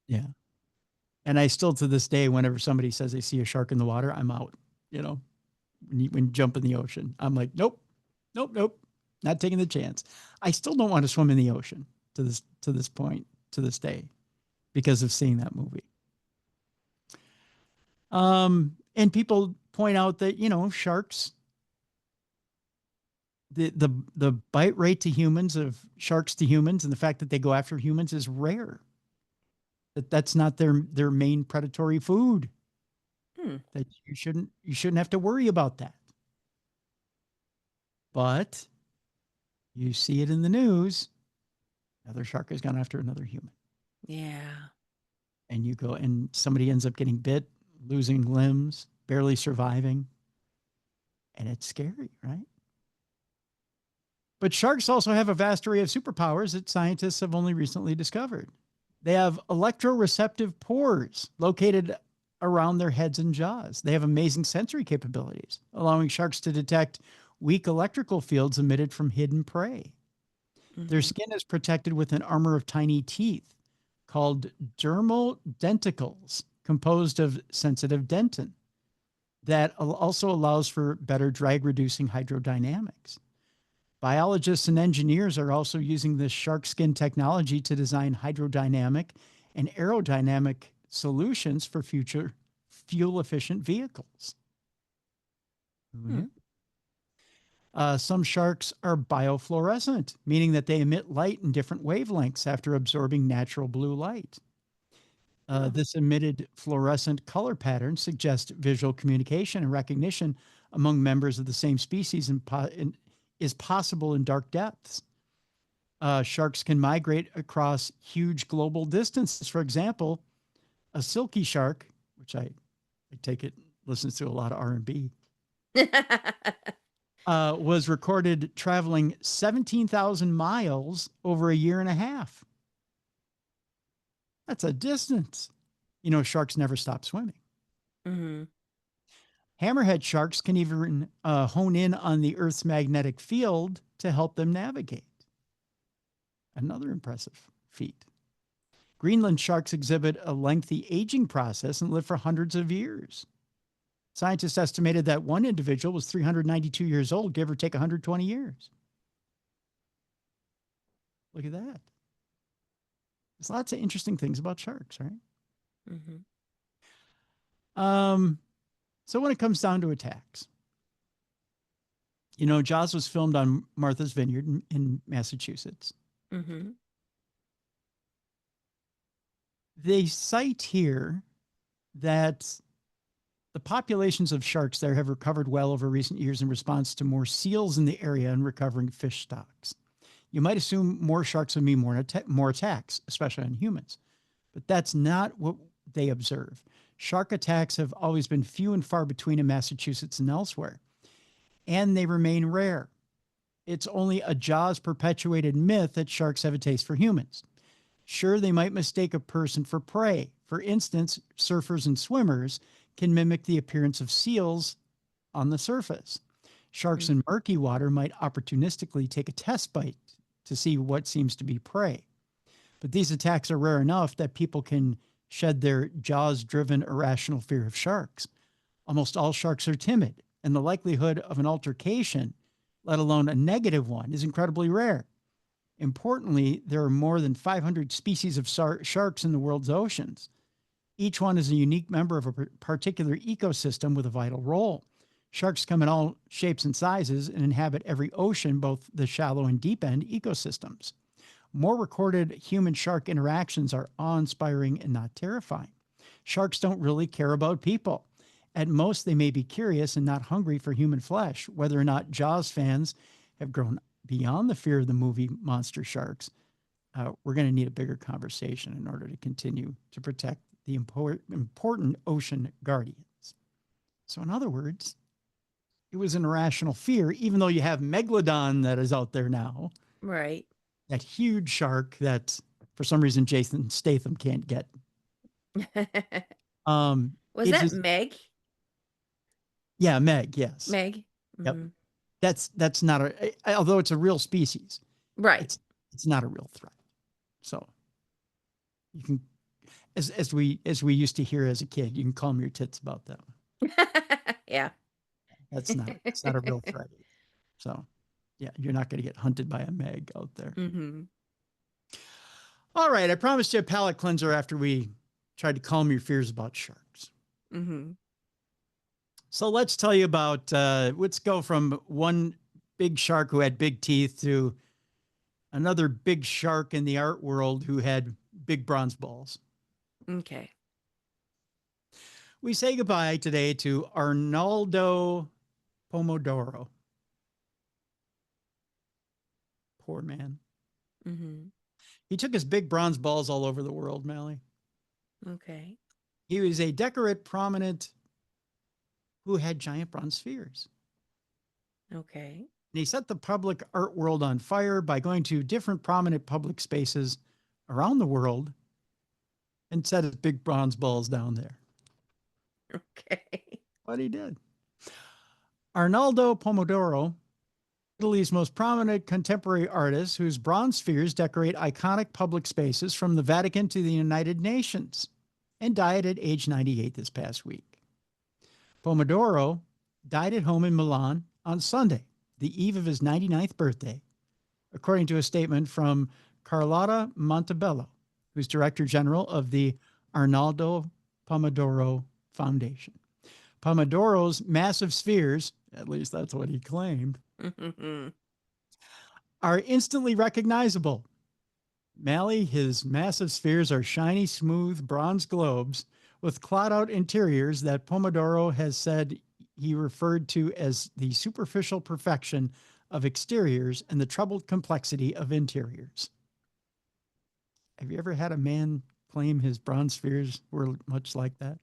[SPEAKER 1] Yeah. And I still, to this day, whenever somebody says they see a shark in the water, I'm out. When you jump in the ocean, I'm like, nope, not taking the chance. I still don't want to swim in the ocean to this point, to this day, because of seeing that movie. And people point out that, sharks, the bite rate to humans of sharks to humans and the fact that they go after humans is rare. That's not their main predatory food. That you shouldn't have to worry about that. But you see it in the news. Another shark has gone after another human.
[SPEAKER 2] Yeah.
[SPEAKER 1] And you go and somebody ends up getting bit, losing limbs, barely surviving. And it's scary, right? But sharks also have a vast array of superpowers that scientists have only recently discovered. They have electroreceptive pores located around their heads and jaws. They have amazing sensory capabilities, allowing sharks to detect weak electrical fields emitted from hidden prey. Their skin is protected with an armor of tiny teeth called dermal denticles, composed of sensitive dentin, that also allows for better drag-reducing hydrodynamics. Biologists and engineers are also using this shark skin technology to design hydrodynamic and aerodynamic solutions for future fuel-efficient vehicles. Some sharks are biofluorescent, meaning that they emit light in different wavelengths after absorbing natural blue light. This emitted fluorescent color pattern suggests visual communication and recognition among members of the same species and is possible in dark depths. Sharks can migrate across huge global distances. For example, a silky shark, which I take it listens to a lot of R&B, was recorded traveling 17,000 miles over a year and a half. That's a distance. You know, sharks never stop swimming. Hammerhead sharks can even hone in on the Earth's magnetic field to help them navigate. Another impressive feat. Greenland sharks exhibit a lengthy aging process and live for hundreds of years. Scientists estimated that one individual was 392 years old, give or take 120 years. Look at that. There's lots of interesting things about sharks, right? So when it comes down to attacks, you know, Jaws was filmed on Martha's Vineyard in Massachusetts. They cite here that the populations of sharks there have recovered well over recent years in response to more seals in the area and recovering fish stocks. You might assume more sharks would mean more attacks, especially on humans, but that's not what they observe. Shark attacks have always been few and far between in Massachusetts and elsewhere, and they remain rare. It's only a Jaws perpetuated myth that sharks have a taste for humans. Sure, they might mistake a person for prey. For instance, surfers and swimmers can mimic the appearance of seals on the surface. Sharks in murky water might opportunistically take a test bite to see what seems to be prey. But these attacks are rare enough that people can shed their Jaws-driven irrational fear of sharks. Almost all sharks are timid, and the likelihood of an altercation, let alone a negative one, is incredibly rare. Importantly, there are more than 500 species of sharks in the world's oceans. Each one is a unique member of a particular ecosystem with a vital role. Sharks come in all shapes and sizes and inhabit every ocean, both the shallow and deep end ecosystems. More recorded human-shark interactions are awe-inspiring and not terrifying. Sharks don't really care about people. At most, they may be curious and not hungry for human flesh. Whether or not Jaws fans have grown beyond the fear of the movie monster sharks, we're going to need a bigger conversation in order to continue to protect the important ocean guardians. So in other words, it was an irrational fear, even though you have Megalodon that is out there now.
[SPEAKER 2] Right.
[SPEAKER 1] That huge shark that for some reason Jason Statham can't get.
[SPEAKER 2] Was that Meg?
[SPEAKER 1] Yeah, Meg, yes.
[SPEAKER 2] Meg.
[SPEAKER 1] Yep. That's not although it's a real species.
[SPEAKER 2] Right.
[SPEAKER 1] It's not a real threat. So you can as we used to hear as a kid, you can calm your tits about that one.
[SPEAKER 2] Yeah.
[SPEAKER 1] It's not a real threat. So yeah, you're not going to get hunted by a Meg out there. All right. I promised you a palate cleanser after we tried to calm your fears about sharks. So let's tell you about, let's go from one big shark who had big teeth to another big shark in the art world who had big bronze balls.
[SPEAKER 2] Okay.
[SPEAKER 1] We say goodbye today to Arnaldo Pomodoro. Poor man. He took his big bronze balls all over the world, Mallie.
[SPEAKER 2] Okay.
[SPEAKER 1] He was a decorate prominent who had giant bronze spheres.
[SPEAKER 2] Okay.
[SPEAKER 1] And he set the public art world on fire by going to different prominent public spaces around the world and set his big bronze balls down there.
[SPEAKER 2] Okay.
[SPEAKER 1] What he did. Arnaldo Pomodoro, Italy's most prominent contemporary artist, whose bronze spheres decorate iconic public spaces from the Vatican to the United Nations, and died at age 98 this past week. Pomodoro died at home in Milan on Sunday, the eve of his 99th birthday, according to a statement from Carlotta Montebello, who's director general of the Arnaldo Pomodoro Foundation. Pomodoro's massive spheres, at least that's what he claimed, are instantly recognizable. Mallie, his massive spheres are shiny, smooth bronze globes with clawed-out interiors that Pomodoro has said he referred to as the superficial perfection of exteriors and the troubled complexity of interiors. Have you ever had a man claim his bronze spheres were much like that?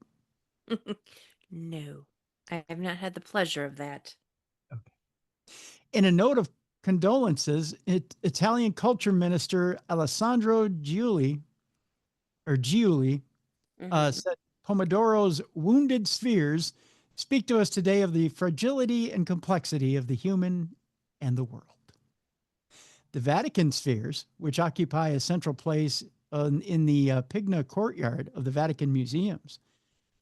[SPEAKER 2] No, I have not had the pleasure of that.
[SPEAKER 1] Okay. In a note of condolences, Italian culture minister Alessandro Giuli said Pomodoro's wounded spheres speak to us today of the fragility and complexity of the human and the world. The Vatican spheres, which occupy a central place in the Pigna courtyard of the Vatican museums,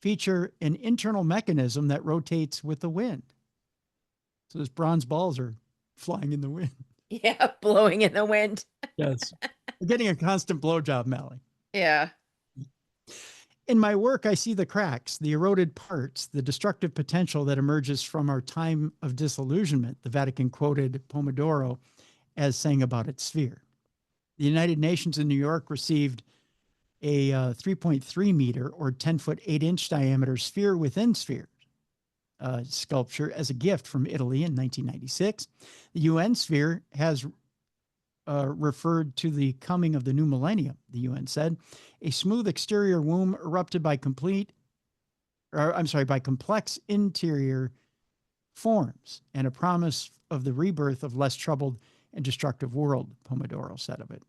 [SPEAKER 1] feature an internal mechanism that rotates with the wind. So those bronze balls are flying in the wind.
[SPEAKER 2] Yeah, blowing in the wind.
[SPEAKER 1] Yes. We're getting a constant blowjob, Mallie.
[SPEAKER 2] Yeah.
[SPEAKER 1] In my work, I see the cracks, the eroded parts, the destructive potential that emerges from our time of disillusionment, the Vatican quoted Pomodoro as saying about its sphere. The United Nations in New York received a 3.3 meter or 10-foot 8-inch diameter sphere within sphere sculpture as a gift from Italy in 1996. The UN sphere has referred to the coming of the new millennium, the UN said. A smooth exterior womb erupted by complex interior forms and a promise of the rebirth of less troubled and destructive world, Pomodoro said of it.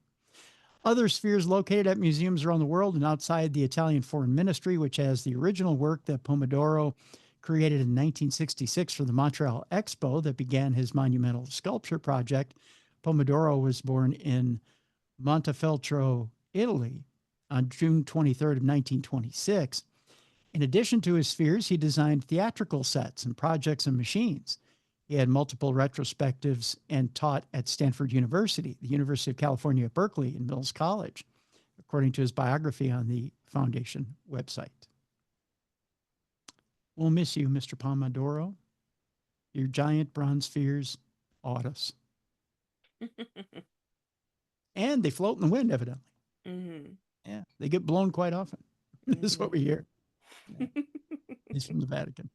[SPEAKER 1] Other spheres located at museums around the world and outside the Italian Foreign Ministry, which has the original work that Pomodoro created in 1966 for the Montreal Expo that began his monumental sculpture project. Pomodoro was born in Montefeltro, Italy on June 23rd of 1926. In addition to his spheres, he designed theatrical sets and projects and machines. He had multiple retrospectives and taught at Stanford University, the University of California at Berkeley, and Mills College, according to his biography on the foundation website. We'll miss you, Mr. Pomodoro. Your giant bronze spheres awed us. And they float in the wind, evidently.
[SPEAKER 2] Mm-hmm.
[SPEAKER 1] Yeah, they get blown quite often. This is what we hear. Yeah. He's from the Vatican.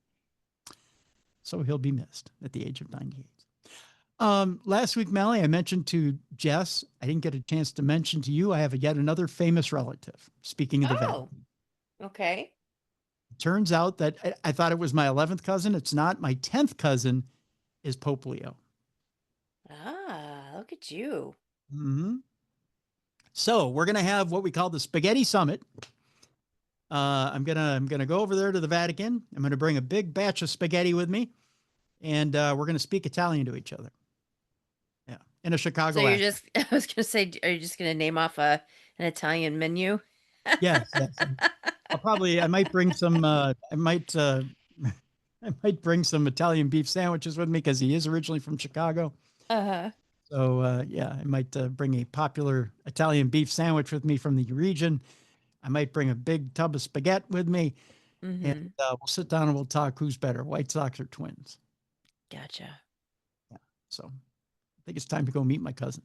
[SPEAKER 1] So he'll be missed at the age of 98. Last week, Mallie, I mentioned to Jess, I didn't get a chance to mention to you, I have yet another famous relative, speaking of the Vatican.
[SPEAKER 2] Okay.
[SPEAKER 1] Turns out that I thought it was my 11th cousin. It's not. My 10th cousin is Pope Leo.
[SPEAKER 2] Ah, look at you.
[SPEAKER 1] Mm-hmm. So we're going to have what we call the Spaghetti Summit. I'm gonna go over there to the Vatican. I'm gonna bring a big batch of spaghetti with me, and we're gonna speak Italian to each other. Yeah, in a Chicago
[SPEAKER 2] So
[SPEAKER 1] accent.
[SPEAKER 2] I was gonna say, are you just gonna name off an Italian menu?
[SPEAKER 1] Yes. I might bring some. I might bring some Italian beef sandwiches with me because he is originally from Chicago.
[SPEAKER 2] Uh-huh.
[SPEAKER 1] So I might bring a popular Italian beef sandwich with me from the region. I might bring a big tub of spaghetti with me, and we'll sit down and we'll talk who's better, White Sox or Twins.
[SPEAKER 2] Gotcha.
[SPEAKER 1] Yeah. So I think it's time to go meet my cousin.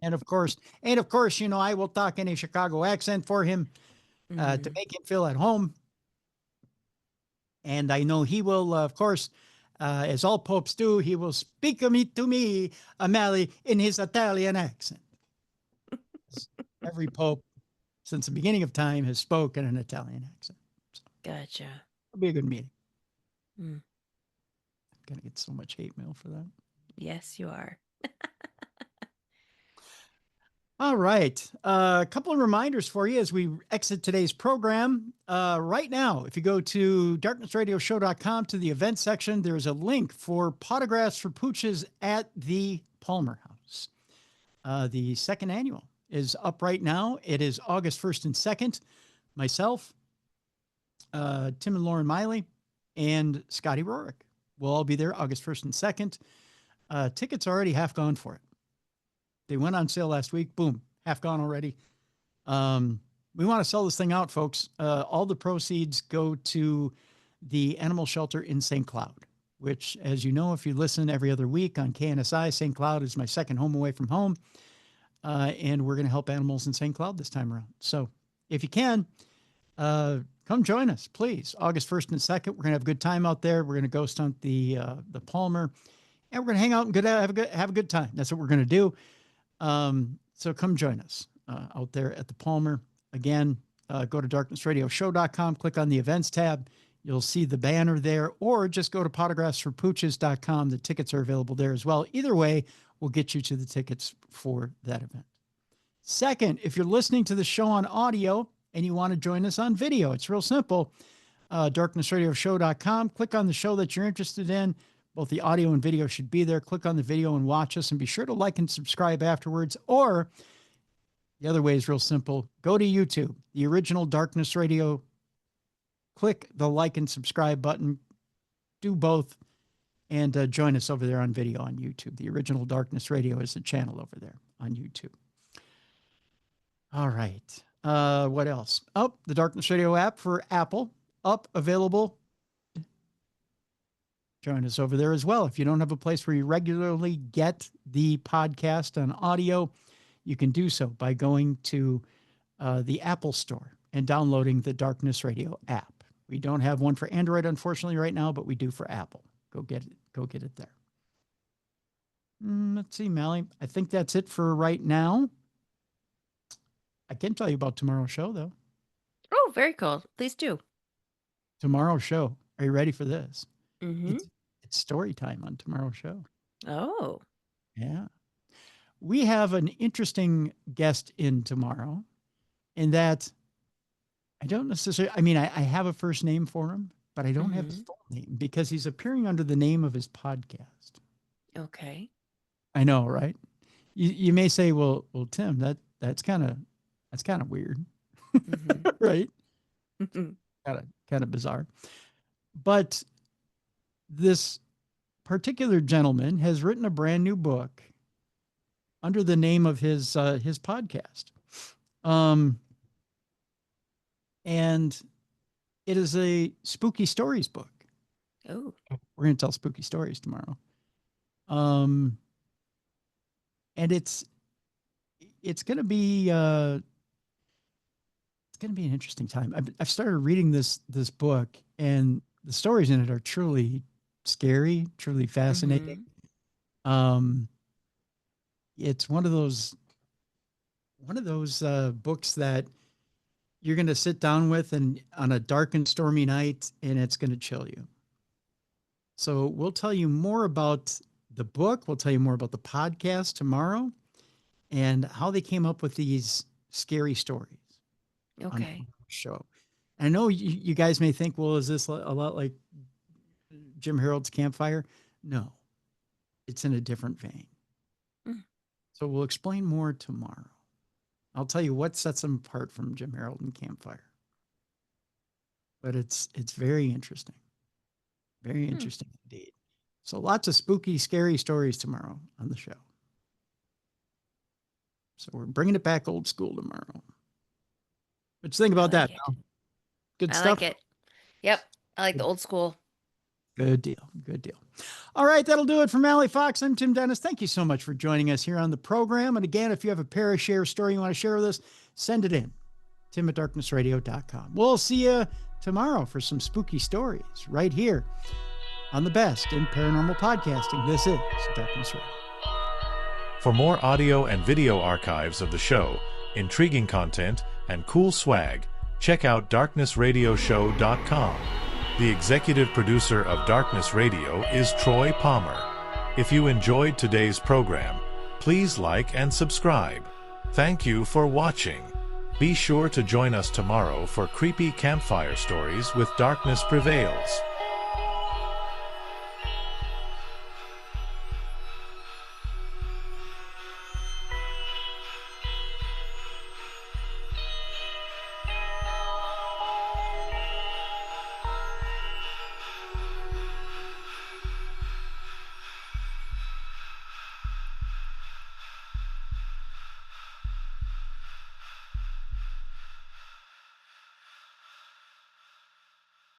[SPEAKER 1] And of course, I will talk in a Chicago accent for him to make him feel at home. And I know he will, of course, as all popes do, he will speak to me, Mallie, in his Italian accent. Every pope since the beginning of time has spoken an Italian accent. So
[SPEAKER 2] Gotcha.
[SPEAKER 1] it'll be a good meeting.
[SPEAKER 2] Mm.
[SPEAKER 1] I'm going to get so much hate mail for that.
[SPEAKER 2] Yes, you are.
[SPEAKER 1] All right. A couple of reminders for you as we exit today's program. Right now, if you go to darknessradioshow.com to the event section, there's a link for Potographs for Pooches at the Palmer House. The second annual is up right now. It is August 1st and 2nd. Myself, Tim and Lauren Miley, and Scotty Rorick will all be there August 1st and 2nd. Tickets are already half gone for it. They went on sale last week. Boom, half gone already. We want to sell this thing out, folks. All the proceeds go to the animal shelter in St. Cloud, which, as you know, if you listen every other week on KNSI, St. Cloud is my second home away from home. And we're going to help animals in St. Cloud this time around. So if you can, come join us, please. August 1st and 2nd. We're going to have a good time out there. We're going to ghost hunt the Palmer, and we're going to hang out and have a good time. That's what we're going to do. So come join us out there at the Palmer. Again, go to darknessradioshow.com, click on the events tab. You'll see the banner there, or just go to potographsforpooches.com. The tickets are available there as well. Either way, we'll get you to the tickets for that event. Second, if you're listening to the show on audio and you want to join us on video, it's real simple. Darknessradioshow.com, click on the show that you're interested in. Both the audio and video should be there. Click on the video and watch us, and be sure to like and subscribe afterwards. Or the other way is real simple. Go to YouTube, the original Darkness Radio. Click the like and subscribe button. Do both, and join us over there on video on YouTube. The original Darkness Radio is the channel over there on YouTube. All right. What else? Oh, the Darkness Radio app for Apple, available. Join us over there as well. If you don't have a place where you regularly get the podcast on audio, you can do so by going to the Apple Store and downloading the Darkness Radio app. We don't have one for Android, unfortunately, right now, but we do for Apple. Go get it there. Let's see, Mallie. I think that's it for right now. I can tell you about tomorrow's show, though.
[SPEAKER 2] Oh, very cool. Please do.
[SPEAKER 1] Tomorrow's show. Are you ready for this?
[SPEAKER 2] Mm-hmm.
[SPEAKER 1] It's story time on tomorrow's show.
[SPEAKER 2] Oh.
[SPEAKER 1] Yeah. We have an interesting guest in tomorrow, in that I don't necessarily, I have a first name for him, but I don't have his full name because he's appearing under the name of his podcast.
[SPEAKER 2] Okay.
[SPEAKER 1] I know, right? You may say, well, Tim, that's kind of weird, right? Kind of bizarre. But this particular gentleman has written a brand new book under the name of his podcast. And it is a spooky stories book.
[SPEAKER 2] Oh.
[SPEAKER 1] We're going to tell spooky stories tomorrow. And it's going to be an interesting time. I've started reading this book, and the stories in it are truly scary, truly fascinating. It's one of those books that you're going to sit down with and on a dark and stormy night, and it's going to chill you. So we'll tell you more about the book. We'll tell you more about the podcast tomorrow and how they came up with these scary stories.
[SPEAKER 2] Okay.
[SPEAKER 1] On the show. I know you guys may think, well, is this a lot like Jim Harold's Campfire? No, it's in a different vein. So we'll explain more tomorrow. I'll tell you what sets them apart from Jim Harold and Campfire. But it's very interesting. Very interesting indeed. So lots of spooky, scary stories tomorrow on the show. So we're bringing it back old school tomorrow. What you think about that? Good stuff.
[SPEAKER 2] I like it. Yep. I like the old school.
[SPEAKER 1] Good deal. Good deal. All right. That'll do it for Mallie Fox. I'm Tim Dennis. Thank you so much for joining us here on the program. And again, if you have a Parashare story you want to share with us, send it in. Tim@darknessradio.com. We'll see you tomorrow for some spooky stories right here on the best in paranormal podcasting. This is Darkness Radio.
[SPEAKER 4] For more audio and video archives of the show, intriguing content, and cool swag, check out darknessradioshow.com. The executive producer of Darkness Radio is Troy Palmer. If you enjoyed today's program, please like and subscribe. Thank you for watching. Be sure to join us tomorrow for creepy campfire stories with Darkness Prevails.